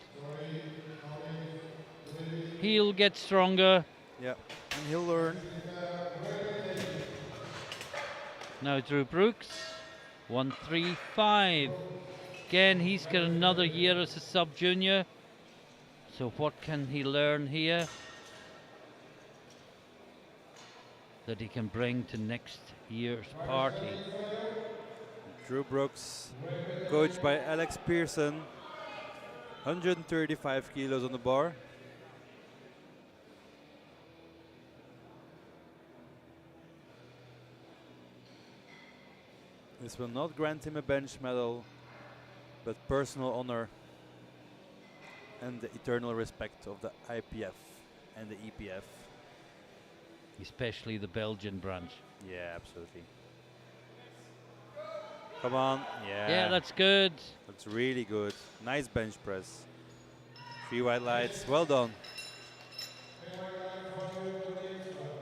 He'll get stronger. Yeah. And he'll learn. Now Drew Brooks, 135. Again, he's got another year as a sub-junior. So what can he learn here that he can bring to next year's party? Drew Brooks, coached by Alex Pearson. 135 kilos on the bar. This will not grant him a bench medal, but personal honor and the eternal respect of the IPF and the EPF. Especially the Belgian branch. Yeah, absolutely. Come on. Yeah, that's good. That's really good. Nice bench press. 3 white lights. Well done.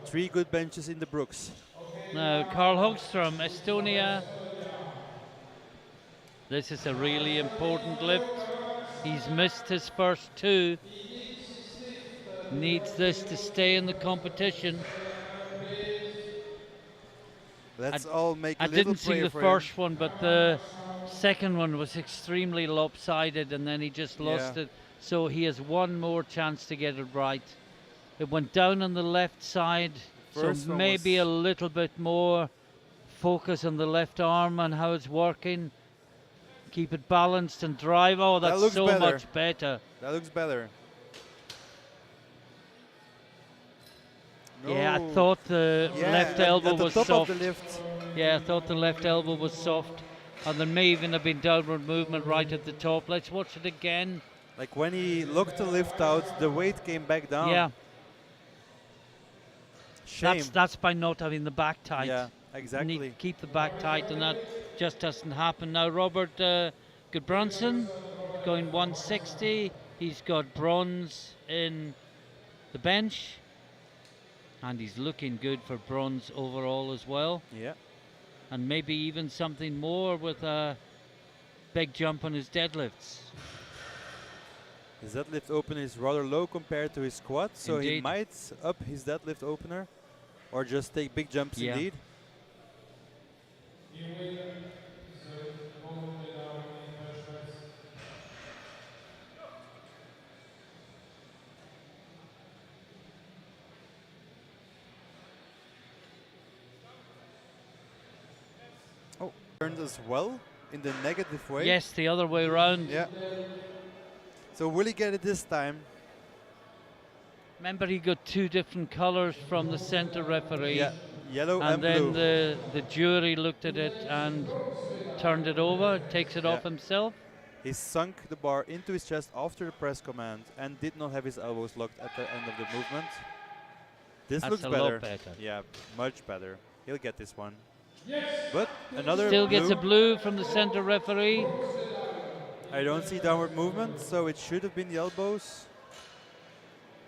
3 good benches in the Brooks. Now Karl Hogström, Estonia. This is a really important lift. He's missed his first 2. Needs this to stay in the competition. Let's all make a I little didn't see prayer the for first one, but the second one was extremely lopsided, and then he just lost Yeah. it. So he has one more chance to get it right. It went down on the left side, First so one maybe a was- little bit more focus on the left arm and how it's working. Keep it balanced and drive. Oh, That that's looks so better. much better. That looks better. Yeah, I No. thought the Yeah, left at elbow the was top soft. of the lift. Yeah, I thought the left elbow was soft. And there may even have been downward movement right at the top. Let's watch it again. Like when he looked the lift out, the weight came back down. Yeah, Shame. that's by not having the back tight. Yeah, Need exactly. to keep the back tight, and that just doesn't happen. Now Robert Gudbranson going 160. He's got bronze in the bench, and he's looking good for bronze overall as well. Yeah. And maybe even something more with a big jump on his deadlifts. His deadlift opener is rather low compared to his squat, so he Indeed. might up his deadlift opener or just take big jumps Yeah. indeed. Oh, turned as well in the negative way. Yes, the other way round. Yeah. So will he get it this time? Remember, he got two different colors from the center referee. Yeah, yellow And and then blue. the jury looked at it and turned it over, takes it Yeah. off himself. He sunk the bar into his chest after the press command and did not have his elbows locked at the end of the movement. This That's looks a better. lot better. Yeah, much better. He'll get this one. But another Still blue. gets a blue from the center referee. I don't see downward movement, so it should have been the elbows.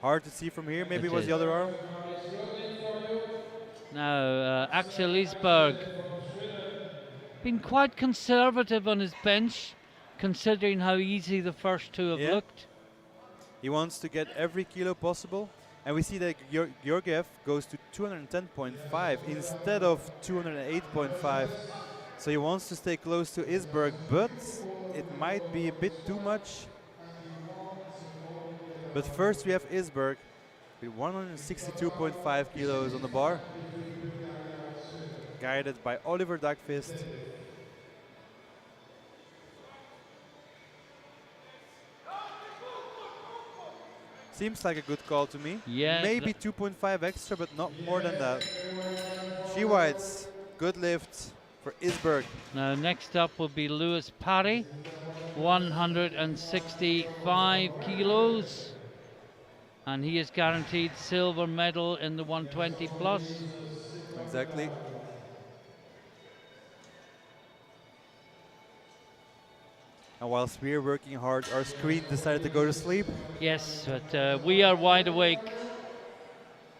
Hard to see from here. Maybe it was the other arm. Now, Axel Isberg been quite conservative on his bench, considering how easy the first two have looked. He wants to get every kilo possible. And we see that Georgiev goes to 210.5 instead of 208.5. So he wants to stay close to Isberg, but it might be a bit too much. But first we have Isberg with 162.5 kilos on the bar, guided by Oliver Dagfist. Seems like a good call to me. Yeah. Maybe 2.5 extra, but not more than that. She-Whites, good lift for Isberg. Now, next up will be Lewis Parry, 165 kilos. And he is guaranteed silver medal in the 120 plus. Exactly. And whilst we're working hard, our screen decided to go to sleep. Yes, but we are wide awake.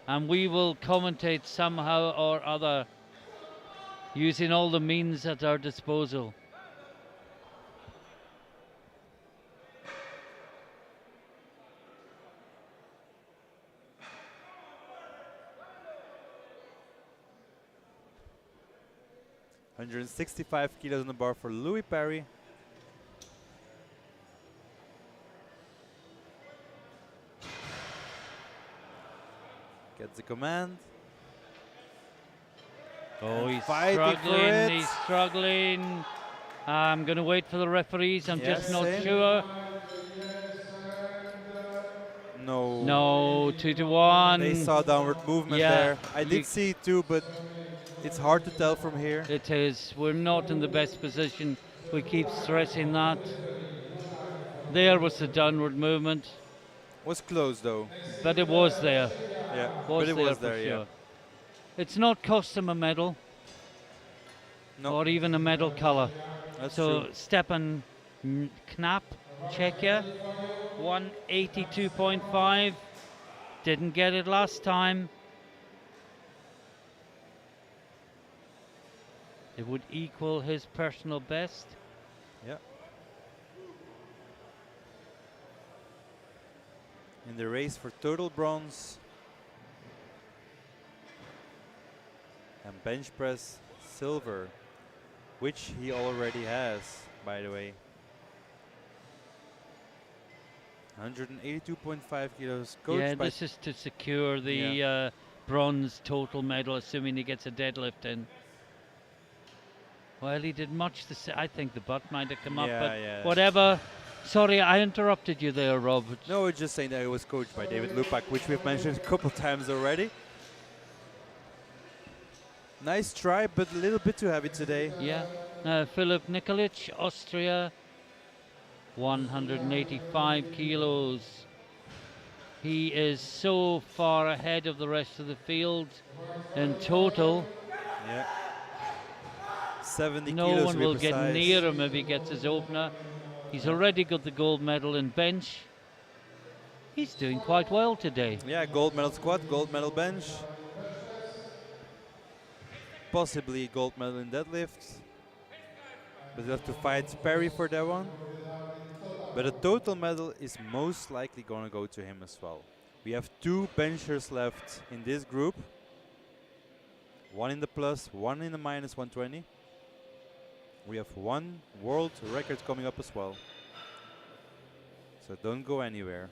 And we will commentate somehow or other, using all the means at our disposal. $165 kilos on the bar for Louis Parry. Gets the command. Oh, And he's fighting for struggling, it. he's struggling. I'm going to wait for the referees, I'm just not same. sure. No. No, 2-1. They saw downward movement Yeah, there. I did see it too, but it's hard to tell from here. It is. We're not in the best position. We keep stressing that. There was the downward movement. Was close though. But it was there. Yeah, Was but it there was for there, yeah. sure. It's not cost him a medal. No. Or even a medal colour. That's so true. Stepan Knapp, Czechia, 182.5. Didn't get it last time. It would equal his personal best. Yeah. In the race for total bronze and bench press silver, which he already has, by the way. 182.5 kilos. Coached Yeah, by this is to secure the bronze total medal, assuming he gets a deadlift in. Well, he did much the same. I think the butt might have come up, Yeah, but yeah. whatever. Sorry, I interrupted you there, Rob. No, we're just saying that it was coached by David Lupak, which we've mentioned a couple times already. Nice try, but a little bit too heavy today. Yeah. Philip Nikolic, Austria, 185 kilos. He is so far ahead of the rest of the field in total. Yeah. 70 No kilos one to be will get precise. near him if he gets his opener. He's already got the gold medal in bench. He's doing quite well today. Yeah, gold medal squat, gold medal bench. Possibly gold medal in deadlift. But we have to fight Perry for that one. But a total medal is most likely going to go to him as well. We have two benchers left in this group. One in the plus, one in the minus 120. We have one world record coming up as well. So don't go anywhere.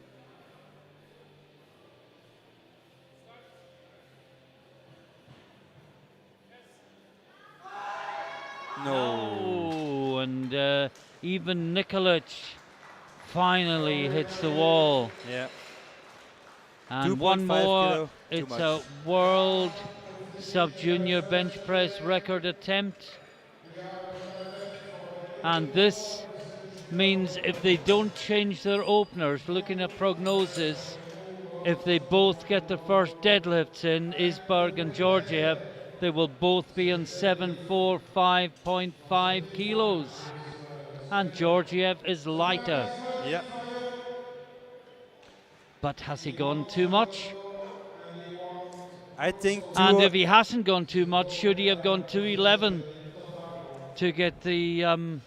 No. No, and even Nikolic finally hits the wall. Yeah. And one 2.5 more, kilo. Too it's much. a world sub-junior bench press record attempt. And this means if they don't change their openers, looking at prognosis, if they both get their first deadlifts in, Isberg and Georgiev, they will both be on 745.5 kilos. And Georgiev is lighter. Yeah. But has he gone too much? I think And two. if he hasn't gone too much, should he have gone 211 to get The the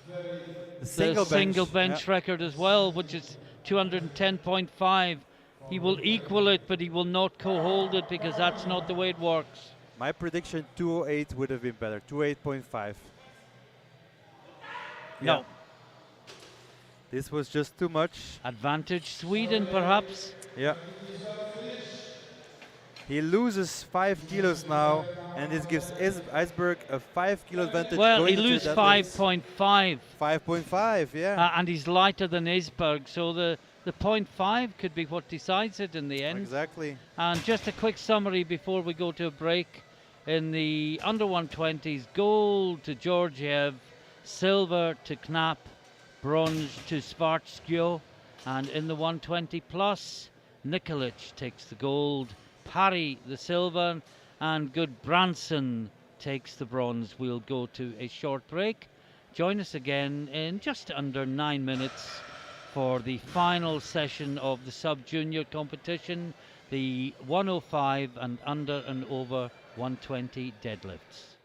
single single bench. Yeah. bench record as well, which is 210.5? He will equal it, but he will not co-hold it because that's not the way it works. My prediction 208 would have been better. 208.5. No. This was just too much. Advantage Sweden, perhaps. Yeah. He loses 5 kilos now, and this gives Iceberg a 5 kilo advantage Well, going he into loses the 5.5, 5.5, yeah. and he's lighter than Isberg, so the 0.5 could be what decides it in the end. Exactly. And just a quick summary before we go to a break. In the under 120s, gold to Georgiev, silver to Knapp, bronze to Svartskjo, and in the 120 plus, Nikolic takes the gold, Parry the silver, and Goodbranson takes the bronze. We'll go to a short break. Join us again in just under 9 minutes for the final session of the sub-junior competition, the 105 and under and over 120 deadlifts.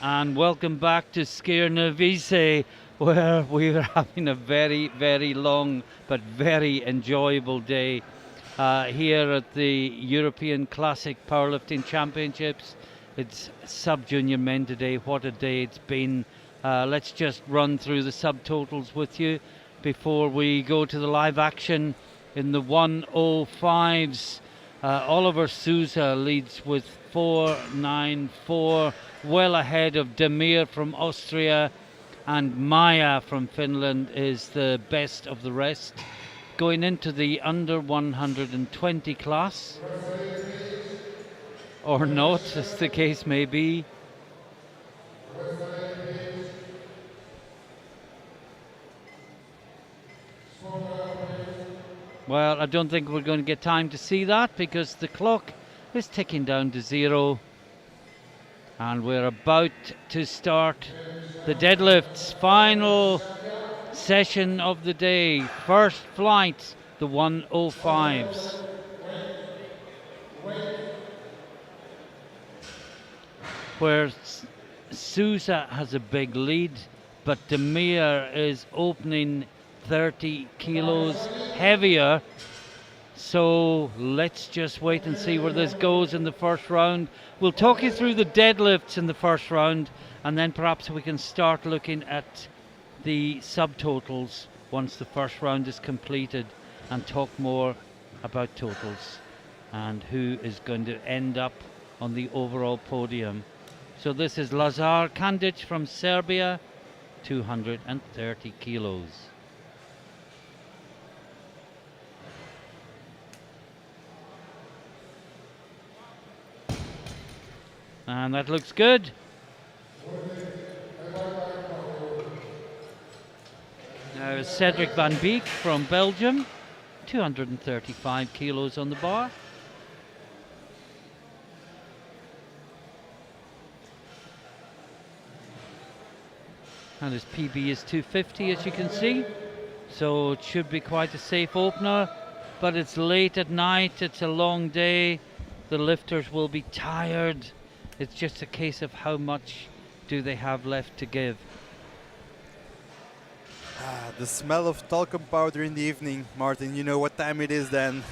and welcome back to Skierniewice, where we're having a very, very long but very enjoyable day here at the European Classic Powerlifting Championships. It's sub-junior men today. What a day it's been. Let's just run through the subtotals with you before we go to the live action in the 105s. Oliver Souza leads with 4.94, well ahead of Demir from Austria, and Maya from Finland is the best of the rest. Going into the under 120 class, or not, as the case may be. Well, I don't think we're going to get time to see that because the clock is ticking down to 0. And we're about to start the deadlifts. Final session of the day. First flight, the 105s. Where Sousa has a big lead, but Demir is opening 30 kilos heavier. So let's just wait and see where this goes in the first round. We'll talk you through the deadlifts in the first round, and then perhaps we can start looking at the subtotals once the first round is completed and talk more about totals and who is going to end up on the overall podium. So this is Lazar Kandic from Serbia, 230 kilos. And that looks good. Now Cedric van Beek from Belgium, 235 kilos on the bar. And his PB is 250, as you can see. So it should be quite a safe opener, but it's late at night, it's a long day. The lifters will be tired. It's just a case of how much do they have left to give. The smell of talcum powder in the evening, Martin, you know what time it is then.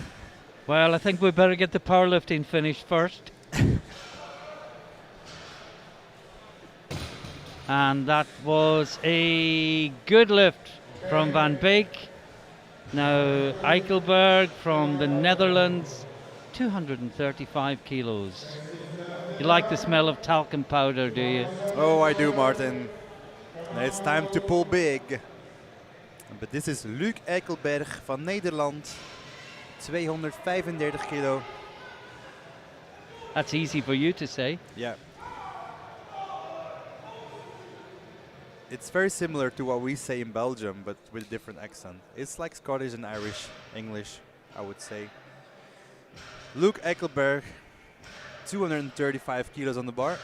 Well, I think we better get the powerlifting finished first. And that was a good lift from Van Beek. Now Eichelberg from the Netherlands, 235 kilos. You like the smell of talcum powder, do you? Oh, I do, Martin. It's time to pull big. But this is Luc Eichelberg van Nederland, 235 kilo. That's easy for you to say. Yeah. It's very similar to what we say in Belgium, but with a different accent. It's like Scottish and Irish English, I would say. Luc Eichelberg, 235 kilos on the bar.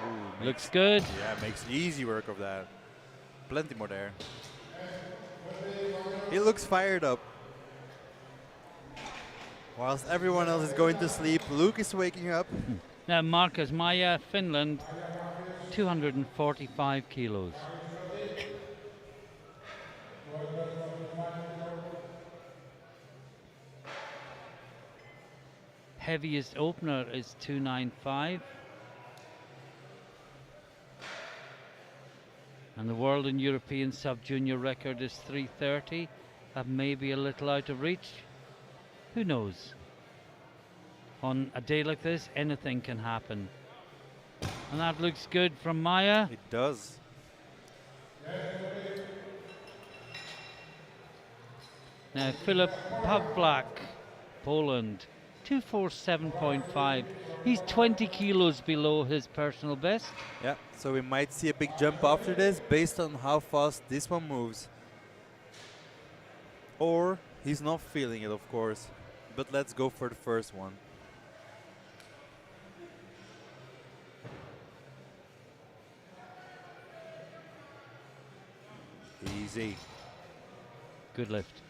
Ooh, Looks good. Yeah, makes easy work of that. Plenty more there. He looks fired up. Whilst everyone else is going to sleep, Luke is waking up. Now Marcus Maya, Finland, 245 kilos. Heaviest opener is 295. And the world and European sub-junior record is 330. That may be a little out of reach. Who knows? On a day like this, anything can happen. And that looks good from Maya. It does. Now Filip Pawlak, Poland, 247.5. He's 20 kilos below his personal best. Yeah, so we might see a big jump after this based on how fast this one moves. Or he's not feeling it, of course. But let's go for the first one. Easy. Good lift.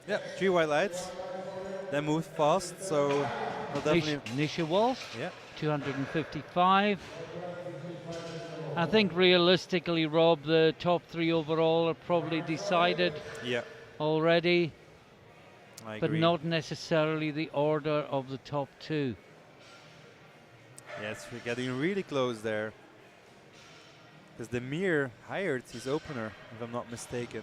Yeah, 3 white lights. They moved fast, so they'll definitely. Nisha Walsh, Yeah. 255. I think realistically, Rob, the top 3 overall are probably decided Yeah, already, I but agree. not necessarily the order of the top 2. Yes, we're getting really close there. Because the Mir hired his opener, if I'm not mistaken.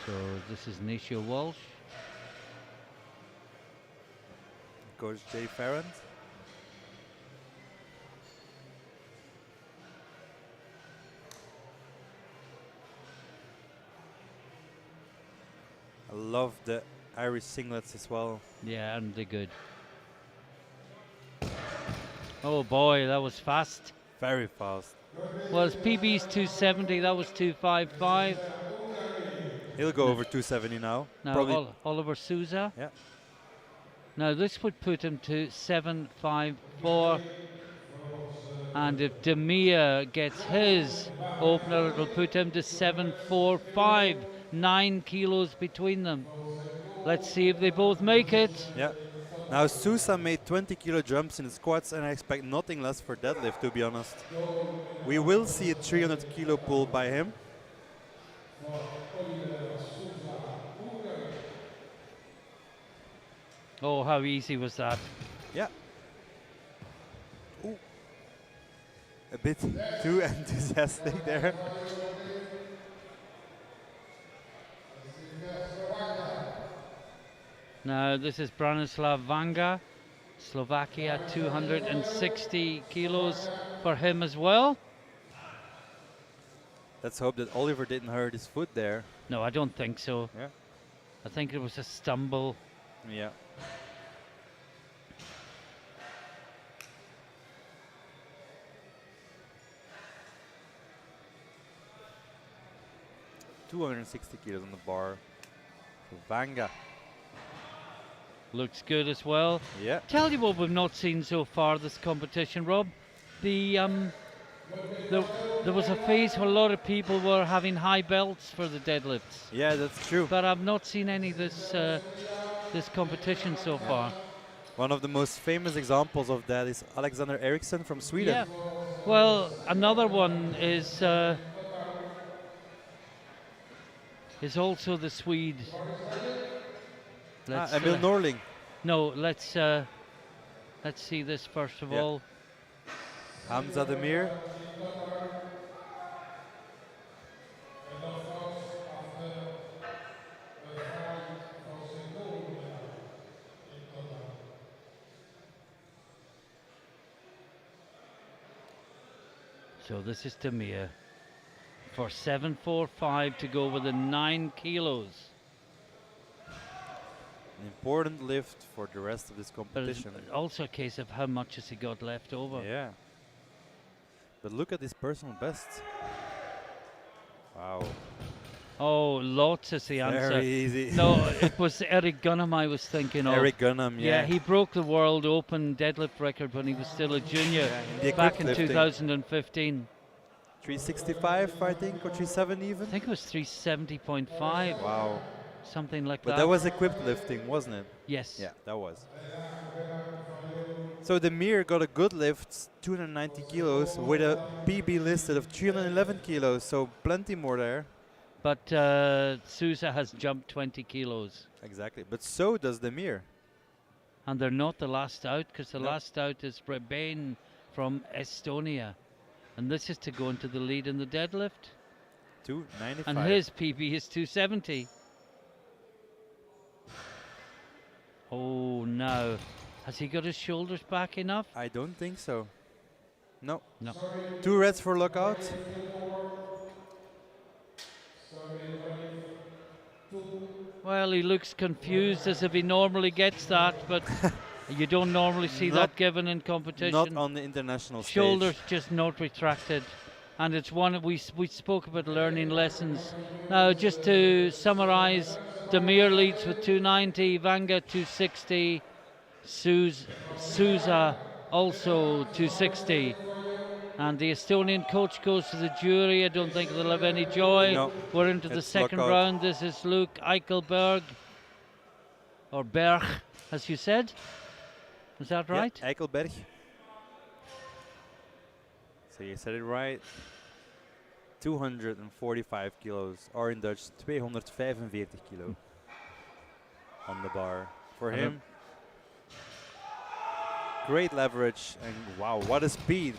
So this is Nisha Walsh. Coach Jay Farrand. I love the Irish singlets as well. Yeah, and they're good. Oh boy, that was fast. Very fast. Well, it's PB's 270, that was 255. He'll go over 270 now. Now Probably. Oliver Souza. Yeah. Now this would put him to 754. And if Demir gets his opener, it'll put him to 745. 9 kilos between them. Let's see if they both make it. Yeah. Now Sousa made 20 kilo jumps in squats, and I expect nothing less for deadlift, to be honest. We will see a 300 kilo pull by him. Oh, how easy was that? Yeah. Ooh. A bit too enthusiastic there. Now this is Branislav Vanga, Slovakia, 260 kilos for him as well. Let's hope that Oliver didn't hurt his foot there. No, I don't think so. Yeah. I think it was a stumble. Yeah. $260 kilos on the bar for Vanga. Looks good as well. Yeah. Tell you what we've not seen so far this competition, Rob. There was a phase where a lot of people were having high belts for the deadlifts, Yeah, that's true. but I've not seen any this competition so far. One of the most famous examples of that is Alexander Eriksson from Sweden. Yeah. Well, another one is also the Swede. Emil Norling. No, let's see this first of Yeah. all. Hamza Demir. So this is Demir for 745 to go with the 9 kilos. An important lift for the rest of this But it's competition. also a case of how much has he got left over. Yeah. But look at his personal best. Wow. Oh, lots is the answer. Very easy. No, it was Eric Gunham I was thinking of. Eric Gunham, yeah. Yeah, he broke the world open deadlift record when he was still a junior in the back in equipped lifting. 2015. 365, I think, or 370 even. I think it was 370.5, Wow. something like But that. that was equipped lifting, wasn't it? Yes. Yeah, that was. So the Mir got a good lift, 290 kilos, with a PB listed of 311 kilos, so plenty more there. But Sousa has jumped 20 kilos. Exactly, but so does the Mir. And they're not the last out, because the No. last out is Rebane from Estonia. And this is to go into the lead in the deadlift. 295. And his PB is 270. Oh, no. Has he got his shoulders back enough? I don't think so. No. No. 2 reds for lockout. Well, he looks confused as if he normally gets that, but you don't normally see Not- that given in competition. Not on the international stage. Shoulders just not retracted. And it's one we spoke about learning lessons. Now, just to summarize, Demir leads with 290, Vanga 260, Sousa also 260. And the Estonian coach goes to the jury. I don't think they'll have any joy. No, We're into the it's second lockout. round. This is Luke Eichelberg, or Berg, as you said. Is that right? Yeah, Eichelberg. So you said it right. 245 kilos, or in Dutch 245 kilo on the bar for him. Great leverage, and wow, what a speed.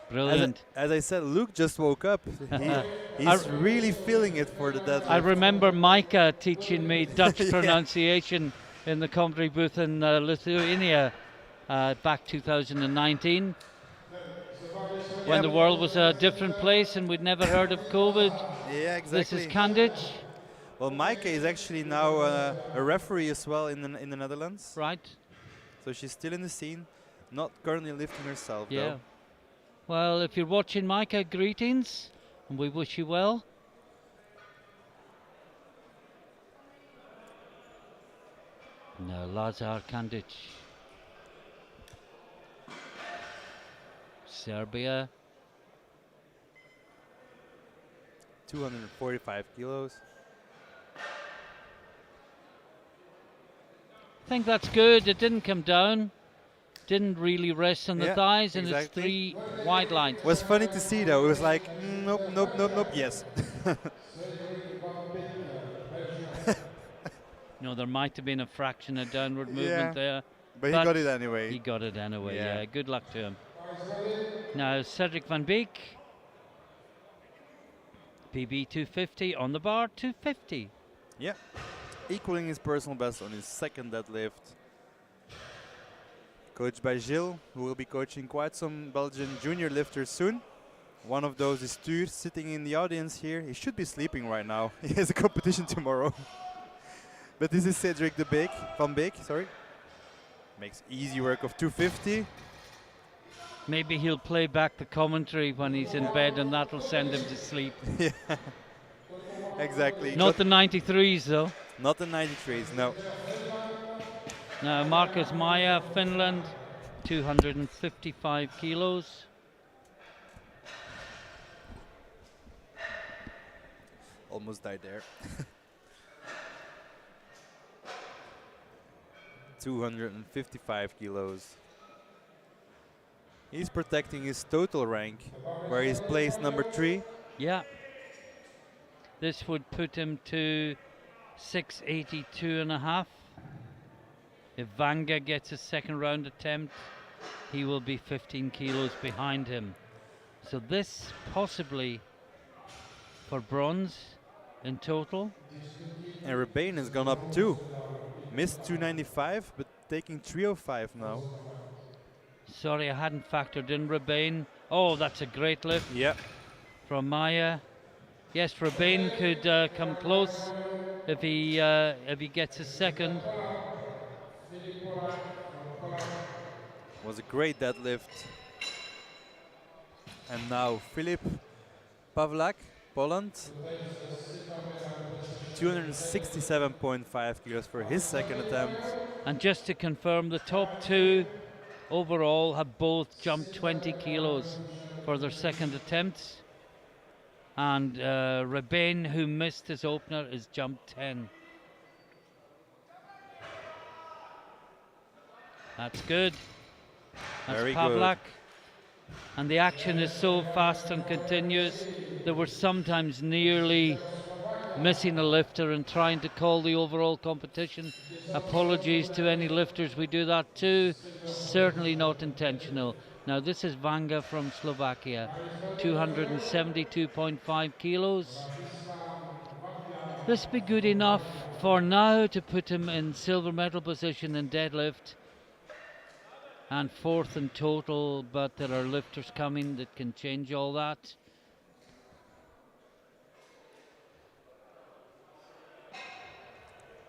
Brilliant. As I said, Luke just woke up. He's really feeling it for the deadlift. I remember Micah teaching me Dutch Yeah. pronunciation in the commentary booth in Lithuania back 2019, when the world was a different place and we'd never heard of COVID. Yeah, exactly. This is Kandic, Well, Maaike is actually now a referee as well in the Netherlands. right? So she's still in the scene, not currently lifting herself Yeah. though. Well, if you're watching, Micah, greetings, and we wish you well. Now, Lazar Kandic, Serbia. 245 kilos. I think that's good. It didn't come down. Didn't really rest on the Yeah, thighs, and exactly. it's 3 wide lines. Was funny to see though. It was like nope, nope, nope, nope. Yes. No, there might have been a fraction of downward Yeah. movement there. But he But got it anyway. He got it anyway, Yeah. yeah. Good luck to him. Now, Cedric van Beek. PB 250 on the bar, 250. Yeah. Equaling his personal best on his second deadlift. Coached by Gilles, who will be coaching quite some Belgian junior lifters soon. One of those is Tuur, sitting in the audience here. He should be sleeping right now. He has a competition tomorrow. But this is Cedric van Beek, sorry. Makes easy work of 250. Maybe he'll play back the commentary when he's in bed, and that'll send him to sleep. Yeah, exactly. Not the 93s, though. Not the 93s, no. Now, Marcus Maya, Finland, 255 kilos. Almost died there. 255 kilos. He's protecting his total rank, where he's placed number 3. Yeah. This would put him to 682.5. If Vanga gets a second round attempt, he will be 15 kilos behind him. So this possibly for bronze in total. And Rebane has gone up too. Missed 295, but taking 305 now. Sorry, I hadn't factored in Rebane. Oh, that's a great lift Yeah. from Maya. Yes, Rebane could come close if he gets a second. Was a great deadlift. And now Filip Pavlak, Poland. 267.5 kilos for his second attempt. And just to confirm, the top two overall have both jumped 20 kilos for their second attempts. And Rebane, who missed his opener, has jumped 10. That's good. That's Very Pavlak. And the action is so fast and continuous that we're sometimes nearly missing a lifter and trying to call the overall competition. Apologies to any lifters we do that to. Certainly not intentional. Now this is Vanga from Slovakia, 272.5 kilos. This be good enough for now to put him in silver medal position in deadlift and fourth in total, but there are lifters coming that can change all that.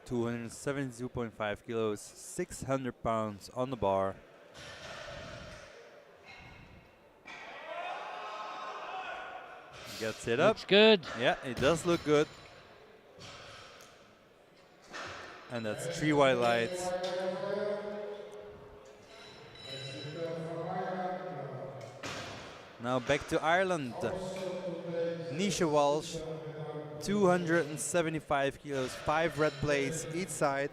$272.5 kilos, 600 pounds on the bar. Gets it up. Looks good. Yeah, it does look good. And that's 3 white lights. Now back to Ireland. Nisha Walsh, 275 kilos, 5 red plates each side.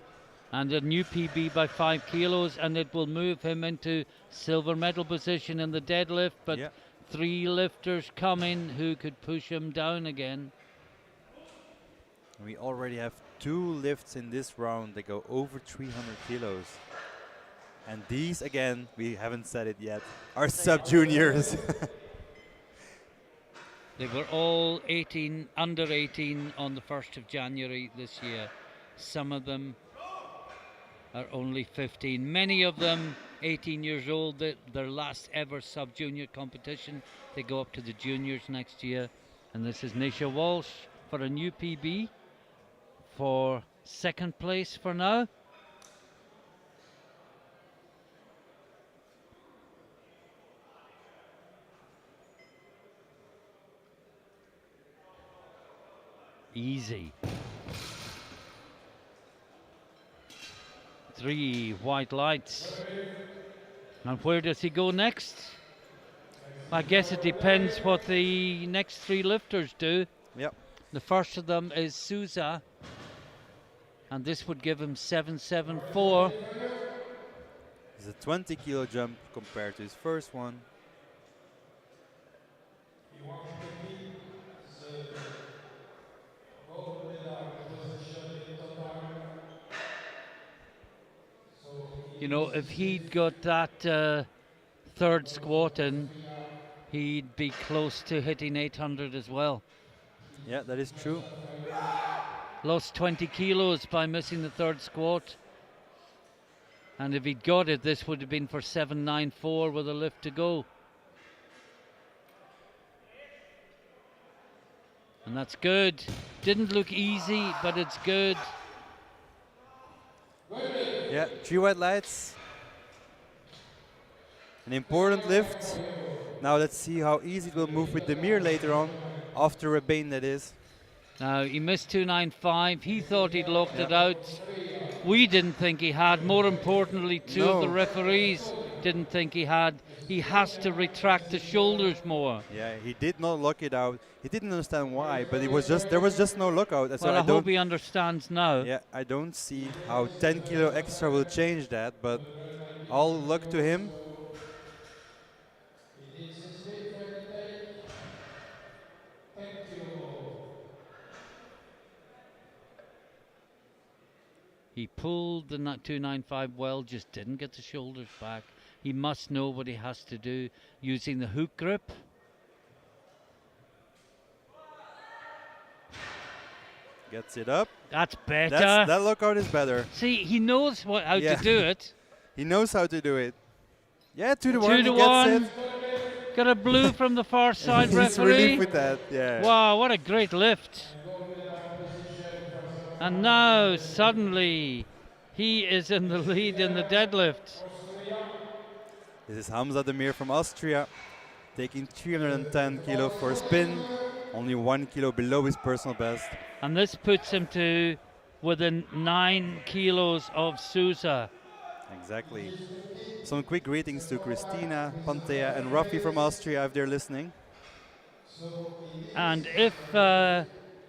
And a new PB by 5 kilos, and it will move him into silver medal position in the deadlift, but Yeah. 3 lifters coming who could push him down again. We already have 2 lifts in this round that go over 300 kilos. And these, again, we haven't said it yet, are sub-juniors. They were all under 18 on the 1st of January this year. Some of them are only 15. Many of them 18 years old, their last ever sub-junior competition. They go up to the juniors next year. And this is Nisha Walsh for a new PB for 2nd place for now. Easy. 3 white lights. And where does he go next? I guess it depends what the next 3 lifters do. Yep. The first of them is Sousa, and this would give him 774. It's a 20 kilo jump compared to his first one. You know, if he'd got that 3rd squat in, he'd be close to hitting 800 as well. Yeah, that is true. Lost 20 kilos by missing the 3rd squat. And if he'd got it, this would have been for 794 with a lift to go. And that's good. Didn't look easy, but it's good. Yeah, 3 white lights. An important lift. Now let's see how easy it will move with Demir later on, after Rebane that is. Now he missed 295. He thought he'd locked it out. We didn't think he had. More importantly, two of the referees didn't think he had. He has to retract the shoulders more. Yeah, he did not lock it out. He didn't understand why, but it was just there was just no lockout. Well, So I hope he understands now. Yeah, I don't see how 10 kilo extra will change that, but all luck to him. He pulled the 295 well, just didn't get the shoulders back. He must know what he has to do using the hook grip. Gets it up. That's better. That lockout is better. See, he knows how to do it. He knows how to do it. Yeah, 2 to 1. 2 to 1. Got a blue from the far side He's referee. relieved with that. Yeah. Wow, what a great lift. And now suddenly he is in the lead in the deadlift. This is Hamza Demir from Austria, taking 310 kilo for a spin, only 1 kilo below his personal best. And this puts him to within 9 kilos of Sousa. Exactly. Some quick greetings to Christina, Pantea and Rafi from Austria if they're listening. And if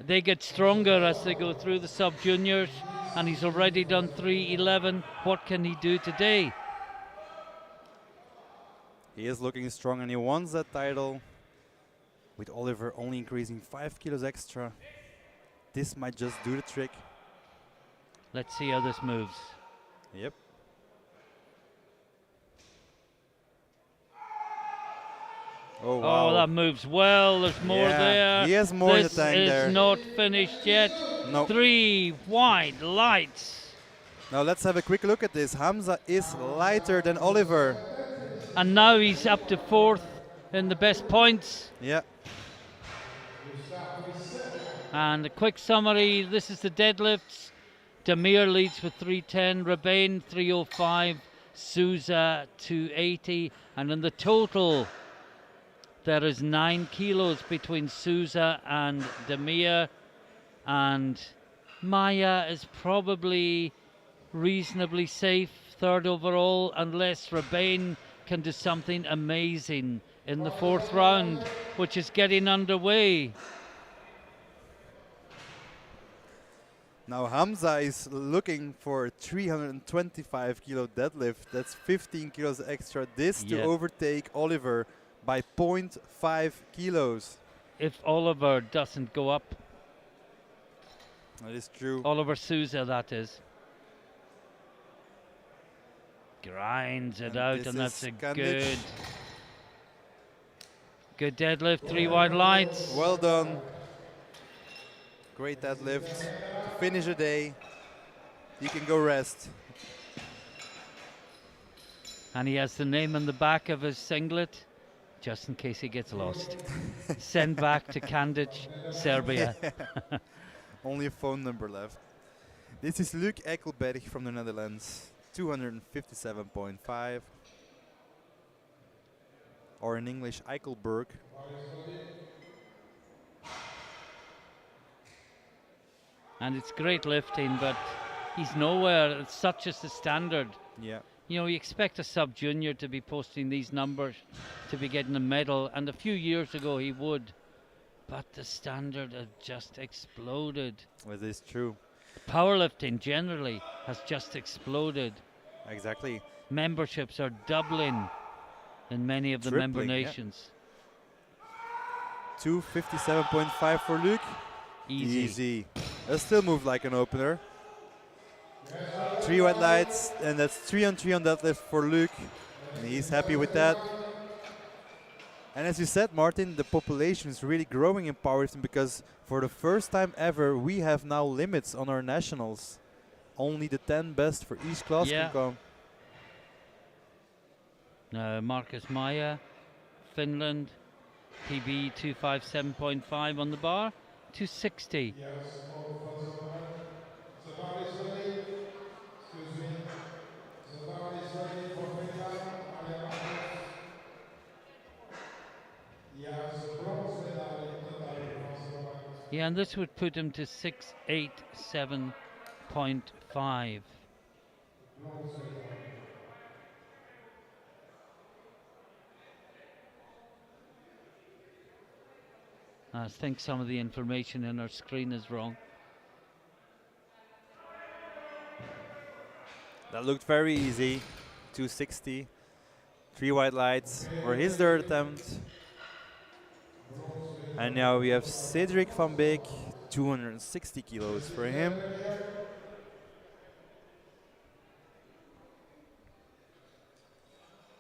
they get stronger as they go through the sub-juniors, and he's already done 311, what can he do today? He is looking strong and he wants that title. With Oliver only increasing 5 kilos extra, this might just do the trick. Let's see how this moves. Yep. Oh, wow. Oh, that moves well. There's more there. He has more in the tank there. This is not finished yet. No. 3 white lights. Now let's have a quick look at this. Hamza is lighter than Oliver. And now he's up to 4th in the best points. Yeah. And a quick summary, this is the deadlifts. Demir leads with 310, Rebane 305, Sousa 280, and in the total there is 9 kilos between Sousa and Demir, and Maya is probably reasonably safe, 3rd overall, unless Rebane can do something amazing in the fourth round, which is getting underway. Now Hamza is looking for a 325 kilo deadlift. That's 15 kilos extra. This to Yeah. overtake Oliver by 0.5 kilos. If Oliver doesn't go up, That is true. Oliver Souza, that is. Grinds it And out, this and that's is a Kandic. good deadlift. 3 wide lights. Well done. Great deadlift. To finish the day, you can go rest. And he has the name on the back of his singlet, just in case he gets lost. Send back to Kandic, Serbia. Only a phone number left. This is Luc Ekelberg from the Netherlands. 257.5. Or in English, Eichelberg. And it's great lifting, but he's nowhere. It's such as the standard. Yeah. You know, you expect a sub-junior to be posting these numbers, to be getting a medal, and a few years ago he would. But the standard has just exploded. That is true. Powerlifting generally has just exploded. Exactly. Memberships are doubling in many of the member Tripling, yeah. nations. 257.5 for Luc. Easy. That still moved like an opener. 3 white lights, and that's 3 on 3 on deadlift for Luc. And he's happy with that. And as you said, Martin, the population is really growing in powerlifting because for the first time ever, we have now limits on our nationals. Only the 10 best for each class Yeah. can come. Marcus Maya, Finland, PB 257.5 on the bar, 260. Yes, all for the moment. The bar is ready. Excuse me. The bar is ready for Finland. He has a bronze medal in total for the moment. Yeah, and this would put him to 687.5. Bronze medal. I think some of the information in our screen is wrong. That looked very easy. 260. 3 white lights for his third attempt. And now we have Cedric van Beek, 260 kilos for him.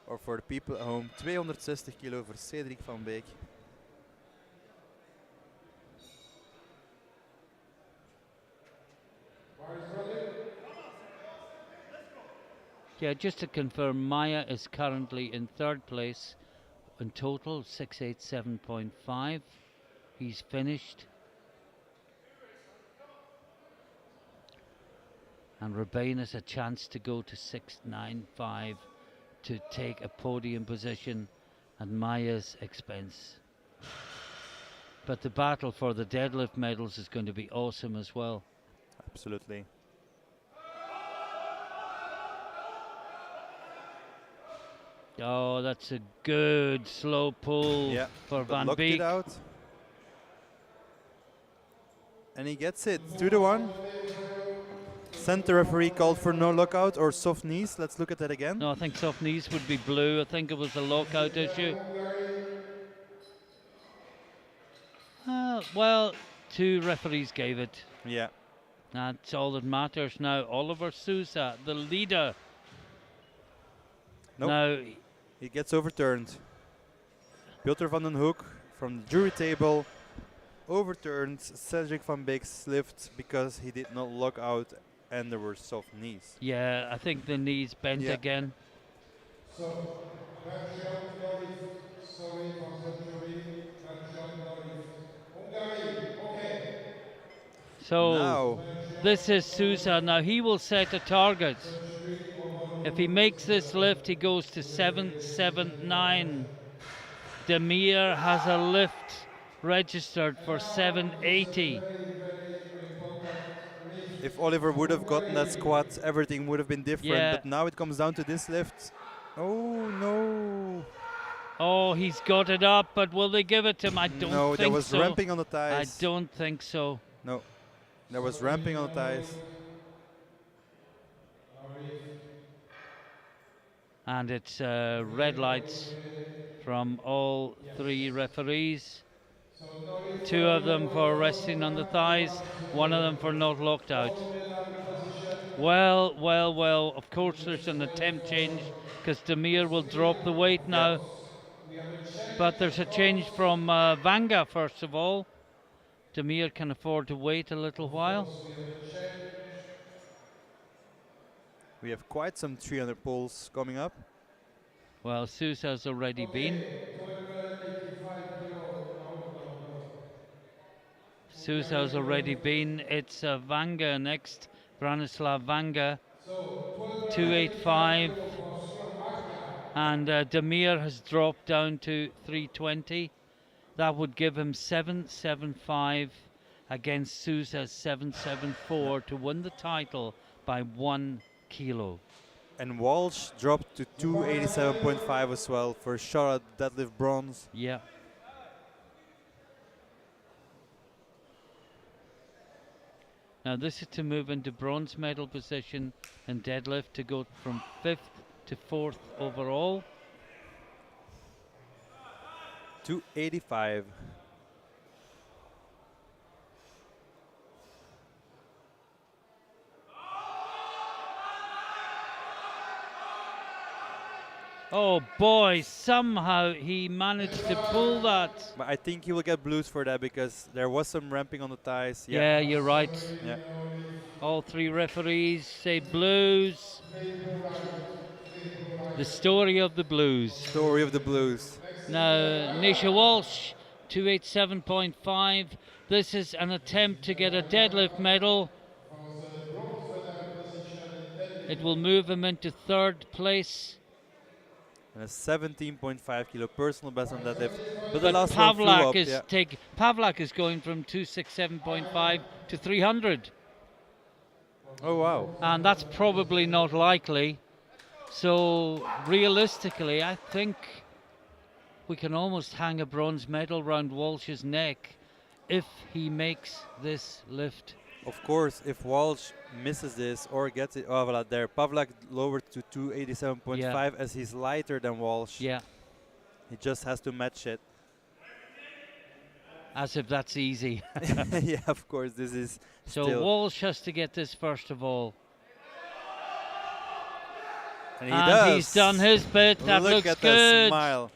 Or for the people at home, 260 kilo for Cedric van Beek. Bar is ready. Yeah, just to confirm, Maya is currently in third place. In total, 687.5. He's finished. And Rebane has a chance to go to 695 to take a podium position at Maya's expense. But the battle for the deadlift medals is going to be awesome as well. Absolutely. Oh, that's a good slow pull Yeah, for but Van locked it Beek. out. And he gets it, 2-1. Center referee called for no lockout or soft knees. Let's look at that again. No, I think soft knees would be blue. I think it was a lockout issue. Well, 2 referees gave it. Yeah. That's all that matters now. Oliver Souza, the leader. Nope. Now, He gets overturned. Piotr van den Hoek from the jury table overturned Cedric van Beek's lift because he did not lock out and there were soft knees. yeah, I think the knees bent Yeah. again. So, Belgium, Norwich, sorry for the jury. Belgium, Norwich. Hungary, okay. So Now, this is Souza. Now he will set a target. If he makes this lift, he goes to 779. Demir has a lift registered for 780. if Oliver would have gotten that squat, everything would have been different. Yeah. But now it comes down to this lift. Oh no. Oh, he's got it up, but will they give it to him? I don't No, think there was so. ramping on the I thighs. don't think so. No, there was ramping on the thighs. And it's red lights from all three referees. Two of them for resting on the thighs, one of them for not locked out. Well, well, well, of course there's an attempt change because Demir will drop the weight now. But there's a change from Vanga first of all. Demir can afford to wait a little while. We have quite some 300 pulls coming up. Well, Sousa's already been. Sousa's already been. It's Vanga next. Branislav Vanga. 285. And Demir has dropped down to 320. That would give him 775 against Sousa's 774 to win the title by 1 kilo. And Walsh dropped to 287.5 as well for a shot at deadlift bronze. Yeah. Now this is to move into bronze medal position in deadlift to go from 5th to 4th overall. 285. Oh boy, somehow he managed to pull that. But I think he will get blues for that because there was some ramping on the thighs. Yeah, you're right. Yeah. All three referees say blues. The story of the blues. Story of the blues. Now, Nisha Walsh, 287.5. This is an attempt to get a deadlift medal. It will move him into 3rd place. And a 17.5 kilo personal best on deadlift. But the But last one flew up. Pavlak is going from 267.5 to 300. Oh wow. And that's probably not likely. So realistically, I think we can almost hang a bronze medal round Walsh's neck if he makes this lift. Of course, if Walsh misses this or gets it, oh, voilà, there. Pavlak lowered to 287.5 as he's lighter than Walsh. Yeah. He just has to match it. As if that's easy. Yeah, of course, this is So still. Walsh has to get this first of all. And he does. He's done his bit. That Look looks at good. that smile.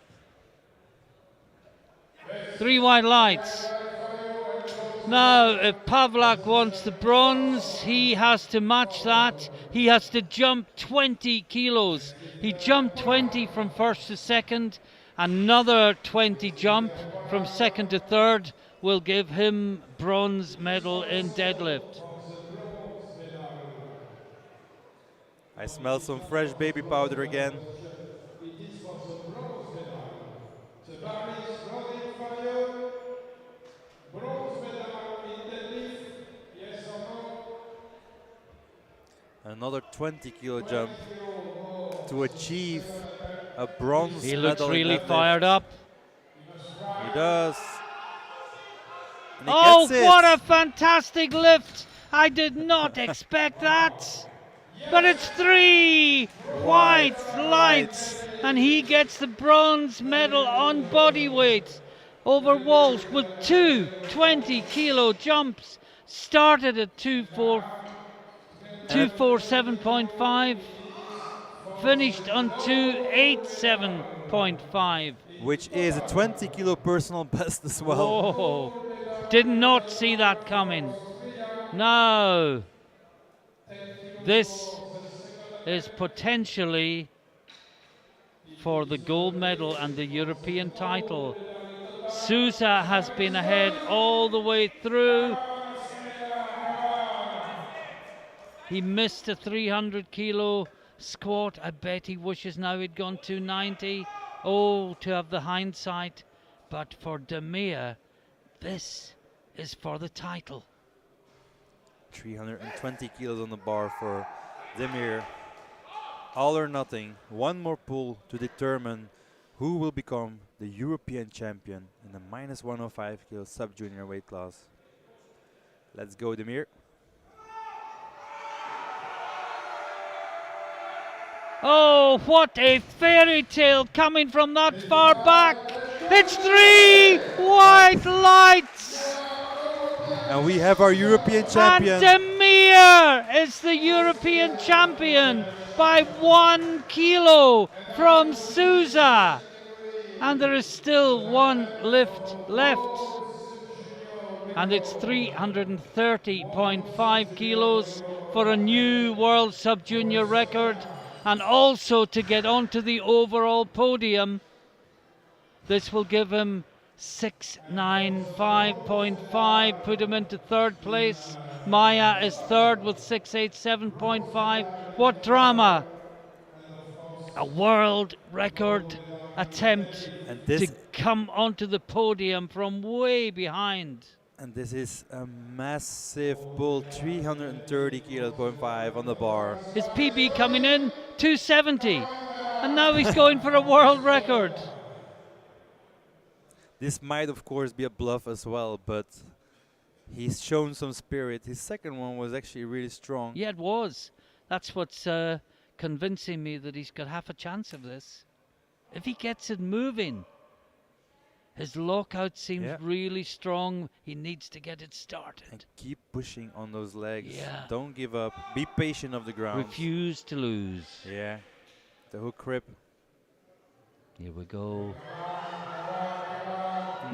3 white lights. Now, if Pavlak wants the bronze, he has to match that. He has to jump 20 kilos. He jumped 20 from 1st to 2nd. Another 20 jump from 2nd to 3rd will give him bronze medal in deadlift. I smell some fresh baby powder again. Another 20 kilo jump to achieve a bronze He medal. looks in really deadlift. fired up. He does. And he Oh, gets it. what a fantastic lift! I did not expect that. But it's 3 white lights, and he gets the bronze medal on body weight over Walsh with 2 20 kilo jumps. Started at 247.5, finished on 287.5. Which is a 20 kilo personal best as well. Oh, did not see that coming. No. This is potentially for the gold medal and the European title. Sousa has been ahead all the way through. He missed a 300 kilo squat. I bet he wishes now he'd gone 290. Oh, to have the hindsight. But for Demir, this is for the title. 320 kilos on the bar for Demir. All or nothing. One more pull to determine Who will become the European champion in the minus 105 kilo sub-junior weight class? Let's go, Demir. Oh, what a fairy tale coming from that far back. It's 3 white lights. And we have our European And champion. Demir is the European champion by 1 kilo from Sousa. And there is still one lift left. And it's 330.5 kilos for a new world sub-junior record. And also to get onto the overall podium. This will give him 695.5, put him into third place. Maya is third with 687.5. What drama! A world record attempt And to this come onto the podium from way behind. and this is a massive bull, 330 kilos, 0.5 on the bar. His PB coming in, 270. And now he's going for a world record. This might, of course, be a bluff as well, but he's shown some spirit. His second one was actually really strong. Yeah, it was. That's what's convincing me that he's got half a chance of this. If he gets it moving. His lockout seems really strong. He needs to get it started. And keep pushing on those legs. Yeah. Don't give up. Be patient of the ground. Refuse to lose. Yeah. The hook grip. Here we go.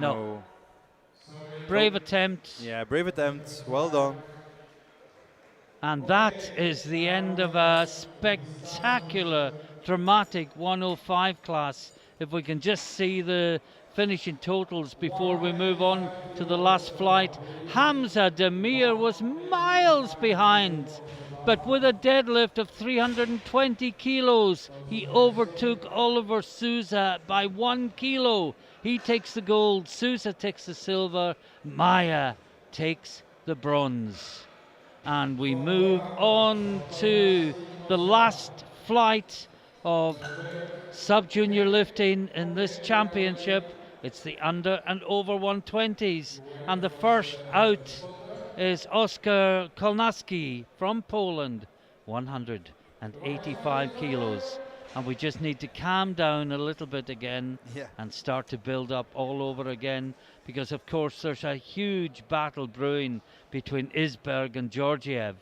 No. Brave attempt. Yeah, brave attempt. Well done. And that is the end of a spectacular, dramatic 105 class. If we can just see the finishing totals before we move on to the last flight. Hamza Demir was miles behind, but with a deadlift of 320 kilos, he overtook Oliver Sousa by 1 kilo. He takes the gold, Sousa takes the silver, Maya takes the bronze. And we move on to the last flight of sub-junior lifting in this championship. It's the under and over 120s. And the first out is Oskar Kolnaski from Poland, 185 kilos. And we just need to calm down a little bit again and start to build up all over again, because of course there's a huge battle brewing between Isberg and Georgiev.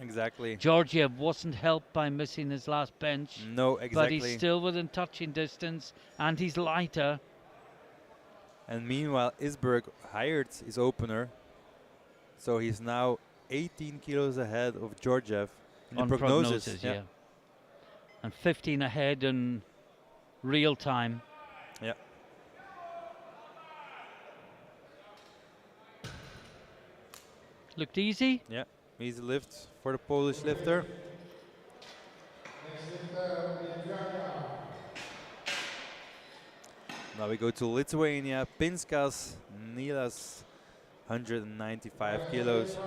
Exactly. Georgiev wasn't helped by missing his last bench. No, exactly. But he's still within touching distance and he's lighter. And meanwhile, Isberg hired his opener. So he's now 18 kilos ahead of Georgiev in on the prognosis. yeah. And 15 ahead in real time. Yeah. Looked easy. Yeah. Easy lift for the Polish lifter. Now we go to Lithuania. Pinskas Nilas, 195 kilos.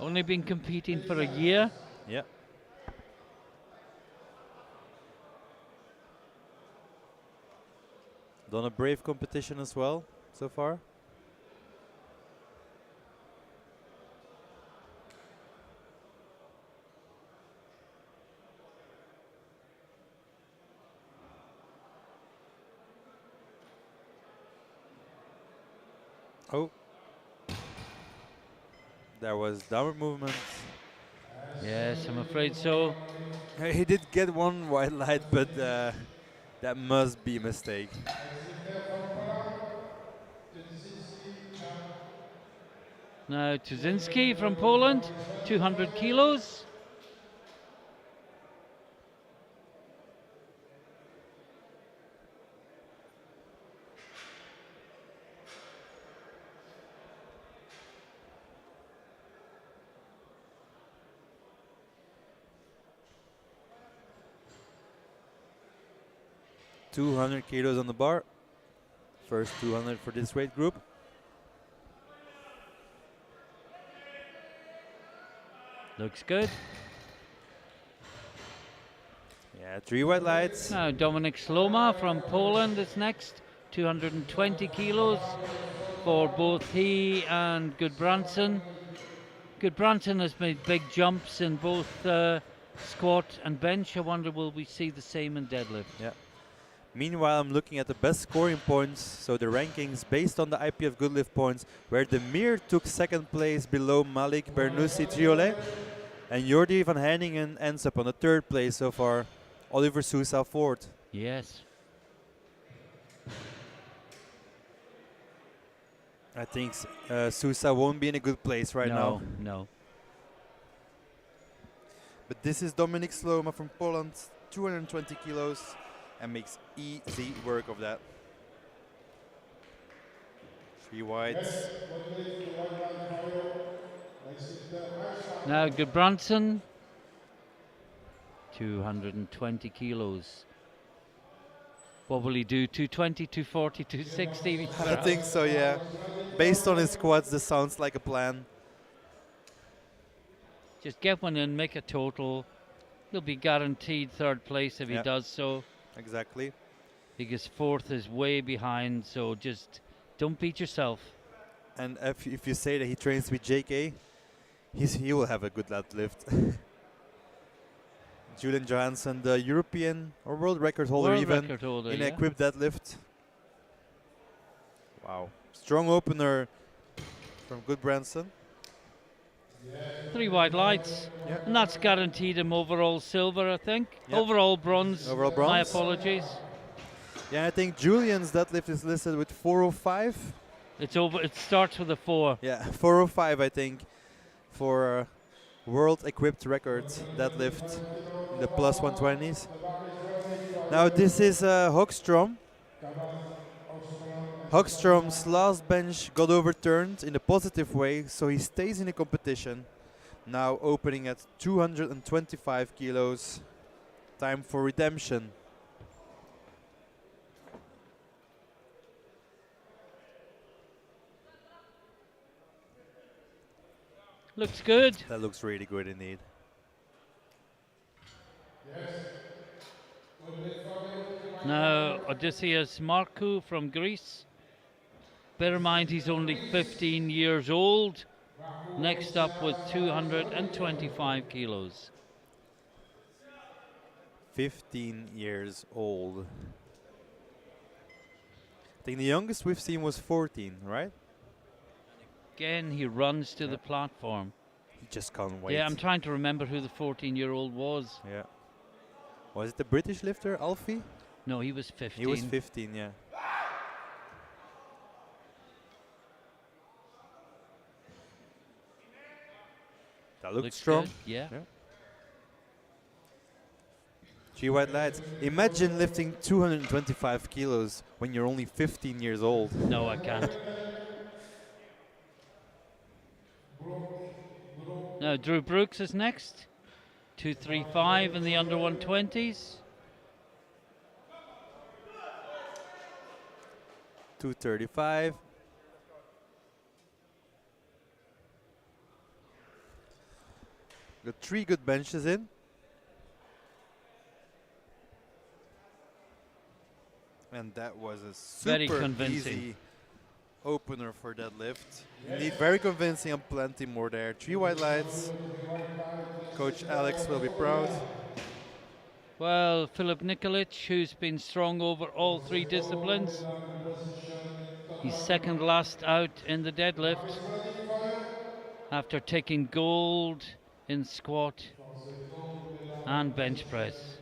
Only been competing for a year. Yeah. Done a brave competition as well so far. Oh, there was downward movement. Yes, I'm afraid so. He did get one white light, but that must be a mistake. Now Tuzinski from Poland, 200 kilos. $200 kilos on the bar. First 200 for this weight group. Looks good. Yeah, 3 white lights. Now Dominik Sloma from Poland is next, 220 kilos for both he and Gudbranson. Gudbranson has made big jumps in both squat and bench. I wonder will we see the same in deadlift? Yeah. Meanwhile, I'm looking at the best scoring points, so the rankings based on the IPF Goodlift points, where Demir took second place below Malik Bernussi Triolet, and Jordi van Heiningen ends up on the third place so far. Oliver Sousa fourth. Yes. I think Sousa won't be in a good place right now. No. But this is Dominik Sloma from Poland, 220 kilos, and makes easy work of that. 3 whites. Now Gudbranson, 220 kilos. What will he do? 220, 240, 260? I think so, yeah. Based on his squats, this sounds like a plan. Just get one in, make a total. He'll be guaranteed third place if he does so. Exactly. Because fourth is way behind, so just don't beat yourself. And if you say that he trains with JK, he will have a good lat lift. Julian Johansson, the European or world record holder in equipped deadlift. Wow. Strong opener from Gudbranson. 3 white lights. Yep. And that's guaranteed him overall silver, I think. Yep. Overall bronze. Overall bronze. My apologies. Yeah, I think Julian's deadlift is listed with 405. It's over. It starts with a 4. Yeah, 405 I think for world equipped record deadlift in the plus 120s. Now this is Hogstrom. Hogstrom's last bench got overturned in a positive way, so he stays in the competition. Now opening at 225 kilos. Time for redemption. Looks good. That looks really good indeed. Now Odysseus Markou from Greece. Bear in mind he's only 15 years old. Next up with 225 kilos. 15 years old. I think the youngest we've seen was 14, right? Again, he runs to the platform. He just can't wait. Yeah, I'm trying to remember who the 14-year-old was. Yeah. Was it the British lifter, Alfie? No, he was 15. He was 15, yeah. That looks strong. Good. Yeah. 3 white lights. Imagine lifting 225 kilos when you're only 15 years old. No, I can't. Now Drew Brooks is next. 235 in the under 120s. 235. Got 3 good benches in. And that was a Very super convincing. easy opener for deadlift. Indeed, very convincing and plenty more there. 3 white lights. Coach Alex will be proud. Well, Filip Nikolic, who's been strong over all 3 disciplines. He's second last out in the deadlift after taking gold in squat and bench press.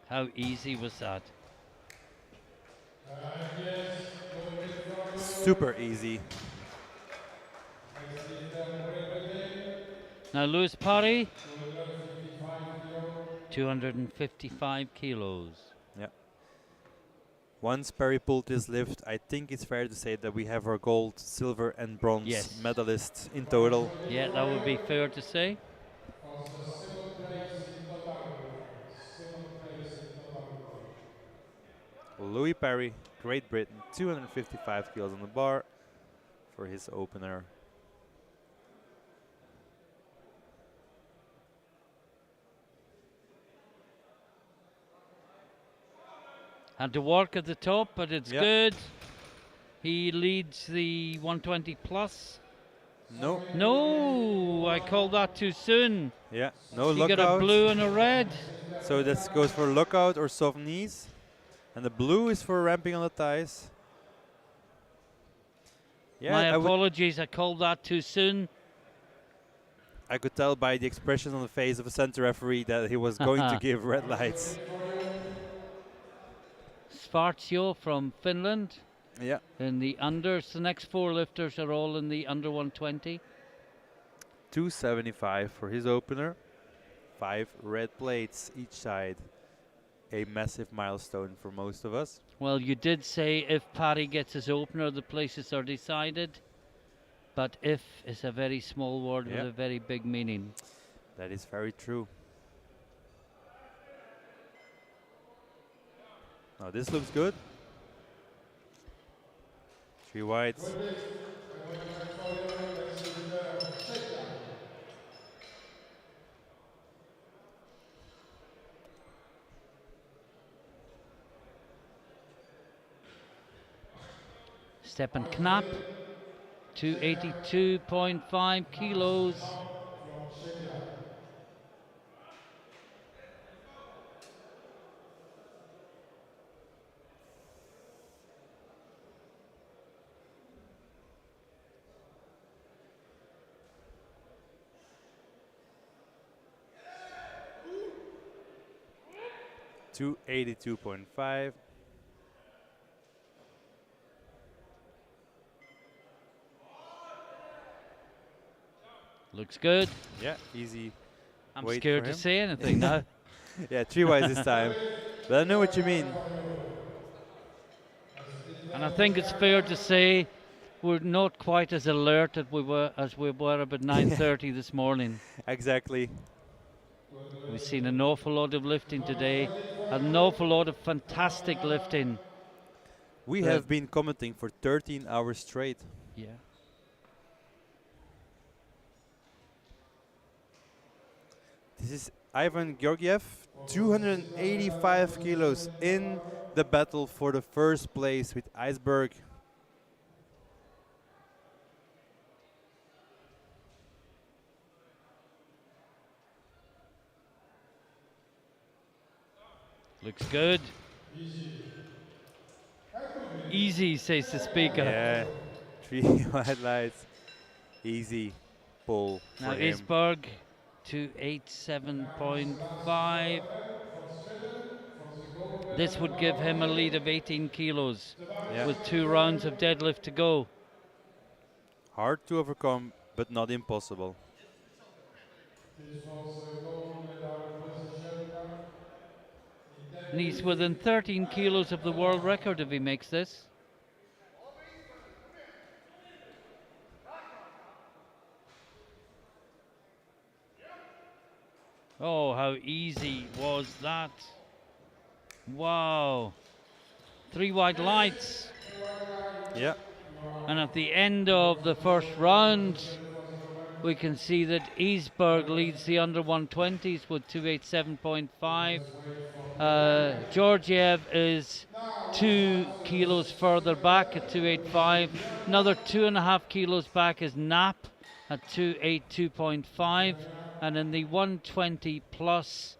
How easy was that? Super easy. Now Lewis Parry, 255 kilos. Yeah. Once Perry pulled this lift, I think it's fair to say that we have our gold, silver and bronze medalists in total. Yeah, that would be fair to say. Louis Perry, Great Britain, 255 kilos on the bar for his opener. Had to work at the top, but it's Yep. good. He leads the 120 plus. No, No, I called that too soon. yeah, no He got a lookout. blue and a red. So this goes for lookout or soft knees. And the blue is for ramping on the thighs. Yeah, My apologies, I called that too soon. I could tell by the expression on the face of a center referee that he was going to give red lights. Svartio from Finland Yeah, in the unders. The next four lifters are all in the under 120. 275 for his opener. 5 red plates each side. A massive milestone for most of us. Well, you did say if Paddy gets his opener, the places are decided. But if is a very small word with a very big meaning. That is very true. Now this looks good. 3 whites. Stephen Knapp, 282.5 kilos. To 82.5. Looks good. Yeah, easy. I'm weight scared for to him. say anything now. Yeah, 3 whites this time. But I know what you mean. And I think it's fair to say we're not quite as alert as we were about 9:30 this morning. Exactly. We've seen an awful lot of lifting today, an awful lot of fantastic lifting. We But- have been commenting for 13 hours straight. Yeah. This is Ivan Georgiev, 285 kilos in the battle for the first place with Iceberg. Looks good. Easy, says the speaker. Yeah, 3 white lights. Easy pull Now for him. Isberg, 287.5. This would give him a lead of 18 kilos Yeah. with 2 rounds of deadlift to go. Hard to overcome, but not impossible. And he's within 13 kilos of the world record if he makes this. Oh, how easy was that? Wow. 3 white lights. Yeah. And at the end of the first round, we can see that Isberg leads the under 120s with 287.5. Georgiev is 2 kilos further back at 285. Another 2.5 kilos back is Knapp at 282.5. And in the 120 plus,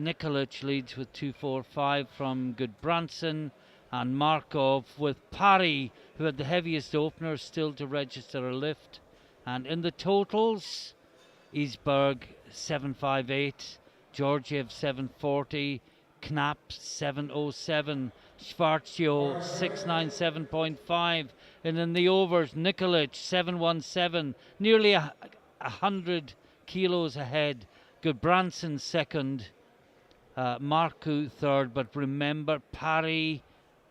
Nikolic leads with 245 from Goodbranson, and Markov with Parry, who had the heaviest opener, still to register a lift. And in the totals, Isberg 758, Georgiev 740, Knapp 707, Svartio 697.5, and in the overs, Nikolic 717, nearly 100 kilos ahead. Goodbranson second, Marku third, but remember Parry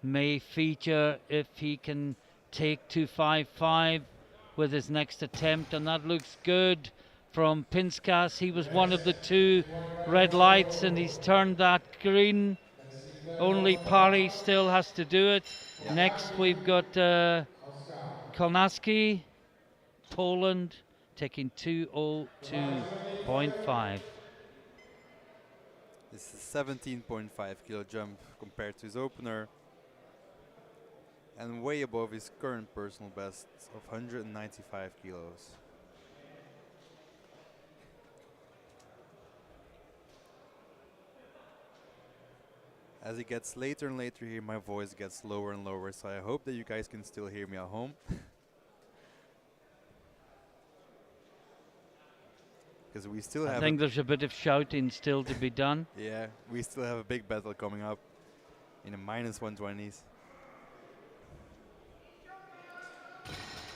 may feature if he can take 255 with his next attempt, and that looks good from Pinskas. He was one of the 2 red lights and he's turned that green. Only Pari still has to do it. Yeah. Next, we've got Kolnaski, Poland, taking 202.5. This is 17.5 kilo jump compared to his opener, and way above his current personal best of 195 kilos. As it gets later and later here, my voice gets lower and lower, so I hope that you guys can still hear me at home. Because we still I have think there's a bit of shouting still to be done. yeah, we still have a big battle coming up in the minus 120s.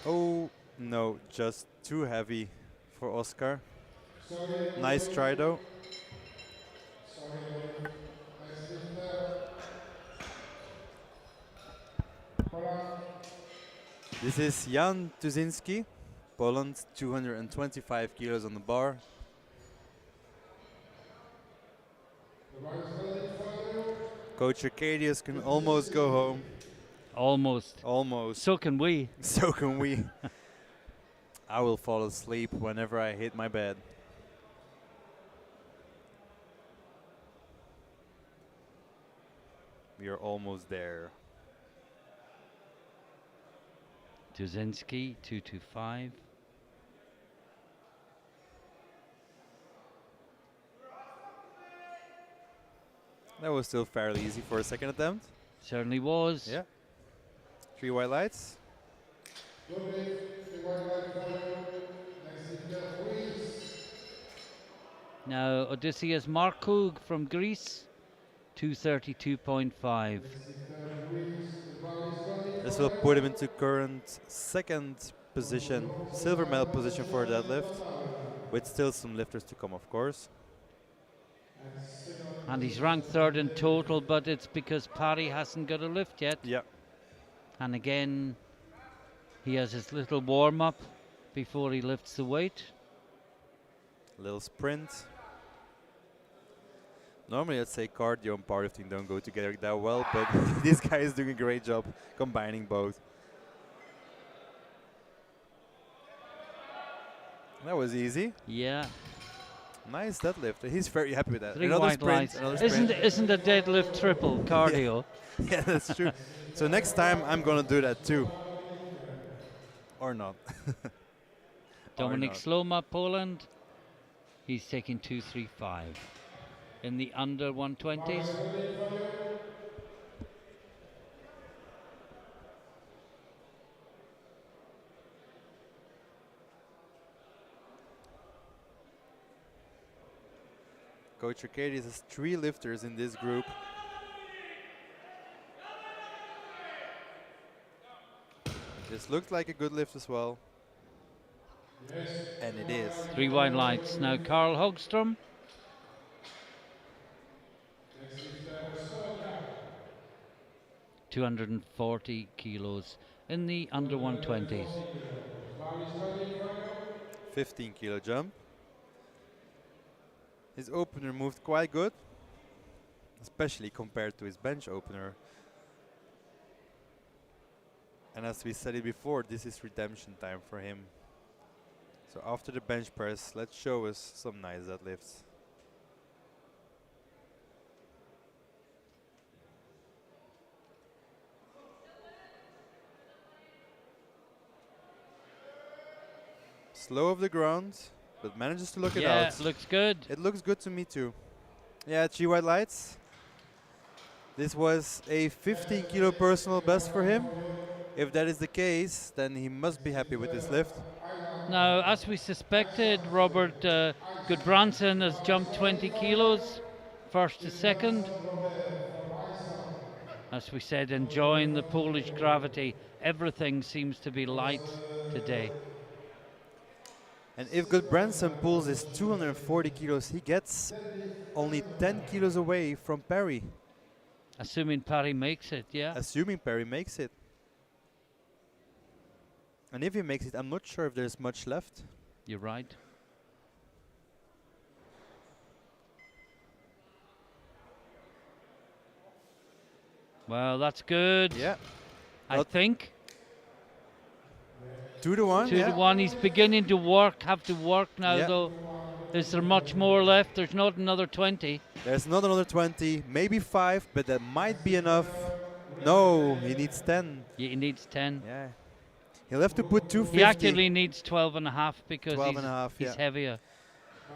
Oh no, just too heavy for Oscar. Nice try though. This is Jan Tuzinski, Poland, 225 kilos on the bar. Coach Arcadius can almost go home. Almost. Almost. So can we. So can we. I will fall asleep whenever I hit my bed. We are almost there. Tuzinski, 225. That was still fairly easy for a second attempt. Certainly was. Yeah. 3 white lights. Now Odysseus Markug from Greece, 232.5. This will put him into current second position, silver medal position for deadlift, with still some lifters to come, of course. And he's ranked third in total, but it's because Pari hasn't got a lift yet. Yeah. And again, he has his little warm-up before he lifts the weight. Little sprint. Normally, I'd say cardio and powerlifting don't go together that well, but this guy is doing a great job combining both. That was easy. Yeah. Nice deadlift. He's very happy with that. 3 Another white sprint. lights. Another Isn't sprint. a deadlift triple cardio? Yeah, that's true. So next time I'm gonna do that too. Or not. Dominik not. Sloma, Poland. He's taking 235 in the under 120s. Coach Arcadius has 3 lifters in this group. This looked like a good lift as well. And it is. 3 white lights. Now Carl Hogstrom. ...240 kilos in the under 120s. 15 kilo jump. His opener moved quite good, especially compared to his bench opener. And as we said it before, this is redemption time for him. So after the bench press, let's show us some nice deadlifts. Slow off the ground, but manages to look it out. Yeah, looks good. It looks good to me too. Yeah, 3 white lights. This was a 15 kilo personal best for him. If that is the case, then he must be happy with this lift. Now, as we suspected, Robert Gudbranson has jumped 20 kilos, first to second. As we said, enjoying the Polish gravity. Everything seems to be light today. And if Gudbranson pulls his 240 kilos, he gets only 10 kilos away from Perry. Assuming Pari makes it, yeah. Assuming Perry makes it. And if he makes it, I'm not sure if there's much left. You're right. Well, that's good. Yeah. I Well, think 2-1. 2 yeah. to 1. He's beginning to have to work now, Yeah. though. Is there much more left? There's not another 20. There's not another 20, maybe 5, but that might be enough. No, he needs 10. He needs 10. Yeah. He'll have to put He 250. actually needs 12 and a half because 12 and a half, he's yeah. heavier.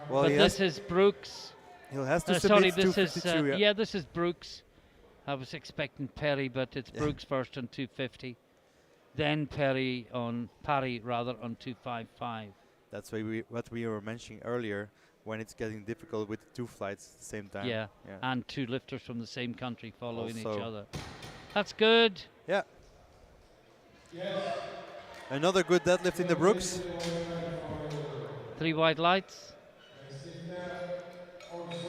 Well, But he this has, is Brooks. he'll has to Sorry, submit this is 252. Yeah. this is Brooks. I was expecting Perry, but it's Yeah. Brooks first on 250, then Parry on 255. That's what we were mentioning earlier when it's getting difficult with the 2 flights at the same time. Yeah, Yeah. and 2 lifters from the same country following each Also. other. That's good. Yeah. Another good deadlift in the Brooks. 3 white lights.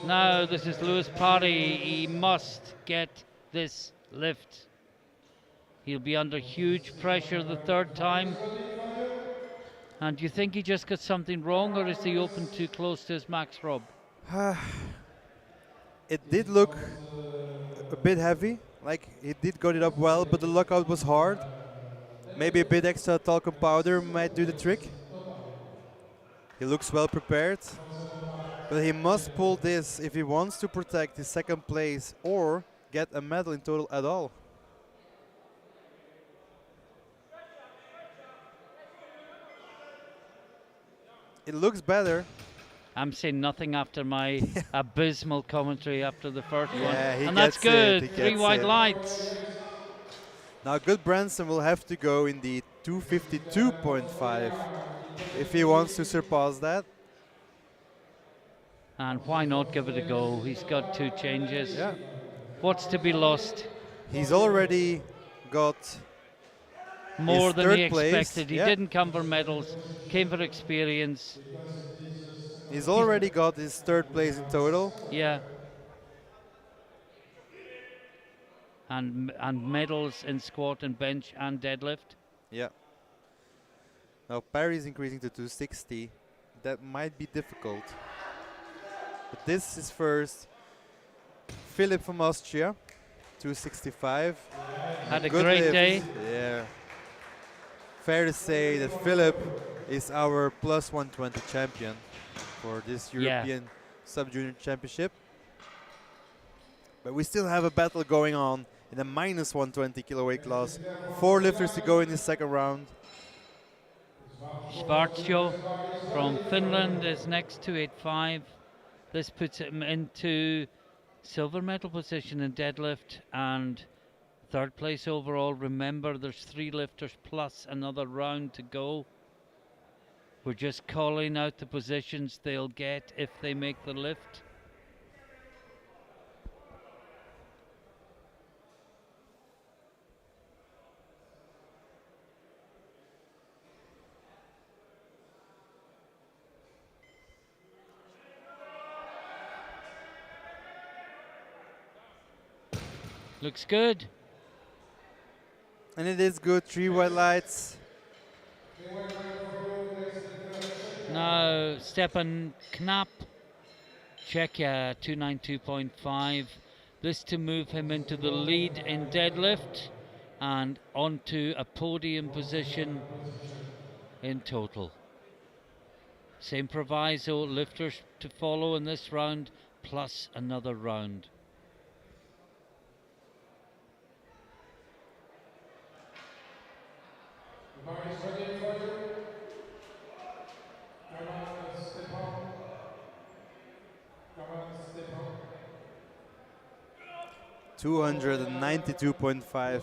Now this is Lewis Parry. He must get this lift. He'll be under huge pressure the 3rd time. And do you think he just got something wrong, or is he open too close to his max rub? It did look a bit heavy, like he did got it up well, but the lockout was hard. Maybe a bit extra talcum powder might do the trick. He looks well prepared, but he must pull this if he wants to protect his 2nd place or get a medal in total at all. It looks better. I'm saying nothing after my abysmal commentary after the first one. Yeah, he And that's gets it, good. he 3 gets white it. lights. Now Good Branson will have to go in the 252.5 if he wants to surpass that. And why not give it a go? He's got 2 changes. Yeah. What's to be lost? He's already got More his than he 3rd place, expected. He yeah. didn't come for medals, came for experience. He's already got his 3rd place in total. Yeah. And medals in squat and bench and deadlift. Yeah. Now Parry's increasing to 260. That might be difficult. But this is first. Philip from Austria, 265. Had a Good great lift. day. Yeah. Fair to say that Philip is our plus 120 champion for this European Sub-Junior Championship. But we still have a battle going on in the minus 120 kilo weight class. 4 lifters to go in the 2nd round. Svartjo from Finland is next, 285. This puts him into silver medal position in deadlift and 3rd place overall. Remember, there's 3 lifters plus another round to go. We're just calling out the positions they'll get if they make the lift. Looks good. And it is good. 3 white lights. Now Stepan Knapp, Czechia, 292.5. This to move him into the lead in deadlift and onto a podium position in total. Same proviso, lifters to follow in this round plus another round. Mark is ready for you. Come on, Stepan. Come on, Stepan. 292.5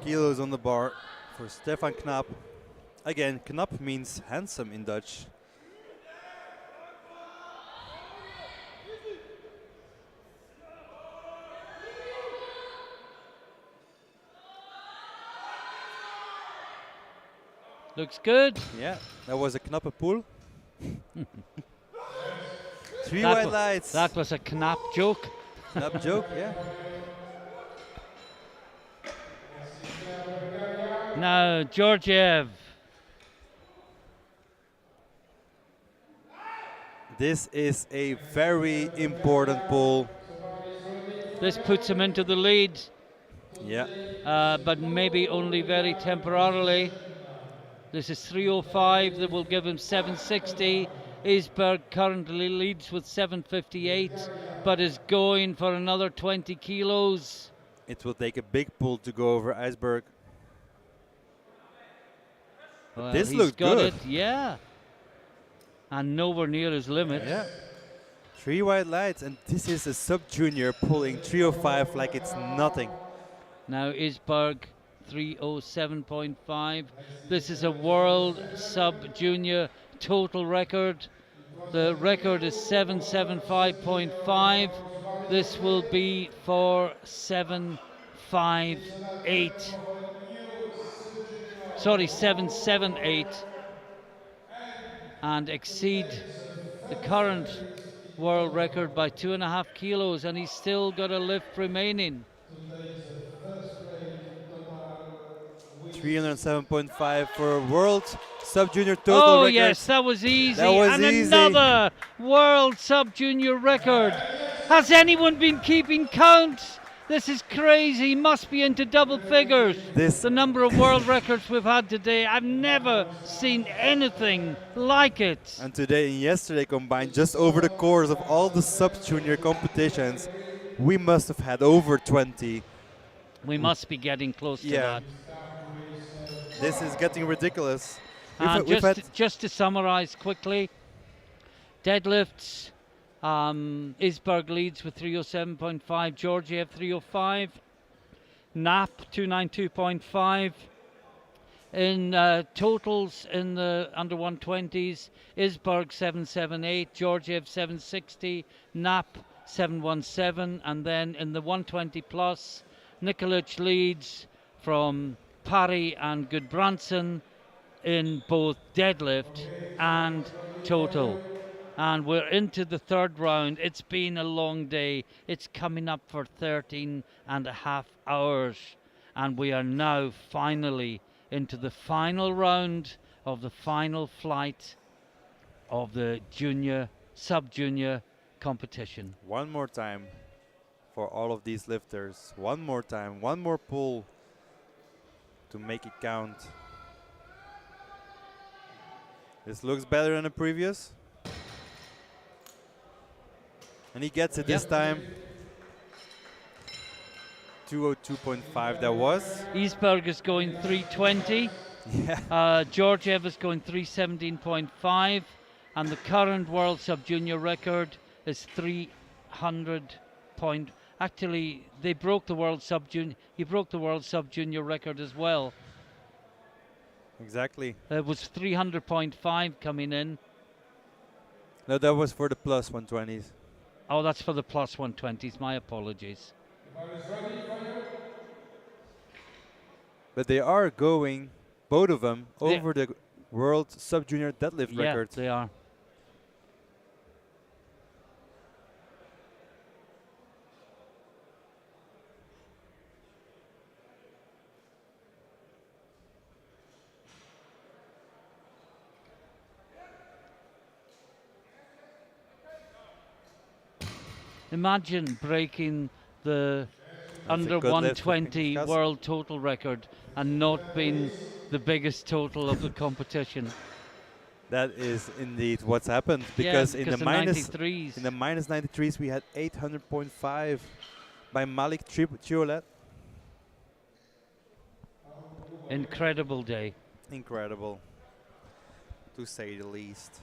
kilos on the bar for Stefan Knapp. Again, Knapp means handsome in Dutch. Looks good. Yeah, that was a knappe pool. 3 That white wa- lights. That was a Knapp joke. Knapp joke, yeah. Now Georgiev. This is a very important pool. This puts him into the lead. Yeah. but maybe only very temporarily. This is 305 that will give him 760. Isberg currently leads with 758, but is going for another 20 kilos. It will take a big pull to go over Iceberg. But Well, this he's looked got good. it, yeah. And nowhere near his limit. Yeah. 3 white lights, and this is a sub-junior pulling 305 like it's nothing. Now Isberg 307.5. This is a world sub-junior total record. The record is 775.5. This will be for 758. Sorry, 778. And exceed the current world record by 2.5 kilos, and he's still got a lift remaining. 307.5 for world sub-junior total Oh record. yes, that was easy. That was and easy. Another world sub-junior record. Has anyone been keeping count? This is crazy. Must be into double figures. The number of world records we've had today, I've never seen anything like it. And today and yesterday combined, just over the course of all the sub-junior competitions, we must have had over 20. We must be getting close to that. This is getting ridiculous. And just to summarize quickly, deadlifts, Isberg leads with 307.5, Georgiev 305, Knapp 292.5. In totals in the under 120s, Isberg 778, Georgiev 760, Knapp 717, and then in the 120 plus, Nikolic leads from Parry and Gudbranson in both deadlift and total. And we're into the third round. It's been a long day. It's coming up for 13.5 hours. And we are now finally into the final round of the final flight of the junior, sub-junior competition. One more time for all of these lifters. One more time, one more pull to make it count. This looks better than the previous. And he gets it this time. 202.5 that was. Isberg is going 320. Yeah. Georgiev is going 317.5. And the current world sub-junior record is 300 point. Actually, they broke the world sub-junior. He broke the world sub-junior record as well. Exactly. It was 300.5 coming in. No, that was for the plus 120s. Oh, that's for the plus 120s. My apologies. But they are going, both of them, over the world sub-junior deadlift record. Yeah, they are. Imagine breaking the under 120 world total record and not being the biggest total of the competition. That is indeed what's happened, because in the minus 93s. in the minus 93s we had 800.5 by Malik Triolet. Incredible day. Incredible, to say the least.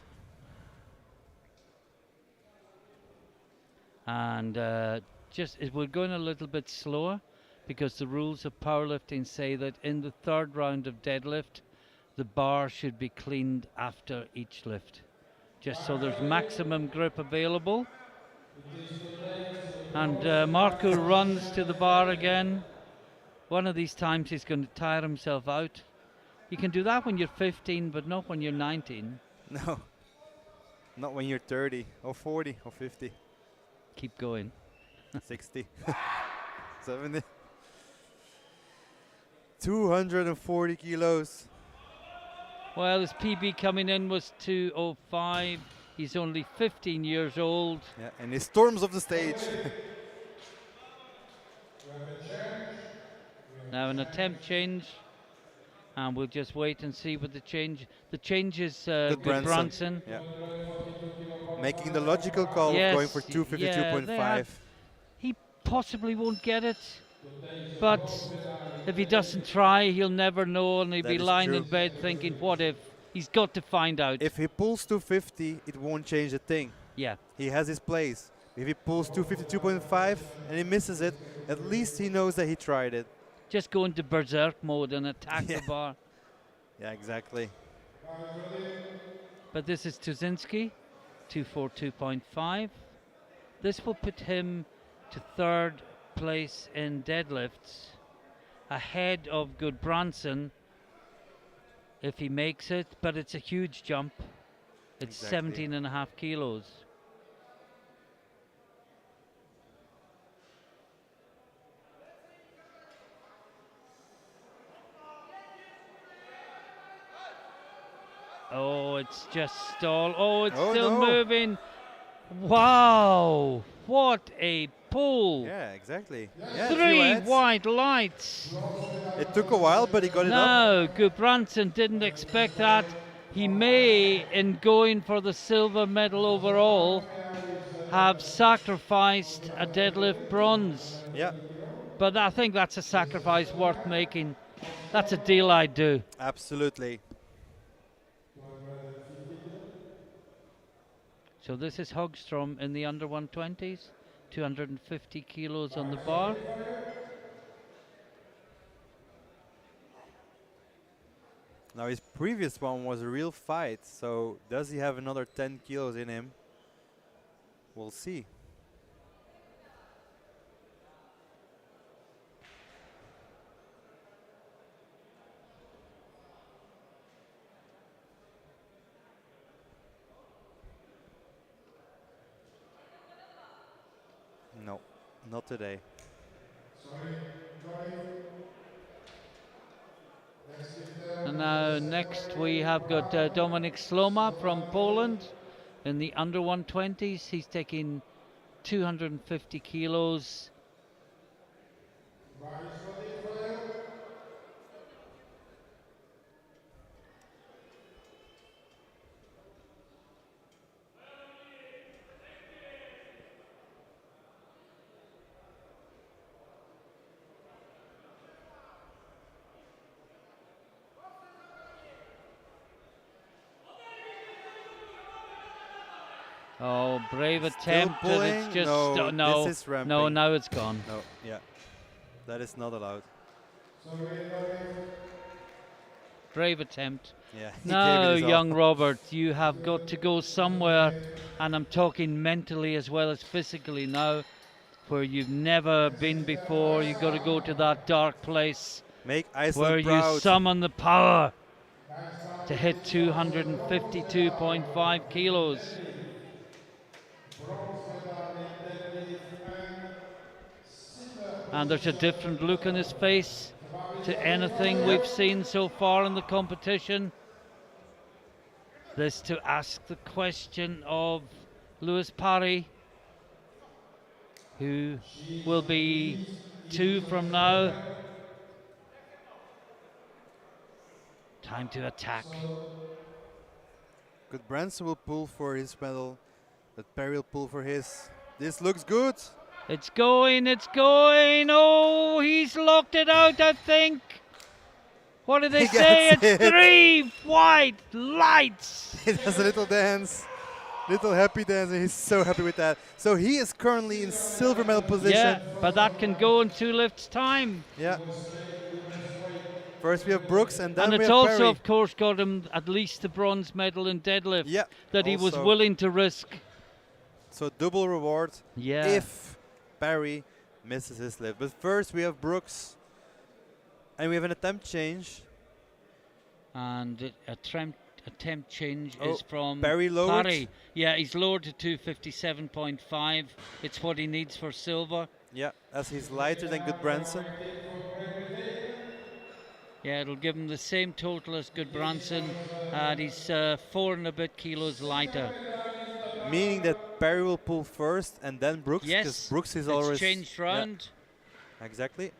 And we're going a little bit slower because the rules of powerlifting say that in the third round of deadlift, the bar should be cleaned after each lift, just so there's maximum grip available. And Marco runs to the bar again. One of these times he's going to tire himself out. You can do that when you're 15, but not when you're 19. No, not when you're 30 or 40 or 50. Keep going. 60, 70, 240 kilos. Well, his PB coming in was 205. He's only 15 years old. Yeah, and he storms off the stage. Now an attempt change, and we'll just wait and see what the change. The change is Goodbranson. Yeah. Making the logical call of going for Yes, yeah, they had. 252.5. He possibly won't get it, but if he doesn't try, he'll never know, and he'll That be is lying true. in bed thinking, "What if?" He's got to find out. If he pulls 250, it won't change a thing. Yeah, He has his place. If he pulls 252.5 and he misses it, at least he knows that he tried it. just go into berserk mode and attack Yeah. the bar. Yeah, exactly. But this is Tuzinski, 242.5. This will put him to third place in deadlifts, ahead of Goodbranson if he makes it, but it's a huge jump. It's Exactly. 17.5 kilos. Oh, it's just stalled. Oh, it's Oh, still no. moving. Wow, what a pull. Yeah, exactly. Yeah, a few 3 heads. white lights. It took a while, but he got it up. No, Goodbranson didn't expect that. He may, in going for the silver medal overall, have sacrificed a deadlift bronze. Yeah, But I think that's a sacrifice worth making. That's a deal I'd do. absolutely. So this is Hogstrom in the under 120s, 250 kilos on the bar. Now his previous one was a real fight, so does he have another 10 kilos in him? We'll see. No, not today. And now next we have got Dominik Sloma from Poland in the under 120s. He's taking 250 kilos. Oh, brave Still attempt, and pulling? it's just No, no, this is ramping. no. Now it's gone. No, yeah. That is not allowed. Brave attempt. Yeah. he No, gave it his young all. Robert, you have got to go somewhere, and I'm talking mentally as well as physically now, where you've never been before. You've got to go to that dark place Make where Iceland you proud. summon the power to hit 252.5 kilos. And there's a different look on his face to anything we've seen so far in the competition. This to ask the question of Lewis Parry, who will be 2 from now. Time to attack. Goodbranson will pull for his medal. That Perry will pull for his. This looks good. It's going, it's going. Oh, he's locked it out, I think. What did they He say? gets It's it. 3 white lights. He does a little dance. Little happy dance, and he's so happy with that. So he is currently in silver medal position. Yeah, but that can go in 2 lifts time. Yeah. First we have Brooks, and then And we it's have also, Perry. of course, got him at least the bronze medal in deadlift Yeah, that he was also. willing to risk. So double reward Yeah. if Perry misses his lift. But first we have Brooks, and we have an attempt change. And attempt change Oh, is from Perry lowered? Parry. Yeah, he's lowered to 257.5. It's what he needs for silver. Yeah, as he's lighter than Goodbranson. Yeah, it'll give him the same total as Goodbranson, and he's 4 and a bit kilos lighter. Meaning that Perry will pull first and then Brooks, because Yes, Brooks is it's always changed round. Yeah, exactly.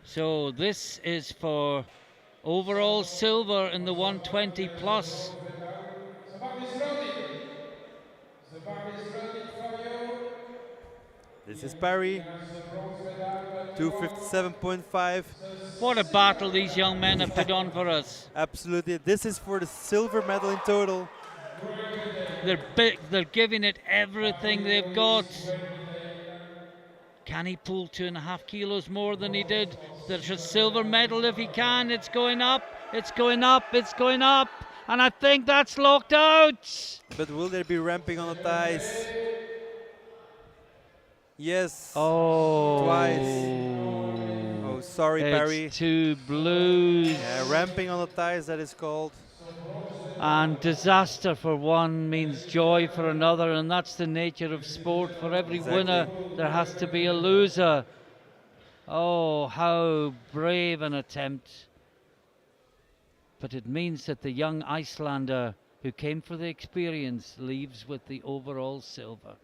So this is for overall silver in the 120 plus. Somebody's ready. Somebody's ready for you. This is Barry, That's the bronze medal. 257.5. What a battle these young men have put on for us. Absolutely. This is for the silver medal in total. They're big, they're giving it everything they've got. Can he pull 2.5 kilos more than he did? There's a silver medal if he can. It's going up, it's going up, it's going up. And I think that's locked out. But will there be ramping on the thighs? Yes. Oh. Twice. Oh, sorry, Barry. It's two blues. Yeah, ramping on the thighs, that is called. And disaster for one means joy for another, and that's the nature of sport. For every winner, there has to be a loser. Oh, how brave an attempt. But it means that the young Icelander who came for the experience leaves with the overall silver.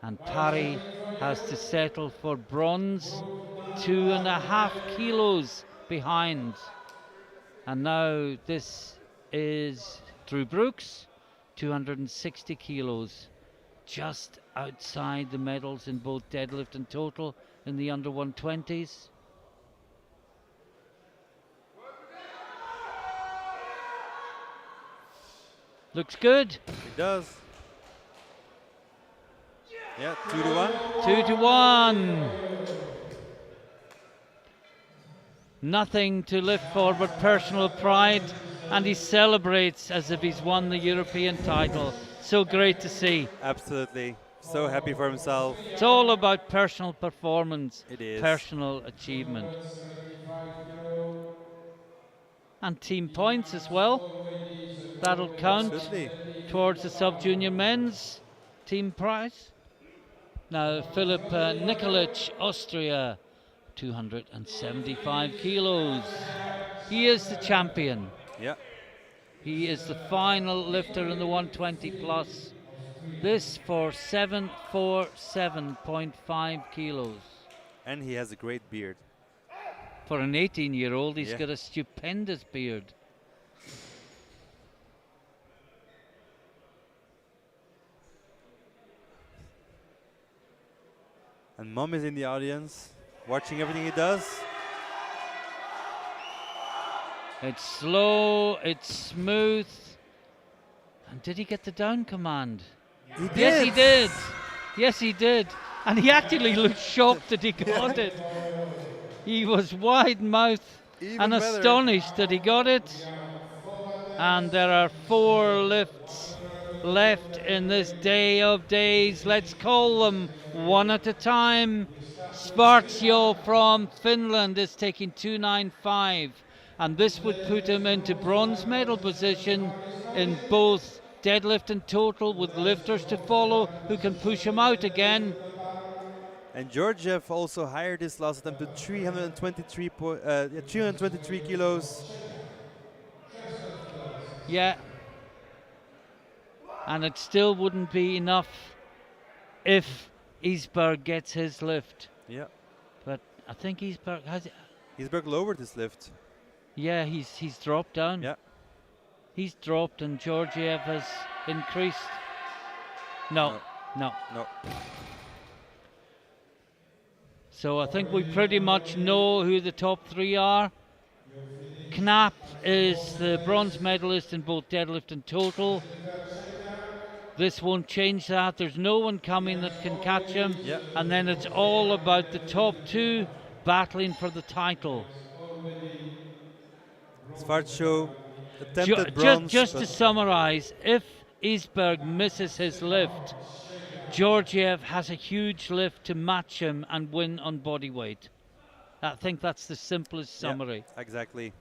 And Parry has to settle for bronze, 2.5 kilos behind. And now this is Drew Brooks, 260 kilos, just outside the medals in both deadlift and total in the under 120s. Looks good. It does. Yeah, 2 to 1. 2 to 1. Nothing to live for but personal pride, and he celebrates as if he's won the European title. So great to see. Absolutely. So happy for himself. It's all about personal performance, It is. personal achievement. And team points as well. That'll count Absolutely. towards the sub-junior men's team prize. Now Filip Nikolic, Austria, 275 kilos. He is the champion. Yeah. He is the final lifter in the 120 plus. This for 747.5 kilos. And he has a great beard. For an 18-year-old, he's Yeah. got a stupendous beard. And Mom is in the audience, watching everything he does. It's slow, it's smooth. And did he get the down command? He did. Yes, he did. Yes, he did. And he actually looked shocked that he got it. He was wide-mouthed Even and better. astonished that he got it. And there are 4 lifts left in this day of days. Let's call them one at a time. Svartsjo from Finland is taking 295, and this would put him into bronze medal position in both deadlift and total, with lifters to follow who can push him out again. And Georgiev also hired his last attempt to 323 kilos. Yeah. And it still wouldn't be enough if Isberg gets his lift. Yeah. But I think Isberg has it. Isberg lowered his lift. Yeah, he's dropped down. Yeah. He's dropped and Georgiev has increased. No. No. So I think we pretty much know who the top 3 are. Knapp is the bronze medalist in both deadlift and total. This won't change that. There's no one coming that can catch him. Yeah. And then it's all about the top 2 battling for the title. Svartsjo attempted bronze. Just to summarize, if Isberg misses his lift, Georgiev has a huge lift to match him and win on body weight. I think that's the simplest summary. Yeah, exactly.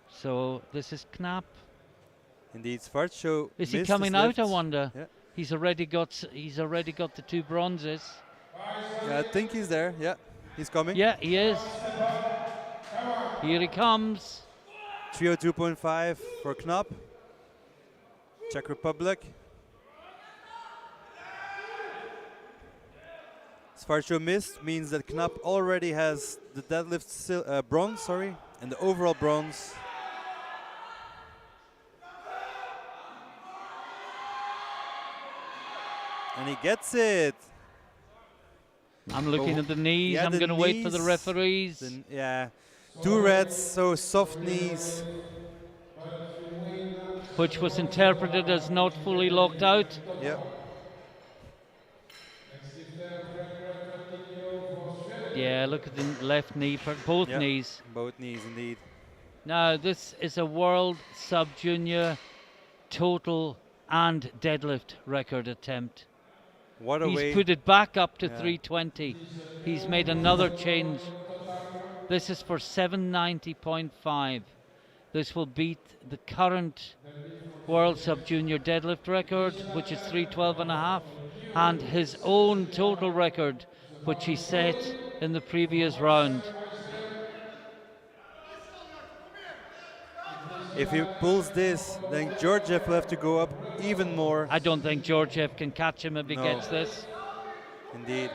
So this is Knapp. Indeed, Svartsjo. Is he missed coming his out? lift. I wonder. Yeah. He's already got the 2 bronzes. Yeah, I think he's there. Yeah, he's coming. Yeah, he is. Here he comes. 302.5 for Knapp. Czech Republic. partial miss means that Knapp already has the deadlift bronze, and the overall bronze. And he gets it. I'm looking at the knees. Yeah, I'm the going to wait for the knees. referees. Yeah, 2 reds, so soft knees. Which was interpreted as not fully locked out. Yep. Yeah, look at the left knee, both Yep. knees. Both knees, indeed. Now, this is a world sub-junior total and deadlift record attempt. What a He's way. put it back up to Yeah. 320. He's made another change. This is for 790.5. This will beat the current world sub-junior deadlift record, which is 312.5, and his own total record, which he set in the previous round. If he pulls this, then Georgiev will have to go up even more. I don't think Georgiev can catch him if he No. gets this. Indeed.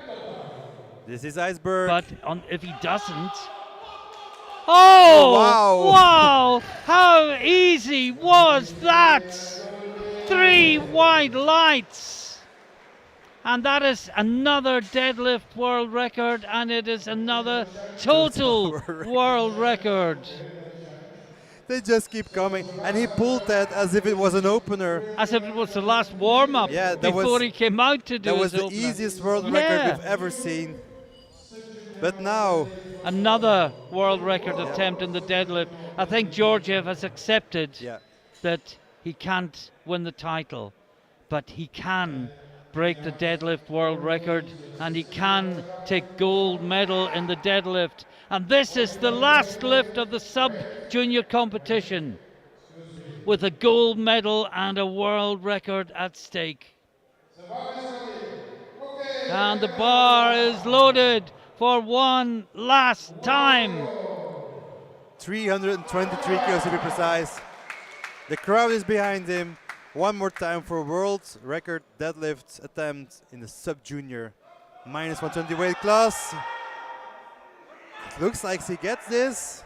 This is Iceberg. But if he doesn't... Oh! Wow. Wow! How easy was that? 3 white lights. And that is another deadlift world record, and it is another total world record. They just keep coming, and he pulled that as if it was an opener. As if it was the last warm-up before he came out to do that was his the opener. easiest world record we've ever seen. But now... Another world record attempt in the deadlift. I think Georgiev has accepted that he can't win the title, but he can break the deadlift world record, and he can take gold medal in the deadlift. And this is the last lift of the sub-junior competition, with a gold medal and a world record at stake. And the bar is loaded for one last time. 323 kilos to be precise. The crowd is behind him. One more time for world record deadlift attempt in the sub-junior minus 120 weight class. Looks like he gets this.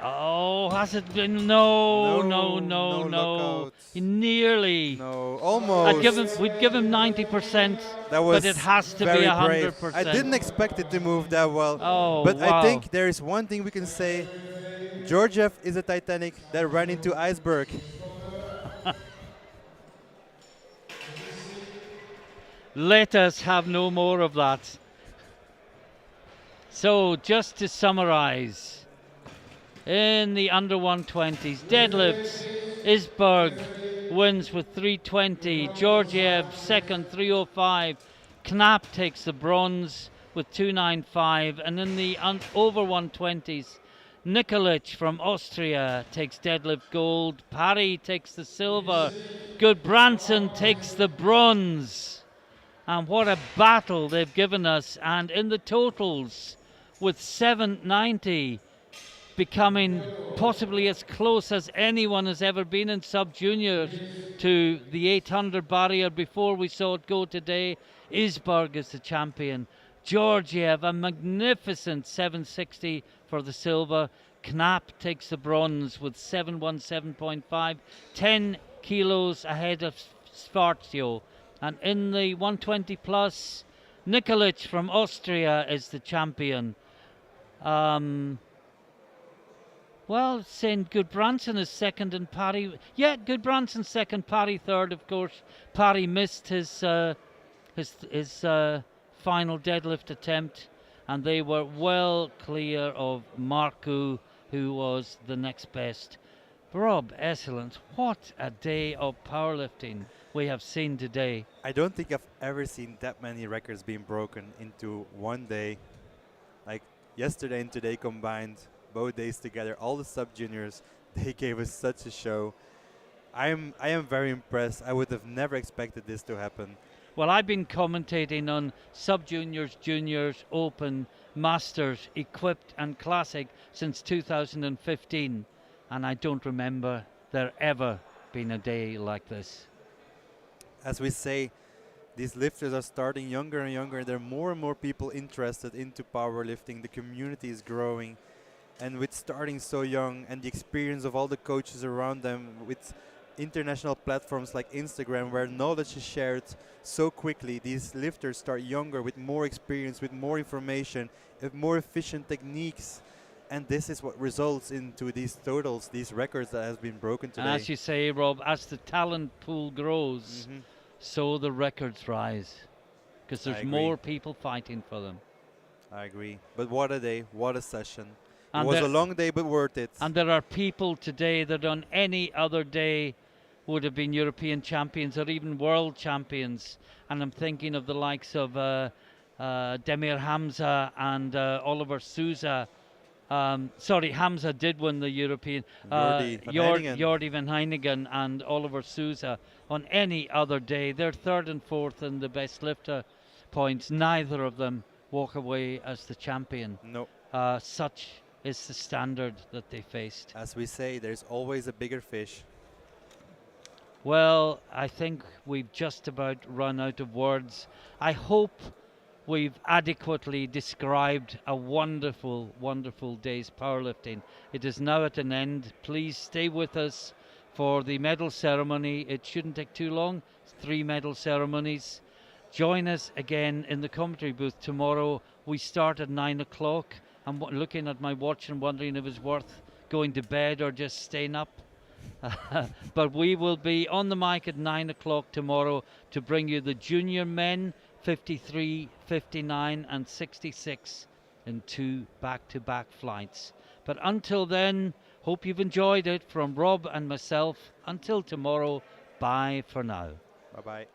Oh, has it been? No. Lockout. He nearly. No, almost. We'd give him 90%, That was but it has to be very 100%. brave. I didn't expect it to move that well. Oh, but wow. I think there is one thing we can say. Georgiev is a Titanic that ran into Iceberg. Let us have no more of that. So, just to summarize, in the under 120s, deadlifts, Isberg wins with 320, Georgiev second, 305, Knapp takes the bronze with 295, and in the over 120s, Nikolic from Austria takes deadlift gold, Parry takes the silver, Gudbranson takes the bronze. And what a battle they've given us. And in the totals, with 790 becoming possibly as close as anyone has ever been in sub-juniors to the 800 barrier before we saw it go today, Isberg is the champion. Georgiev, a magnificent 760 for the silver. Knapp takes the bronze with 717.5, 10 kilos ahead of Sfarzio. And in the 120 plus, Nikolic from Austria is the champion. Well, saying Gudbranson is second and Parry. Yeah, Gudbranson second, Parry third, of course. Parry missed his final deadlift attempt, and they were well clear of Marku, who was the next best. Rob Esselent, what a day of powerlifting we have seen today. I don't think I've ever seen that many records being broken into one day. Like yesterday and today combined, both days together, all the sub-juniors, they gave us such a show. I am very impressed. I would have never expected this to happen. Well, I've been commentating on sub-juniors, juniors, open, masters, equipped and classic since 2015. And I don't remember there ever been a day like this. As we say, These lifters are starting younger and younger. There are more and more people interested into powerlifting. The community is growing. And with starting so young and the experience of all the coaches around them with international platforms like Instagram where knowledge is shared so quickly, these lifters start younger with more experience, with more information, with more efficient techniques. And this is what results into these totals, these records that has been broken And today. as you say, Rob, as the talent pool grows, Mhm. so the records rise. Because I there's agree. more people fighting for them. I agree. But what a day, what a session. It And was there, a long day, but worth it. and there are people today that on any other day would have been European champions or even world champions. And I'm thinking of the likes of Demir Hamza and Oliver Souza. Sorry, Hamza did win the European. Jordi van Heiningen. Jordi van Heiningen and Oliver Souza. On any other day, they're third and fourth in the best lifter points. Neither of them walk away as the champion. No. Such is the standard that they faced. As we say, there's always a bigger fish. Well, I think we've just about run out of words. I hope we've adequately described a wonderful, wonderful day's powerlifting. It is now at an end. Please stay with us for the medal ceremony. It shouldn't take too long. It's 3 medal ceremonies. Join us again in the commentary booth tomorrow. We start at 9 o'clock. I'm looking at my watch and wondering if it's worth going to bed or just staying up. But we will be on the mic at 9 o'clock tomorrow to bring you the junior men 53, 59 and 66 in 2 back-to-back flights. But until then, hope you've enjoyed it from Rob and myself. Until tomorrow, bye for now. Bye-bye.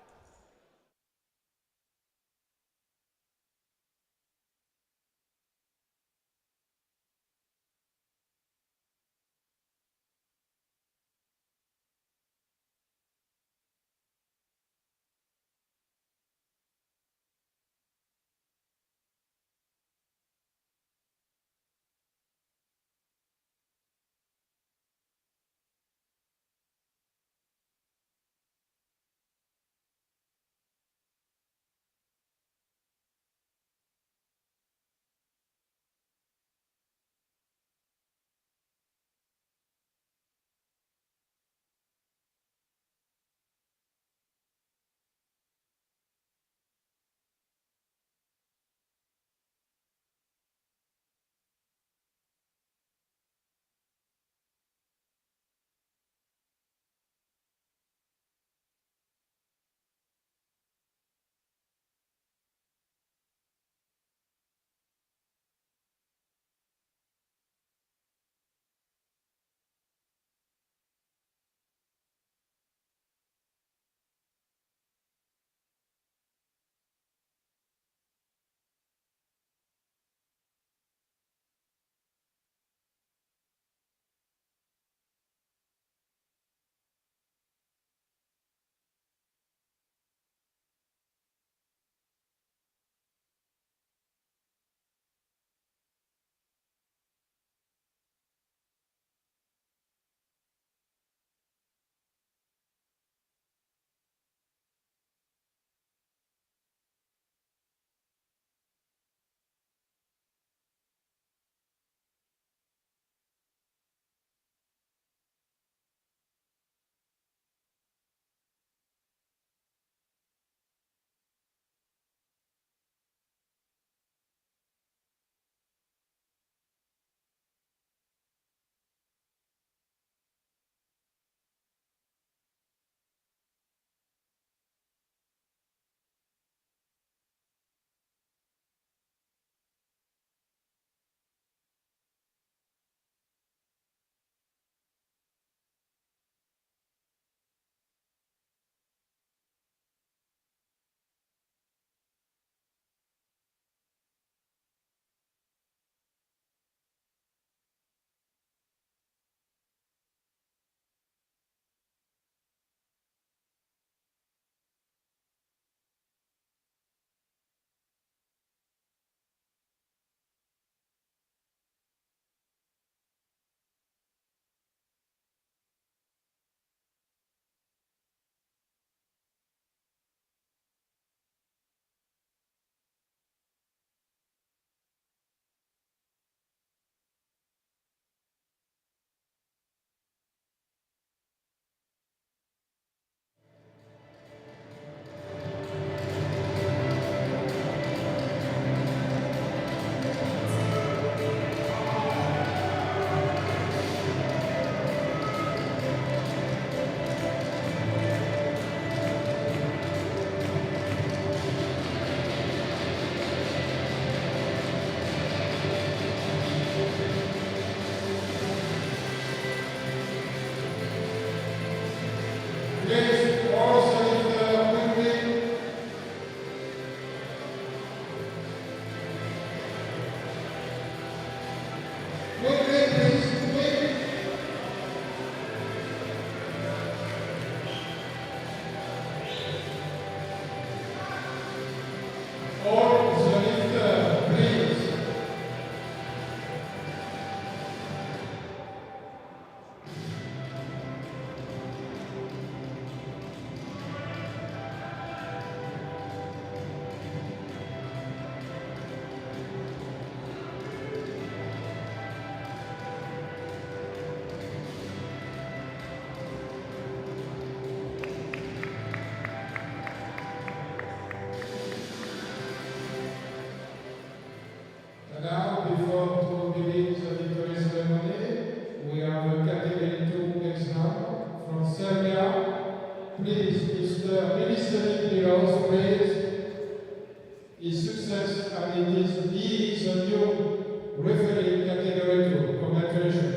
Mr. Minister Nicholas praised his success and it is he is a new referee category 2. Congratulations.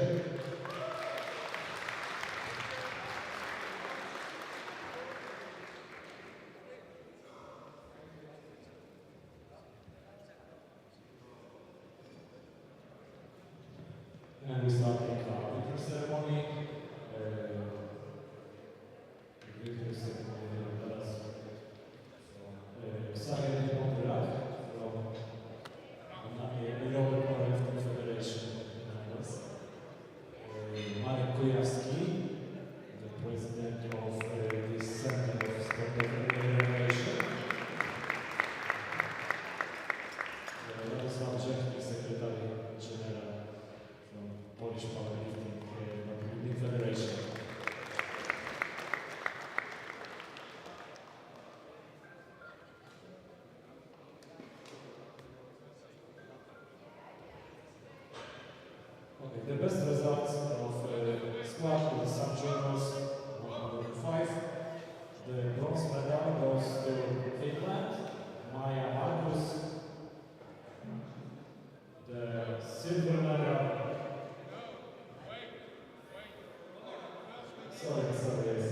And we start the victory ceremony. Victory ceremony teraz Sarah Pontyrak from European Powerlifting Federation behind us. Marek Kujawski, the president of this Center of Sport Regeneration. Radosław Rzechnik, Secretary General from Polish Powerlifting Federation. Okay, the best results of squat with the sub-juniors 105. The bronze medal goes to Finland, Maja Markus. The silver medal. Sorry, yes.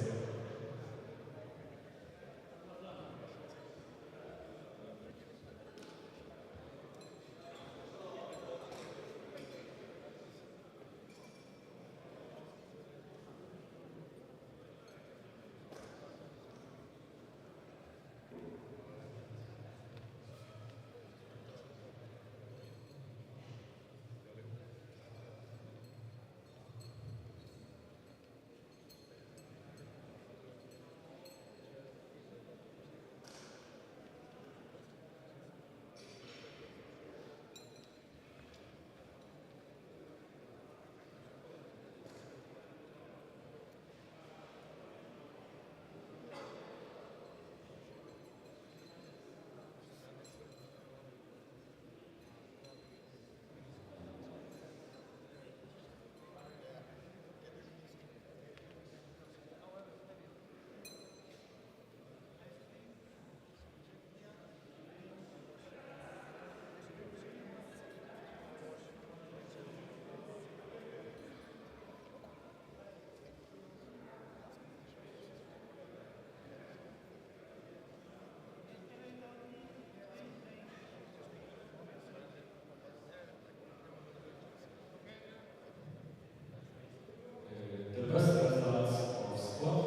The best results of squat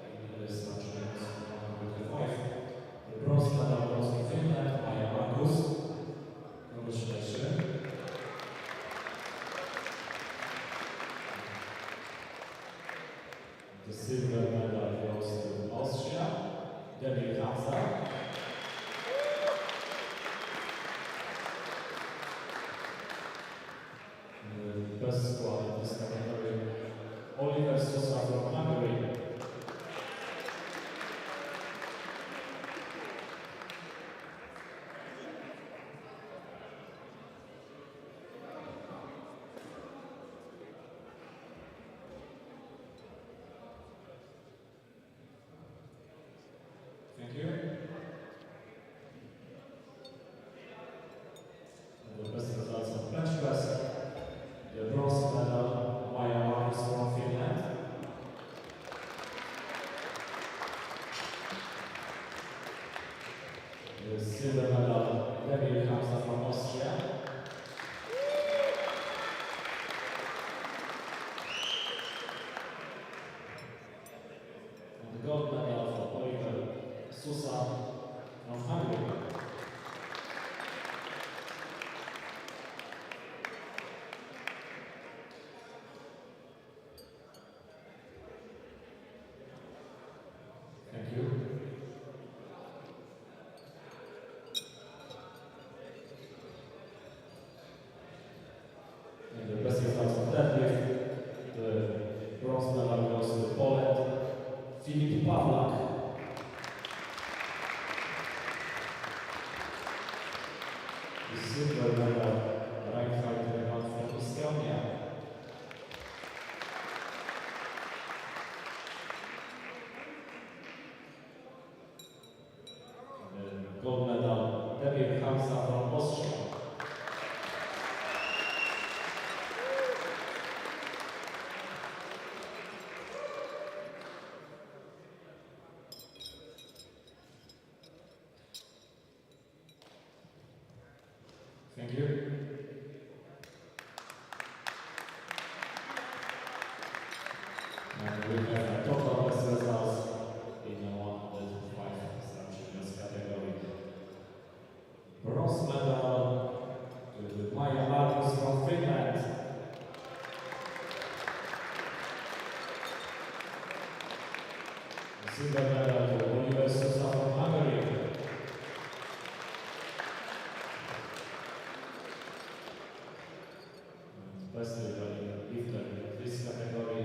in the sub-juniors 105. The bronze medal goes to Finland, Maja Markus. Congratulations. The silver medal goes to Austria, Debbie Hamza. The best squad in this category, Oliver Sosa from Hungary. Thank you. And the best results of bench press. The bronze medal, Maja Markus from Finland. The silver medal, Debbie Hamza from Austria. And the gold medal for Oliver Sosa from Hungary. Thank you. And the best results of deadlift, the bronze medal goes to Poland, Filip Pawlak. The silver medal, Reinhard Reman from Estonia. Thank you. And we have a total best results in the 105 sub-juniors category. Bronze medal to Maja Markus from Finland. Silver medal to Oliver Sousa from Hungary. And best lifter in this category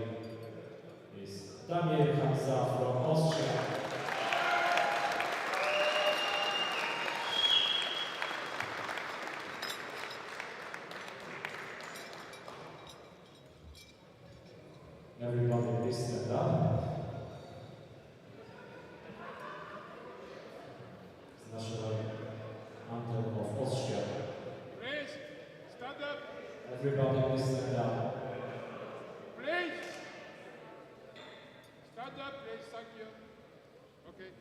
is Daniel Hamza from Austria. Everybody please stand up. National anthem of Austria. Please, stand up. Everybody please stand up. Please. Stand up, please. Thank you. Okay.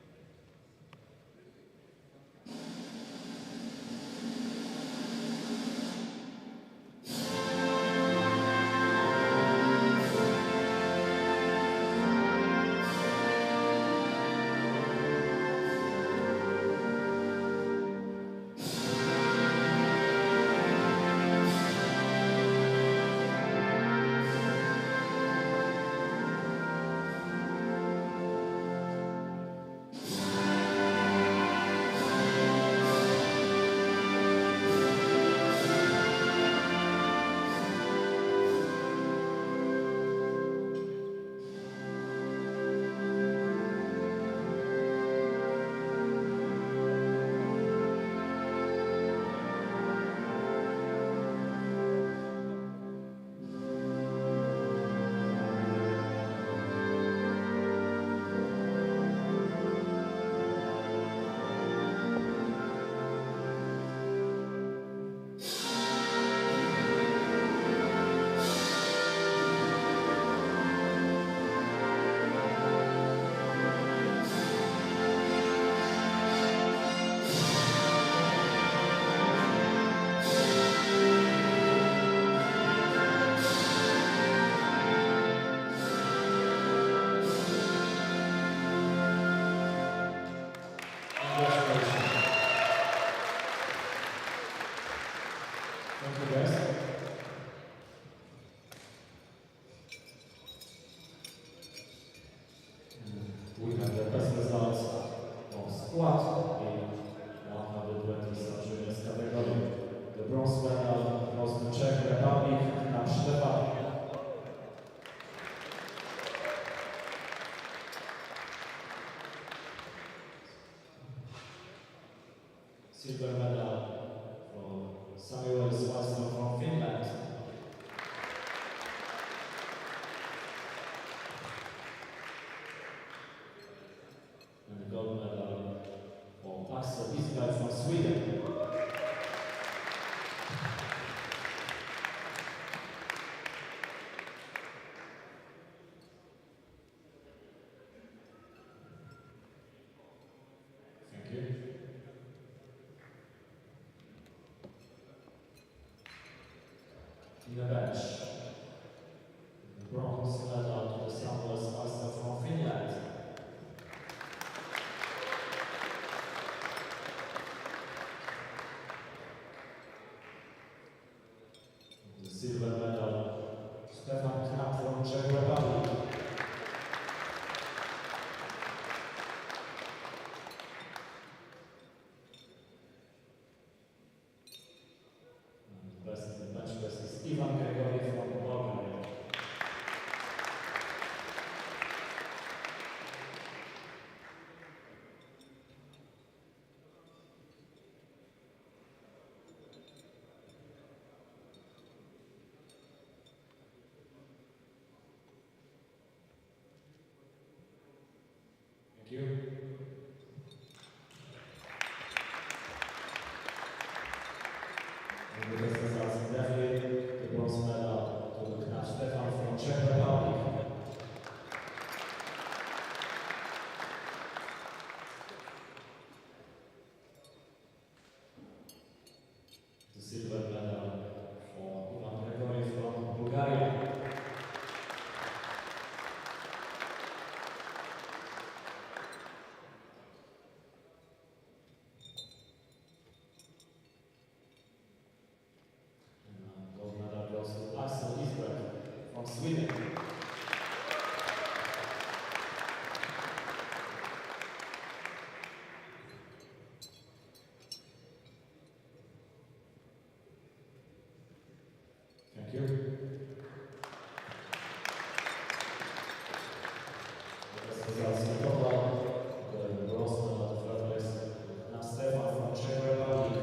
Thank you guys. We have the best results of squat in 120 sub-juniors category. The bronze medal goes to Czech Republic, Knap Stefan. Silver medal for Samuel Swanson from Finland. And the gold medal for Axel Isberg from Sweden. Thank you. In the bench, the bronze medal to the Samuel Swanson from Finland. The silver medal, Stefan Knap from Czech Republic. And the bench best is Ivan Gregory from Bulgaria. Thank you. And the best results in definitely the bronze medal to Knap Stefan from Czech Republic. The silver Sweden. Thank you. Reprezentacja total, the bronze medal third place, now Stefan from Czech Republic.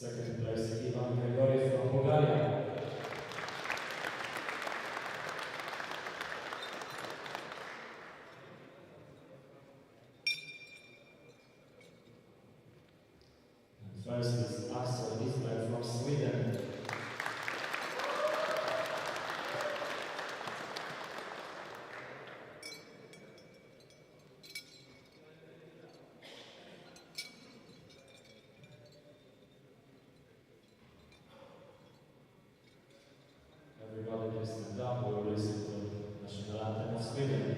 Second place, Ivan Grigoriev from Bulgaria. First is Axel Ismail from Sweden. Everybody please stand up, we will listen to the national anthem of Sweden.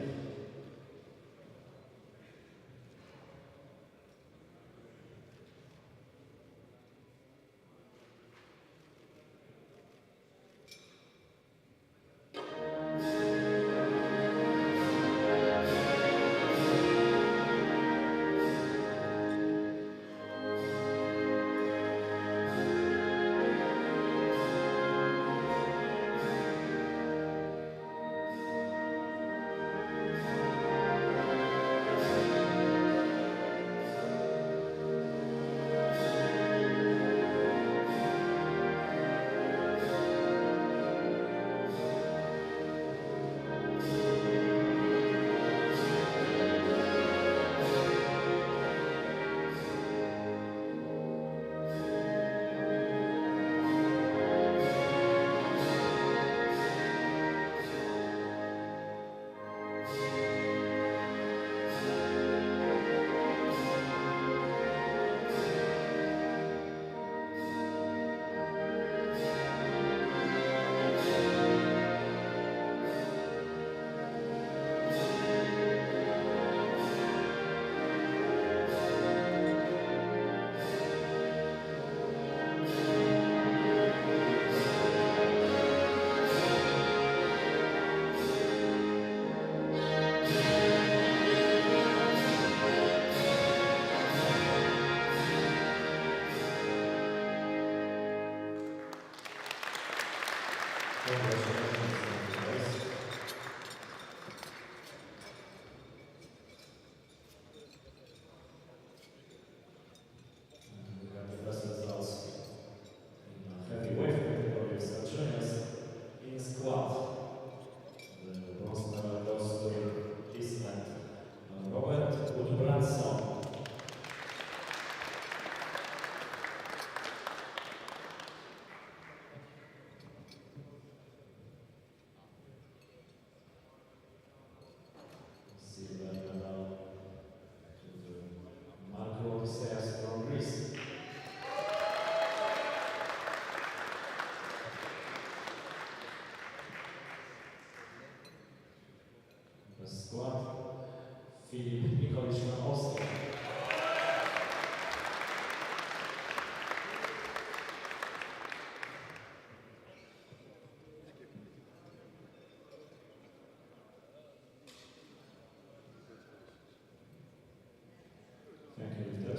Thank you, Victor.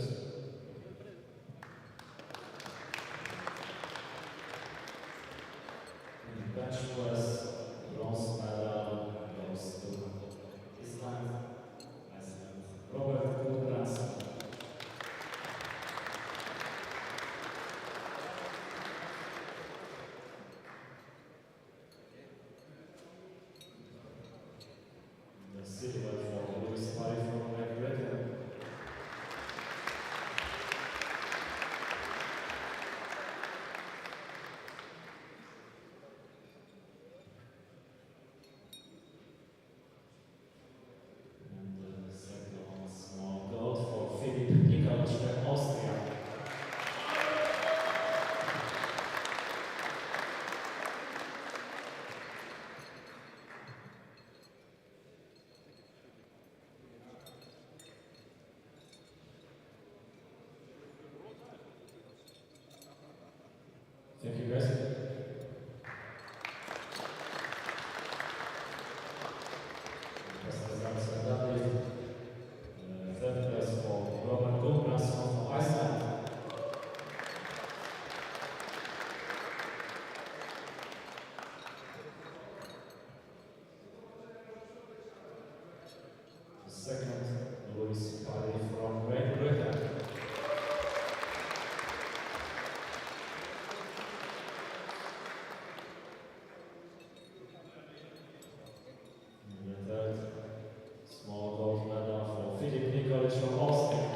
In bench press, bronze medal goes to Iceland, Robert Gudbrandsson. second, Louis Parry from Great Britain. And the third, small gold medal for Filip Nikolic from Austria.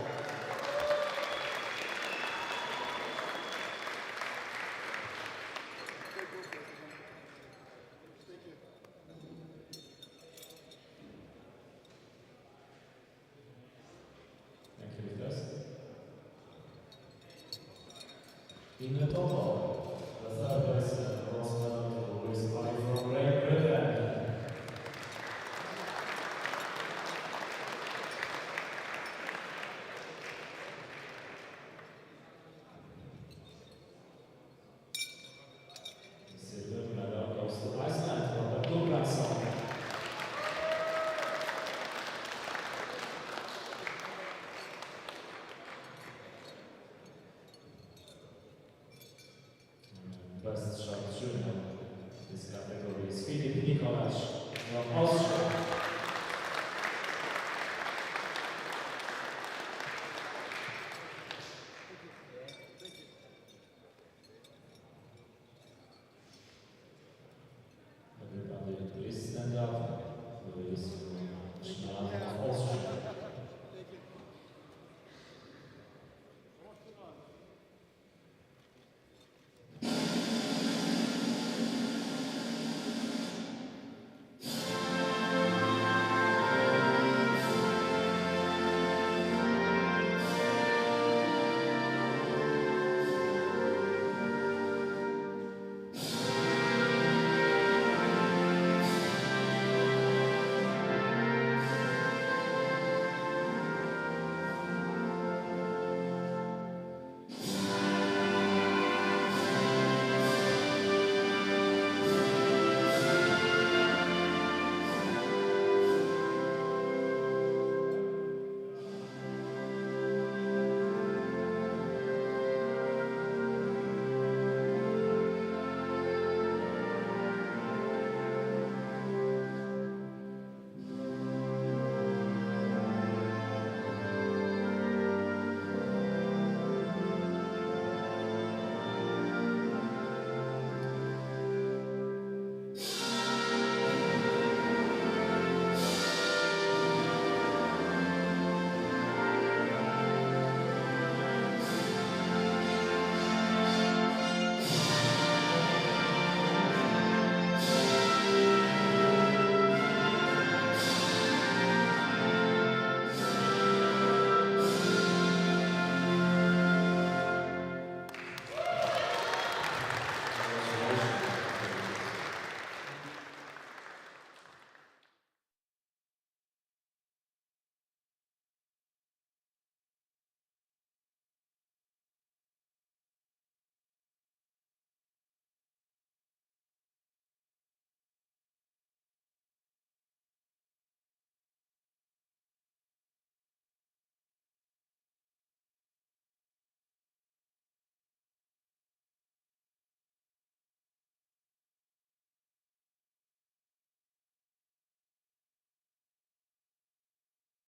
Thank you, Lucas. In the total, the third place and bronze medal to Louis Parry from Great Britain. The silver medal goes to Iceland from the Gudbranson. Best shot junior. This category is Filip Nikolic from Austria.